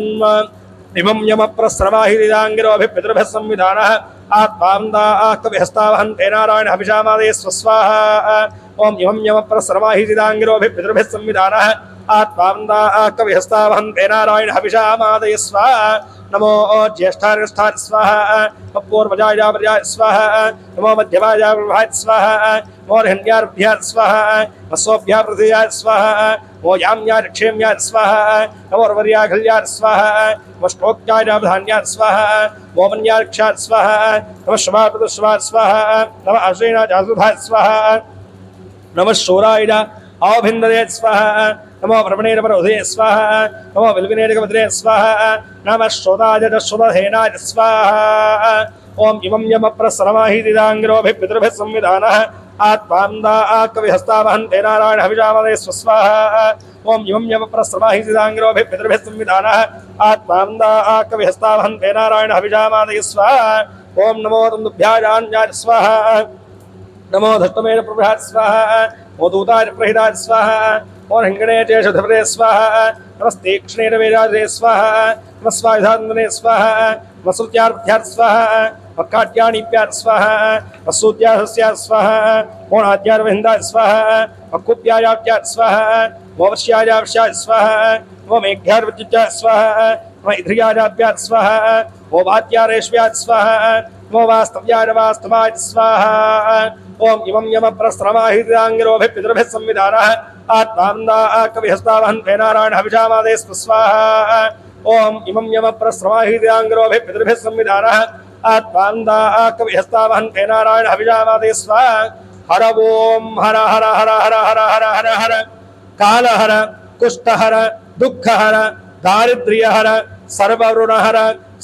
इमं यम प्रस्त्रमाहितिदांगिरोऽभि पितृभिः संविधानः आत्मान्दाकविहस्तावहन्ते नारायण हविषामादये स्वस्वाहा ओम इमं यमप्रसरमाहितिदाङ्गिरोभिः पितृभिः संविधानः आत्मान्दाकविहस्तावहन्ते नारायण हविषामादये स्वाहा नमो ज्येष्ठाय स्वाहा पूर्वजाय स्वाहा नमो मध्यमाय स्वाहा नमो हिरण्याभ्यां स्वाहा वसोभ्यां पृथिव्यां स्वाहा नमो याम्याय क्षेम्याय स्वाहा नमो वर्याखल्याय स्वाहा नमो श्लोक्याय धान्याय स्वाहा नमो वन्याय क्षाय स्वाहा नमो शवाय स्वाहा नमो अश्विनाय जासुधाय स्वाहा नमः शूराय अभिन्दये स्वाहा नमो ब्रह्मणे परोधये स्वाहा नमो विल्विने स्वाहा नमः श्रोताय श्रुतहेनाय स्वाहा ओम इमं यमप्रसरमाहितिदाङ्गिरोभिः पितृभिः संविधानः आत्मान्दाकविहस्तावहन्ते नारायण हविषामादये स्वस्वाहा ओम इमं यमप्रसरमाहितिदाङ्गिरोभिः पितृभिः संविधानः आत्मान्दाकविहस्तावहन्ते नारायण हविषामादये स्वाहा ओम नमो तन्दुभ्याय स्वाहा नमो धष्टमेन प्रभृहाय स्वाहा नमो दूताय प्रहिताय स्वाहा नमो हिंगणे चेषधपते स्वाहा नमस्तीक्ष्णेन वेदादे स्वाहा नमस्वायुधानन्दने स्वाहा नमस्रुत्यार्भ्यात् स्वाहा वक्काट्याणीप्यात् स्वाहा वसूत्याहस्यात् स्वाहा मोणाद्यार्वहिन्दाय स्वाहा वक्कुप्यायाप्यात् स्वाहा मोवश्यायावश्यात् स्वाहा नमो मेघ्यार्वत्युच्चात् स्वाहा नमो इध्रियायाभ्यात् स्वाहा नमो वात्यारेष्व्यात् स्वाहा नमो वास्तव्याय वास्तवाय स्वाहा ओम इमं यमप्रसरमाहितिदाङ्गिरोभिः पितृभिः संविधानः आत्मान्दाकविहस्तावहन्ते नारायण हविषामादये स्वस्वाहा ओम इमं यमप्रसरमाहितिदाङ्गिरोभिः पितृभिः संविधानः आत्मान्दाकविहस्तावहन्ते नारायण हविषामादये स्वाहा हर ओम हर हर हर हर हर हर हर हर कालहर कुष्ठहर दुःखहर दारिद्र्यहर सर्वऋणहर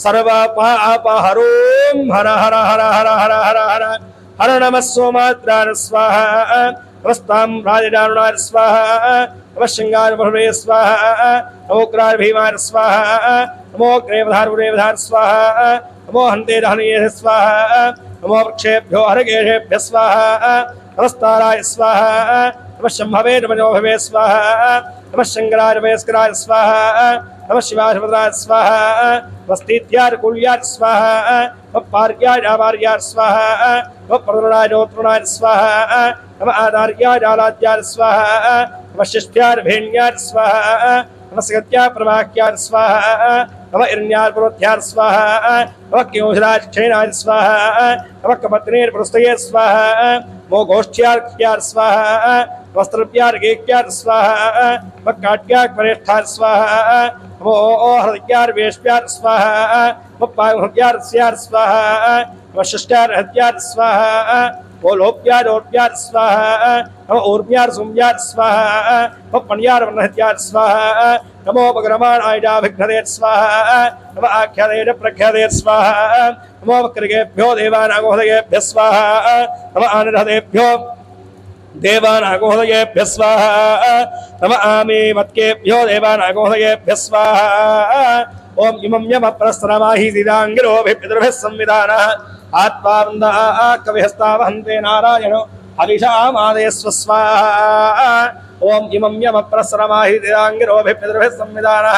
सर्वपापहरों हर हर हर हर हर हर हर हर नमः सोमात्राय स्वाहा नमस्तां राजदारुणाय स्वाहा नमः शृंगारभवे स्वाहा नमो क्राय भीमाय स्वाहा नमो ग्रेवधार स्वाहा नमो हन्ते दहनीय स्वाहा नमो वृक्षेभ्यो हरगेशेभ्यः स्वाहा नमस्ताराय स्वाहा नमः शम्भवे नमोभवे स्वाहा नमः शंकराय वयस्कराय स्वाहा नमः शिवाय भद्राय स्वाहा नमस्तीत्याय कुल्याय स्वाहा नमः पार्याय आवार्याय स्वाहा नमः प्रदुराय ज्योत्रुणाय स्वाहा नमः आधार्याय आलाद्याय स्वाहा नमः शिष्ट्याय भेण्याय स्वाहा नमः सगत्याय प्रवाक्याय स्वाहा नमः इरण्याय पुरोध्याय स्वाहा नमः क्योषराय क्षेनाय स्वाहा नमः कपत्नेर पुरुस्तये स्वाहा नमो गोष्ठ्याय स्वाहा वस्त्रप्याय गेक्याय स्वाहा नमः काट्याय वरेष्ठाय स्वाहा नमो हृदयाय वेश्याय स्वाहा नमः पायुहृदयाय स्वाहा नमः शिष्ट्याय हत्याय स्वाहा नमो लोप्याय रोप्याय स्वाहा नमो ऊर्म्याय सुम्याय स्वाहा नमो पण्याय वनहत्याय स्वाहा नमो पगरमाणाय विघ्नदे स्वाहा नमः आख्यादे प्रख्यादे स्वाहा नमो वक्रगेभ्यो देवानागोहदयेभ्यः स्वाहा नमः आनिर्हदेभ्यो देवानागोहदयेभ्यः स्वाहा नमः आमे मत्केभ्यो देवानागोहदयेभ्यः स्वाहा ओम इमं यमप्रसरमाहितिदाङ्गिरोभिः पितृभिः संविधानः आत्मान्दाकविहस्तावहन्ते नारायणो हविषामादये स्वस्वाहा ओम इमं यमप्रसरमाहितिदाङ्गिरोभिः पितृभिः संविधानः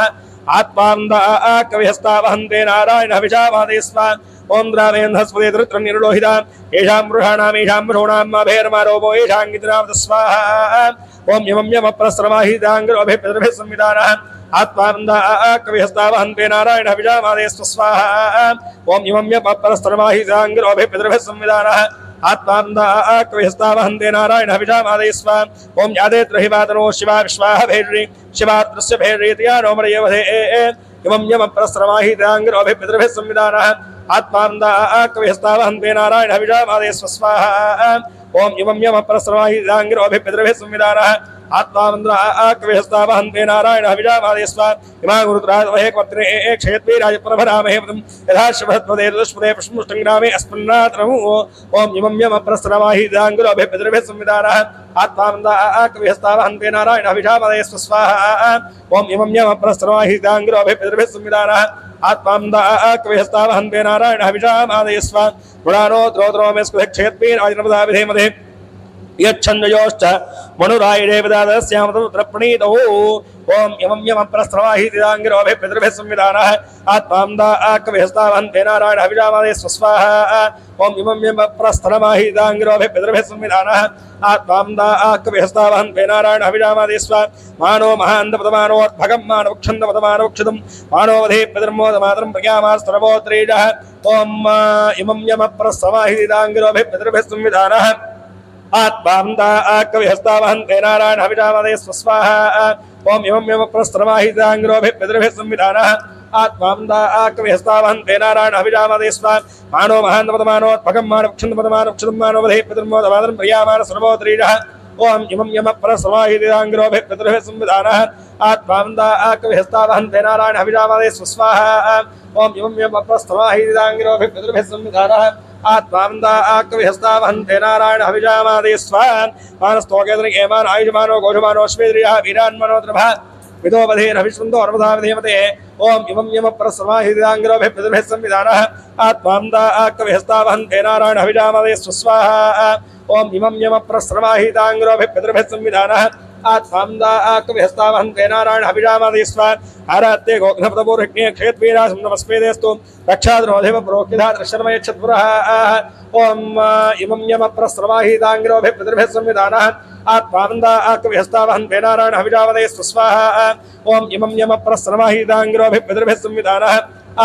आत्मान्दाकविहस्तावहन्ते नारायण हविषामादये स्वाहा ओम द्रावेन्धस्पदे धृतनिर्लोहिता येषां मृषाणामेषां मृषोणां माभेर्मारोपो येषां गित्रावत स्वाहा ओम इमं यमप्रसरमाहितिदाङ्गिरोभिः पितृभिः संविधानः आत्मान्दाकविहस्तावहन्ते नारायण हविषामादये स्वस्वाहा ओम इमं यमप्रसरमाहितिदाङ्गिरोभिः पितृभिः संविधानः आत्मान्दाकविहस्तावहन्ते नारायण हविषामादये स्वाहा ओम यादेत्रहिवातनो शिवा विश्वाः भेर्रि शिवात्रस्य भेर्रीत्या नोमरयवधे इमं यमप्रसरमाहितिदाङ्गिरोभिः पितृभिः संविधानः आत्मान्दाकविहस्तावहन्ते नारायण हविषामादये स्वस्वाहा ओम इमं यमप्रसरमाहितिदाङ्गिरोभिः पितृभिः संविधानः आत्मान्दाकविहस्तावहन्ते नारायण हविषामादये स्वाहा इमा गुरुत्रावहे पत्रे क्षेत्वीराज प्रभरामहे पदं यथा शभद्वदे दुष्पदे पुष्मुष्टङ्ग्रामे अस्मन्नात्रमु ओम इमं यमप्रसरमाहितिदाङ्गिरोभिः पितृभिः संविधानः आत्मान्दाकविहस्तावहन्ते नारायण हविषामादये स्वस्वाहा ओम इमं यमप्रसरमाहितिदाङ्गिरोभिः पितृभिः संविधानः यच्छन्दयोश्च मनुरायुधे विदादस्यामतमुत्र प्रणीतौ ओम इमं यमं प्रस्रवाहितिदाङ्गिरोभिः पितृभिः संविधानः आत्मांदाकविहस्तावन्ते नारायण हविषामादे स्वस्वाहा ओम इमं यमं प्रस्रवाहितिदाङ्गिरोभिः पितृभिः संविधानः आत्मांदाकविहस्तावन्ते नारायण हविषामादे स्व मानो महान्दपदमानोद्भगं मानवक्षन्दपदमानवक्षितं मानोवधे पितर्मोदमातरं प्रज्ञामास्तरवोत्रेजः ओम इमं यमं प्रस्रवाहितिदाङ्गिरोभिः पितृभिः संविधानः आत्मांदाकविहस्तावन्ते नारायण हविषामादे स्वस्वाहा ओम इमं यमं प्रस्रवाहितिदाङ्गिरोभिः पितृभिः संविधानः आत्मांदाकविहस्तावन्ते नारायण हविषामादे स्व मानो महान्दपदमानोद्भगं मानवक्षन्दपदमानवक्षितं मानोवधे पितर्मोदमातरं प्रियामानस्तरवोत्रेजः ओम इमं यमं प्रस्रवाहितिदाङ्गिरोभिः पितृभिः संविधानः आत्मांदाकविहस्तावन्ते नारायण हविषामादे स्वस्वाहा ओम इमं यमं प्रस्रवाहितिदाङ्गिरोभिः पितृभिः संविधानः आत्मांदाकविहस्तावन्ते नारायण हविषामादे स्व मानस्तोकेन्द्रिकेमान आयुष्मानो घोषमानो अश्वेन्द्रियः वीरान्मनोद्रभः विदोपधेर्हविष्वन्दो अर्वधावधेमते ओम इमं यमं प्रस्रवाहितिदाङ्गिरोभिः पितृभिः संविधानः आत्मांदाकविहस्तावन्ते नारायण हविषामादे स्वस्वाहा ओम इमं यमं प्रस्रवाहितिदाङ्गिरोभिः पितृभिः संविधानः आत्मांदाकविहस्तावन्ते नारायण हविषामादे स्व आरात्ये गोघ्नपदपूर्वज्ञे क्षेत्वीरासं नमस्मेदेस्तु रक्षाद्रोधेव प्रोक्तिधा दृश्यमयच्छत्पुरः ओम इमं यमं प्रस्रवाहितिदाङ्गिरोभिः पितृभिः संविधानः आत्मांदाकविहस्तावन्ते नारायण हविषामादे स्वस्वाहा ओम इमं यमं प्रस्रवाहितिदाङ्गिरोभिः पितृभिः संविधानः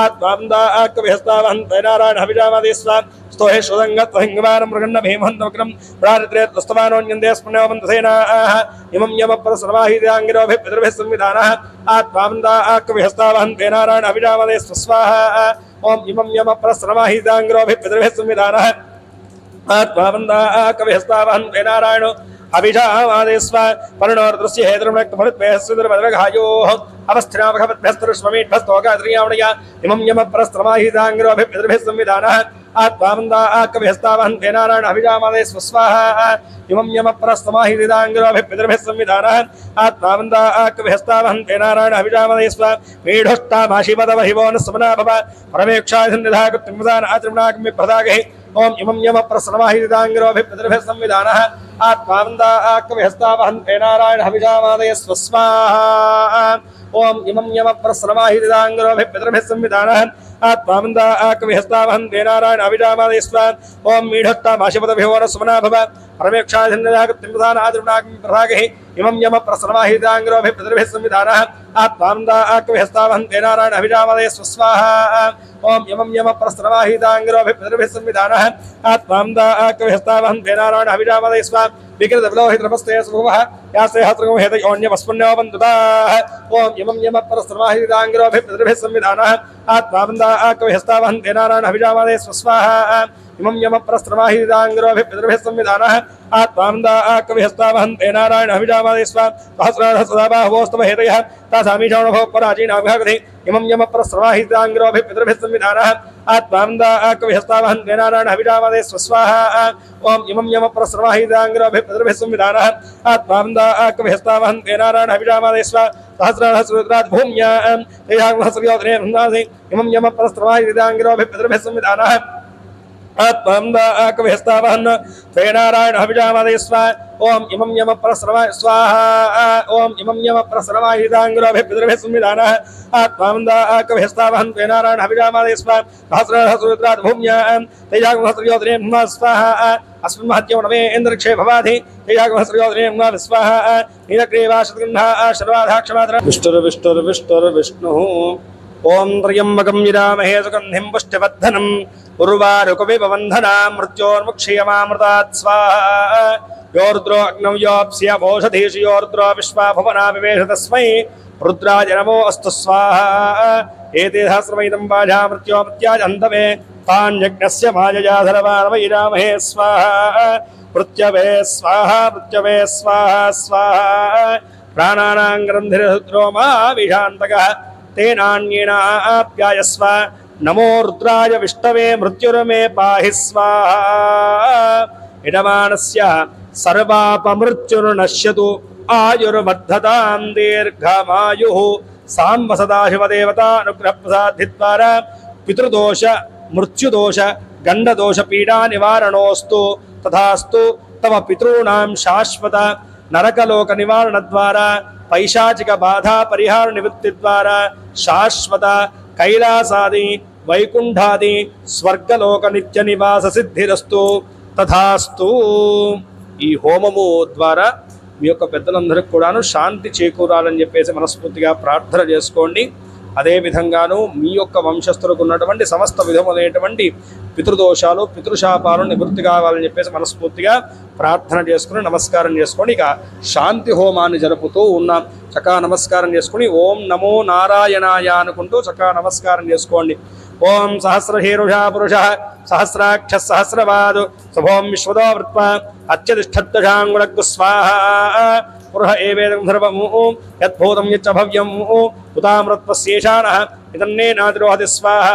आत्मांदाकविहस्तावन्ते नारायण हविषामादे स्व स्तोहे शुदङ्गत्वहिङ्गमानं मृगण्ण भीमहन्तवक्रं प्रारित्रेत्वस्तवानोऽन्यन्ते स्मृण्यवन्तसेनाः इमं यमं प्रस्रवाहितिदाङ्गिरोभिः पितृभिः संविधानः आत्मांदाकविहस्तावन्ते नारायण हविषामादे स्वस्वाहा ओम इमं यमं प्रस्रवाहितिदाङ्गिरोभिः पितृभिः संविधानः आत्मांदाकविहस्तावन्ते नारायण हविषामादे स्व पर्णोर्दृश्य हेतुर्मक्तफलत्वेस्सुदर्भद्रघायोः अवस्थिनामखपद्भ्यस्तुष्ममीढ्भस्तोकाद्रियावणया इमं यमं प्रस्रवाहितिदाङ्गिरोभिः पितृभिः संविधानः आत्मांदाकविहस्तावन्ते नारायण हविषामादे स्वस्वाहा इमं यमं प्रस्रवाहितिदाङ्गिरोभिः पितृभिः संविधानः आत्मांदाकविहस्तावन्ते नारायण हविषामादे स्व मीढोष्टामाशिपदवहिवो न समना भव परमेक्षाधिनिधाकृत्तिमुदानात्रिमुनागम्यप्रदागहि ओम इमं यमं प्रस्रवाहितिदाङ्गिरोभिः पितृभिः संविधानः आत्मांदाकविहस्तावन्ते नारायण हविषामादे स्वस्वाहा ओम इमं यमं प्रस्रवाहितिदाङ्गिरोभिः पितृभिः संविधानः आत्मांदाकविहस्तावन्ते नारायण हविषामादे स्व ओम मीढोष्टामाशिपदवहिवो न समना भव परमेक्षाधिनिधाकृत्तिमुदानात्रिमुनागम्यप्रदागहि इमं यमं प्रस्रवाहितिदाङ्गिरोभिः पितृभिः संविधानः आत्मांदाकविहस्तावन्ते नारायण हविषामादे स्वस्वाहा ओम इमं यमं प्रस्रवाहितिदाङ्गिरोभिः पितृभिः संविधानः आत्मांदाकविहस्तावन्ते नारायण हविषामादे स्व विकृतविलोहितनमस्ते सुभुवः यासे हस्रगो हेतयोन्यवस्पन्योबन्धुताः ओम इमं यमं प्रस्रवाहितिदाङ्गिरोभिः पितृभिः संविधानः आत्मांदाकविहस्तावन्ते नारायण हविषामादे स्वस्वाहा इमं यमं प्रस्रवाहितिदाङ्गिरोभिः पितृभिः संविधानः आत्मांदाकविहस्तावन्ते नारायण हविषामादे स्व सहस्राहस्रदाबाहुवोस्तवहेतयः तासामीशानुभवपराचीनाभिघागधि इमं यमं प्रस्रवाहितिदाङ्गिरोभिः पितृभिः संविधानः आत्मांदाकविहस्तावन्ते नारायण हविषामादे स्वस्वाहा ओम इमं यमं प्रस्रवाहितिदाङ्गिरोभिः पितृभिः संविधानः आत्मांदाकविहस्तावन्ते नारायण हविषामादे स्व सहस्राहस्ररुद्रात् भूम्यां तेजाग्महस्रयोधने बृन्दासि इमं यमं प्रस्रवाहितिदाङ्गिरोभिः पितृभिः संविधानः आत्मांदाकविहस्तावन्ते नारायण हविषामादे स्व ओम इमं यमं प्रस्रवाहा ओम इमं यमं प्रस्रवाहितिदाङ्गिरोभिः पितृभिः संविधानः आत्मांदाकविहस्तावन्ते नारायण हविषामादे स्व सहस्राहस्ररुद्रात् भूम्यां तेजाग्महस्रयोधने स्वाहा अस्मिन् महत्यो नवे इन्द्रक्षे भवाधि तेजाग्महस्रयोधने स्वाहा नीलग्रीवाशतगन्धा शर्वाधाक्षमात्र विष्णुर्विष्णुर्विष्णुर्विष्णुः ओम त्र्यम्बकं यजामहे सुगन्धिं पुष्टिवर्धनम् उर्वारुकविपवन्धनां मृत्योर्मुक्षीयमामृतात् स्वाहा यो रुद्रो अग्नौ योऽप्स्य ओषधीषु यो रुद्रो विश्वा भुवना विवेश तस्मै रुद्राय नमो अस्तु स्वाहा एते सहस्रमैदं वाजा मृत्यो मृत्याजन्तवे तान्यज्ञस्य माययाधरवानवैरामहे स्वाहा पृथ्यवे स्वाहा पृथ्यवे स्वाहा स्वाहा प्राणानां ग्रन्थिरुद्रो मा विशान्तकः तेनान्येनाप्यायस्व नमो रुद्राय विष्णवे मृत्युर्मे पाहि स्वाहा इडमानस्य सर्वापमृत्युर्नश्यतु आयुर्वर्धतां दीर्घमायुः साम्ब सदाशिवदेवतानुग्रहप्रसादिद्वारा पितृदोष मृत्युदोष गण्डदोष पीडा निवारणोऽस्तु तथास्तु తమ పితॄణాం శాశ్వత నరకలోక నివారణ ద్వారా పైశాచిక బాధా పరిహార నివృత్తి ద్వారా శాశ్వత కైలాసాది వైకుంఠాది స్వర్గలోక నిత్య నివాస సిద్ధిరస్తు తథాస్తు. ఈ హోమము ద్వారా మీ యొక్క పెద్దలందరికీ కూడాను శాంతి చేకూరాలని చెప్పేసి మనస్ఫూర్తిగా ప్రార్థన చేసుకోండి. అదేవిధంగాను మీ యొక్క వంశస్థులకు ఉన్నటువంటి సమస్త విధములైనటువంటి పితృదోషాలు పితృశాపాలు నివృత్తి కావాలని చెప్పేసి మనస్ఫూర్తిగా ప్రార్థన చేసుకుని నమస్కారం చేసుకోండి. ఇక శాంతి హోమాన్ని జరుపుతూ ఉన్నాం. చక్కగా నమస్కారం చేసుకుని ఓం నమో నారాయణాయ అనుకుంటూ చక్కగా నమస్కారం చేసుకోండి. ఓం సహస్రహీరుషా పురుష సహస్రాక్ష సహస్రవాదు శుభోం విశ్వదో వృత్వ అత్యతిష్టద్దశాంగుళగ్గు స్వాహ పురుష ఏవేదం సర్వము యద్భూతం యచ్చ భవ్యం ఉతామృత్వశేషానః ఇదన్నేనాతిరోహతి స్వాహ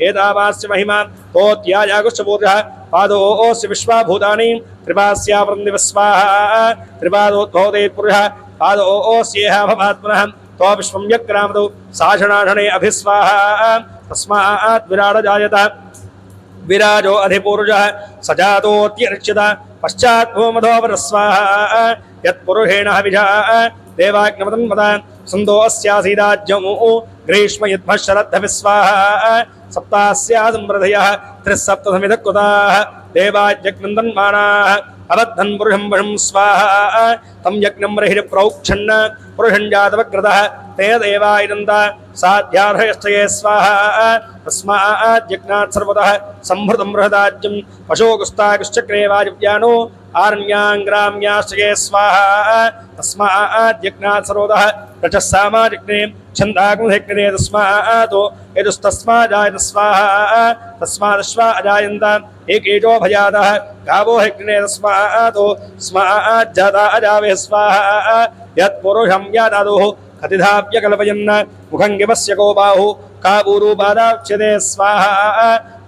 ఏతావాస్య మహిమ తోత్యాయాగుశ్చపూర్యః పాదోస్య విశ్వాభూతాని త్రిపాస్యావృందివ స్వాహ త్రిపాదోద్భవతే పురుషः పాదోస్యేహ భవాత్మనః తో విశ్వం యక్రామతు సాషణాషణే అభిస్వాహ తస్మాత్ విరాడ జాయత విరాజో అధిపూరుషః సజాతోత్యర్చిత పశ్చాత్మధోవర స్వాహ యత్పురుషేణ హవిషా దేవాగ్నమతన్మత సందో అస్యాసీరాజ్యము గ్రీష్మ యద్మశరద్ధ స్వాహ సప్తాస్యా సంవృధయః త్రిసప్తసమిధ కృతాః దేవాజ్ఞందన్మానాః అబద్ధన్ పురుషం వశం స్వాహ తం యజ్ఞం రహిర ప్రౌక్షన్న పురుషం జాతవగ్రతః తే దేవా ఇదంత సాధ్యార్హయశ్చయే స్వాహ తస్మాత్ యజ్ఞాత్ సర్వతః సంభృతం బృహదాజ్యం పశోగుస్తాగుశ్చక్రే వాయువ్యానో ఆరణ్యాంగ్రామ్యాశ్చయే స్వాహ తస్మాత్ యజ్ఞాత్ సర్వతః రజస్సామాజిగ్నే ఛందాగ్నిహగ్నే తస్మాతో యదుస్తస్మాజాయత స్వాహ తస్మాదశ్వా అజాయంత ఏకేజో భయాదః గావో హగ్నే తస్మాతో స్మాజ్జాతా అజావే స్వాహ యత్పురుషం యాదాదుః కతిధాప్యకల్పయన్న ముఖం గివస్య గో బాహు కాబూరూపాదాచ్యతే స్వాహ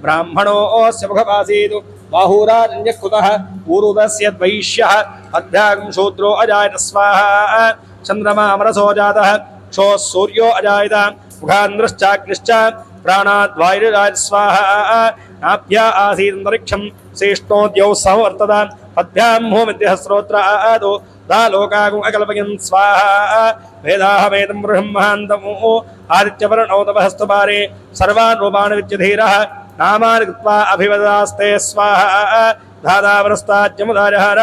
బ్రాహ్మణోస్య ముఖమాసీతు బాహూరాజన్యకృతః ఊరుదస్యద్వైశ్యః అధ్యాగం శూద్రో అజాయత స్వాహ చంద్రమామరసో జాతః క్షోः సూర్యో అజాయత ముఖాంధ్రశ్చాగ్నిశ్చ ప్రాణాద్వాయురాజ స్వాహ నాభ్యా ఆసీదంతరిక్షం శ్రేష్ఠోద్యౌ సమవర్తత పద్భ్యాం హోమిద్యః శ్రోత్రాదో దాలోకాగుం అకల్పయన్ స్వాహ వేదాహమేదం వృహం మహాంతము ఆదిత్యవర్ణో తపఃస్తుపారే సర్వాన్ రూపాన్ విద్యధీరః నామాని కృత్వా అభివదాస్తే స్వాహ ధాదావరస్తాజ్యముదారహార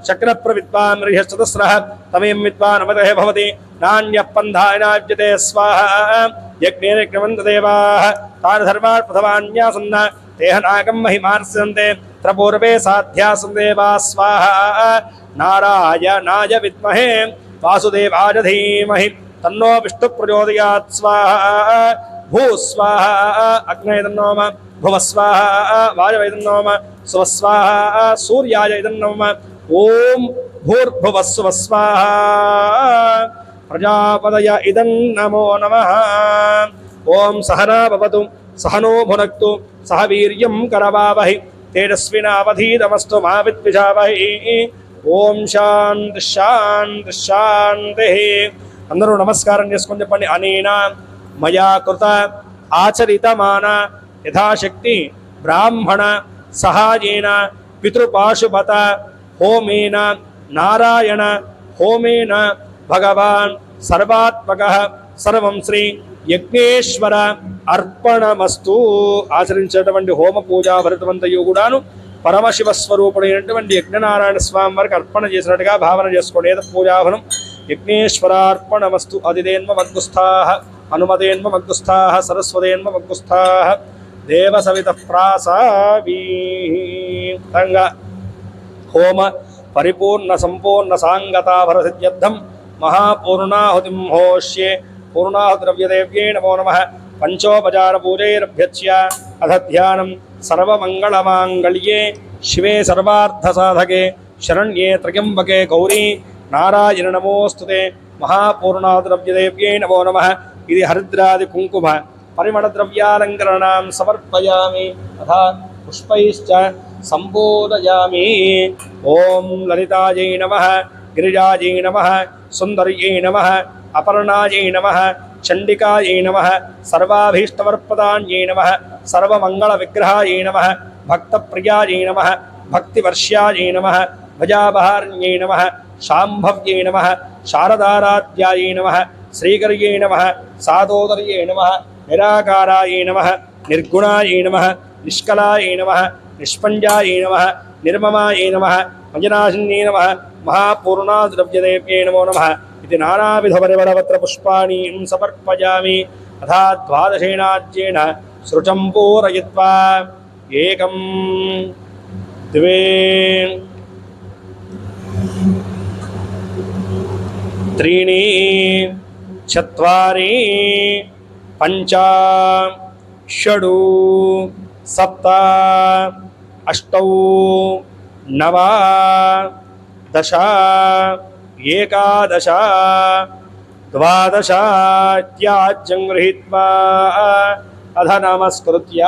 శక్రప్రవిద్వాన్ రిహశ్చతస్రః తమేం విద్వానమతః భవతి నాణ్యః పంథానా విద్యతే స్వాహ యజ్ఞేన యజ్ఞవంతదేవాః తాన్ ధర్మాన్ ప్రథమాన్యాసన్న తేహ నాగం మహిమార్స్యంతే త్రపూర్వే సాధ్యాసన్ దేవా స్వాహ నారాయణాయ విద్మహే వాసుదేవాయ ధీమహి తన్నో విష్ణు ప్రచోదయాత్ స్వాహ భూ స్వాహ అగ్నయ తన్నోమ భువ స్వాహ వాయవై తన్నోమ స్వ స్వాహ సూర్యాయ తన్నోమ ఓం భూర్భువ స్వ స్వాహ ప్రజాపదయ ఇదం నమో నమః. ఓం సహనా భవతు సహనో భునక్తు సహ వీర్యం కరవావహి తేజస్వినావధీతమస్తు మా విద్విషావహి. ఓం శాంతి శాంతి శాంతి. అందరూ నమస్కారం చేసుకొని చెప్పండి. అనేనా మయా కృత ఆచరితమాన యథాశక్తి బ్రాహ్మణ సహాయేన పితృపాశుపత హోమేన నారాయణ హోమేన భగవాన్ సర్వాత్మకః సర్వం శ్రీ యజ్ఞేశ్వర అర్పణమస్తు. ఆచరించేటువంటి హోమ పూజా భరితమంతయు కూడాను పరమశివ స్వరూపుడైనటువంటి యజ్ఞనారాయణ స్వామి వారికి అర్పణ చేసినట్టుగా భావన చేసుకోండి. ఏదో పూజాభనం యజ్ఞేశ్వరార్పణమస్తు. అదిదేన్మ మగ్గుస్థాః అనుమతేన్మ మగ్గుస్థాః సరస్వతేన్మ మగ్గుస్థాః దేవ సవిత ప్రాసావీతంగా హోమ పరిపూర్ణ సంపూర్ణ సాంగతాభరసిద్ధ్యర్థం మహాపూర్ణాహుతిం హోష్యే. పూర్ణాహుతిరవ్యదేవ్యై నమో నమః. పంచోపచార పూజైరభ్యచ్య అథ ధ్యానం సర్వమంగళమాంగళ్యే శివే సర్వార్థసాధకే శరణ్యే త్రయంబకే గౌరీ నారాయణ నమోస్తుతే. మహాపూర్ణాహుతిరవ్యదేవ్యై నమో నమః. ఇది హరిద్రాది కుంకుమ పరిమళద్రవ్యాలంకరణాం సమర్పయామి తథా పుష్పైశ్చ సంబోధయామి. ఓం లలితాయై నమః, గిరిజాయై నమః, సుందర్యై నమః, అపర్ణాయై నమః, చండికాయై నమః, సర్వాభీష్టవర్పదాన్యై నమః, సర్వమంగళ విగ్రహాయై నమః, భక్తప్రియాయై నమః, భక్తివర్ష్యాయై నమః, భజాభార్యై నమః శాంభవ్యై నమః శారదారాధ్యాయై నమః శ్రీకర్యై నమః సాదోదర్యై నమః నిరాకారాయై నమః నిర్గుణాయై నమః నిష్కలాయై నమః నిష్పంజాయై నమః నిర్మమాయై నమః మంజనాశిన్యై నమః మహాపూర్ణాద్రవ్యదేవ్యై నమో నమః ఇది నానావిధపరిమళపత్ర పుష్పాణి సమర్పయామి అథా ద్వాదశేనాజ్యేన శృచం పూరయిత్వా ఏకం ద్వే త్రీణి చత్వారి పంచ షడు సప్త అష్టౌ నవ దశ ఏకాదశ ద్వాదశ ఇత్యాజ్యం గృహీత్వా అధ నమస్కృత్య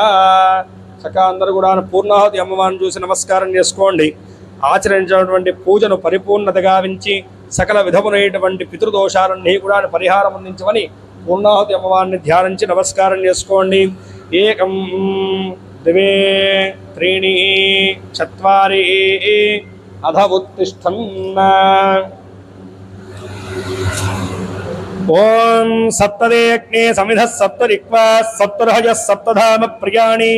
చక్కగా అందరూ కూడా పూర్ణాహుతి అమ్మవారిని చూసి నమస్కారం చేసుకోండి. ఆచరించినటువంటి పూజను పరిపూర్ణతగా వించి సకల విధములైనటువంటి పితృదోషాలన్నీ కూడా పరిహారం అందించమని పూర్ణాహుతి అమ్మవారిని ధ్యానించి నమస్కారం చేసుకోండి. ఏకం ద్వే త్రీణి చత్వారి అధ ఉత్తిష్టన్న. ఓం సప్తదేయజ్ఞే సమిధ సప్తరిక్వా సప్తర్హజ సప్తధామ ప్రియాణి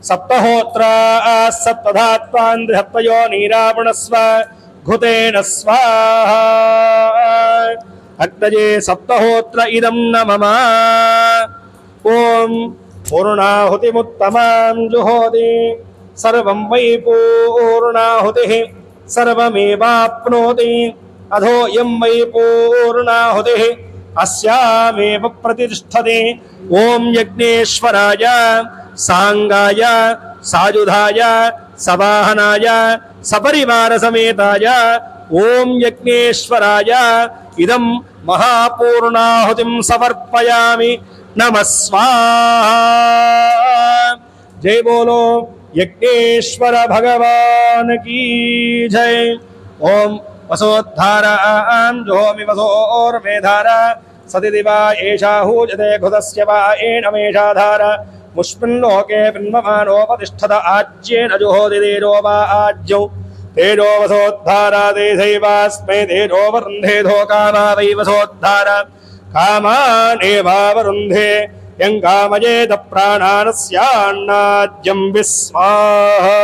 సప్తహోత్రా సప్తధాత్వాన్ సప్తయో నీరావణస్వ ఘుతేన స్వాహా. అగ్నజే సప్తహోత్ర ఇదం నమః. ఓం పూర్ణాహుతిముత్తమాం జుహోతి సర్వం వై పూర్ణాహుతిః సర్వమేవాప్నోతి అథోయం వై పూర్ణాహుతిః అస్యామేవ ప్రతిష్ఠతే. ఓం యజ్ఞేశ్వరాయ సాంగాయ సాయుధాయ సవాహనాయ సపరివార సమేతాయ ఓం యజ్ఞేశ్వరాయ ఇదం మహాపూర్ణాహుతిం సమర్పయామి. నమః స్వాహా. జై బోలో యజ్ఞేశ్వర భగవాన్ కీ జై. ఓం వసోద్ధారాం జోమి వసోర్మేధార సతి దివా ఏషా హూజతే ఘుతస్య వా ఏనమేషాధార ముష్మిన్లోకే పిన్వమానోపతిష్ఠత ఆజ్యేన జుహోతి తేజో వా ఆజ్యౌ తేజో వసోద్ధారా తేజైవాస్మై తేజో వరుంధే కామా వై వసోద్ధార కామానేవావరుంధే యం కామయేత ప్రాణానస్యాన్నాజ్యం విస్వాహా.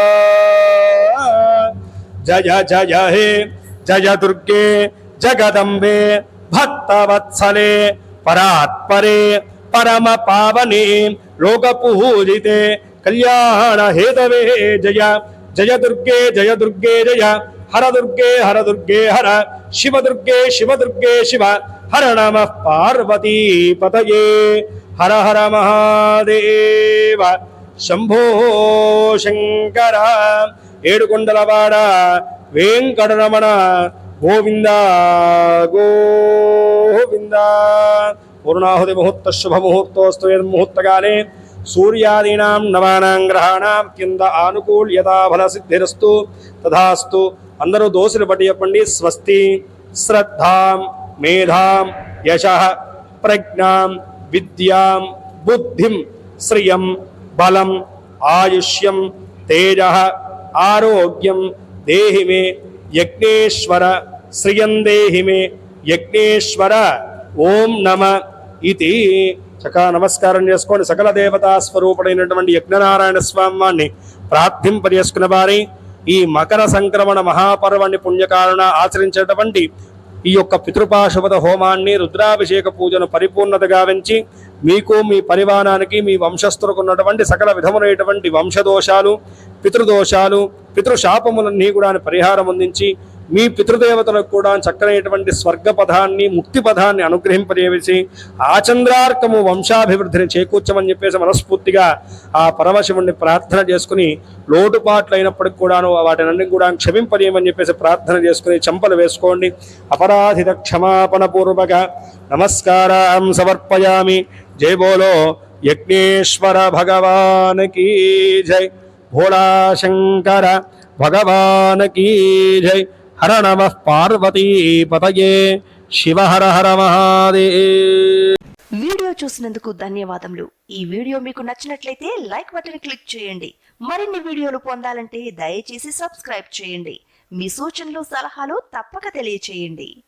జయ జయ హే జయ దుర్గే జగదంబే భక్తవత్సలే పరాత్పరే పరమ పావనే లోకపూజితే కళ్యాణ హేతవే జయ జయ దుర్గే జయ దుర్గే జయ హర దుర్గే హర దుర్గే హర శివ దుర్గే శివ దుర్గే శివ హర నమః పార్వతీ పతయే. హర హర మహాదేవ శంభో శంకర. ఏడుకొండలవాడ వెంకటరమణ గోవింద గోవింద. పూర్ణాహుతి ముహూర్త శుభముహూర్తోస్తు. ముహూర్తకాలే సూర్యాదీనాం నవానాం గ్రహాణాం కింద ఆనుకూల్యతాఫల సిద్ధిరస్తు తథాస్తు. అందరూ దోసులు బట్టి చెప్పండి. స్వస్తి శ్రద్ధాం మేధాం యశః ప్రజ్ఞాం విద్యాం బుద్ధిం శ్రియం బలం ఆయుష్యం తేజః ఆరోగ్యం దేహి మే యజ్ఞేశ్వర. శ్రియం దేహి మే యజ్ఞేశ్వర. ఓం నమ ఇది చక్కగా నమస్కారం చేసుకోండి. సకల దేవతా స్వరూపుడైనటువంటి యజ్ఞనారాయణ స్వామి వారిని ప్రార్థింపజేసుకున్న వారి ఈ మకర సంక్రమణ మహాపర్వాన్ని పుణ్యకారణ ఆచరించేటువంటి ఈ యొక్క పితృపాశుపత హోమాన్ని రుద్రాభిషేక పూజను పరిపూర్ణతగా వెంచి మీకు మీ పరివారానికి మీ వంశస్థులకు ఉన్నటువంటి సకల విధములైనటువంటి వంశదోషాలు పితృదోషాలు పితృశాపములన్నీ కూడా పరిహారం అందించి మీ పితృదేవతలకు కూడా చక్కనైనటువంటి స్వర్గపథాన్ని ముక్తి పథాన్ని అనుగ్రహింపజేసి ఆచంద్రార్కము వంశాభివృద్ధిని చేకూర్చమని చెప్పేసి మనస్ఫూర్తిగా ఆ పరమశివుణ్ణి ప్రార్థన చేసుకుని లోటుపాట్లు అయినప్పటికి కూడాను వాటినన్నీ కూడా క్షమింపజేయమని చెప్పేసి ప్రార్థన చేసుకుని చెంపలు వేసుకోండి. అపరాధిత క్షమాపణ పూర్వక నమస్కారం సమర్పయామి. జై బోలో యజ్ఞేశ్వర భగవాన్ కీ జై. భోళా శంకర భగవాన్ కీ జై. హర నమః పార్వతీ పతయే. శివ హర హర మహాదేవ్. వీడియో చూసినందుకు ధన్యవాదములు. ఈ వీడియో మీకు నచ్చినట్లయితే లైక్ బటన్ క్లిక్ చేయండి. మరిన్ని వీడియోలు పొందాలంటే దయచేసి సబ్స్క్రైబ్ చేయండి. మీ సూచనలు సలహాలు తప్పక తెలియచేయండి.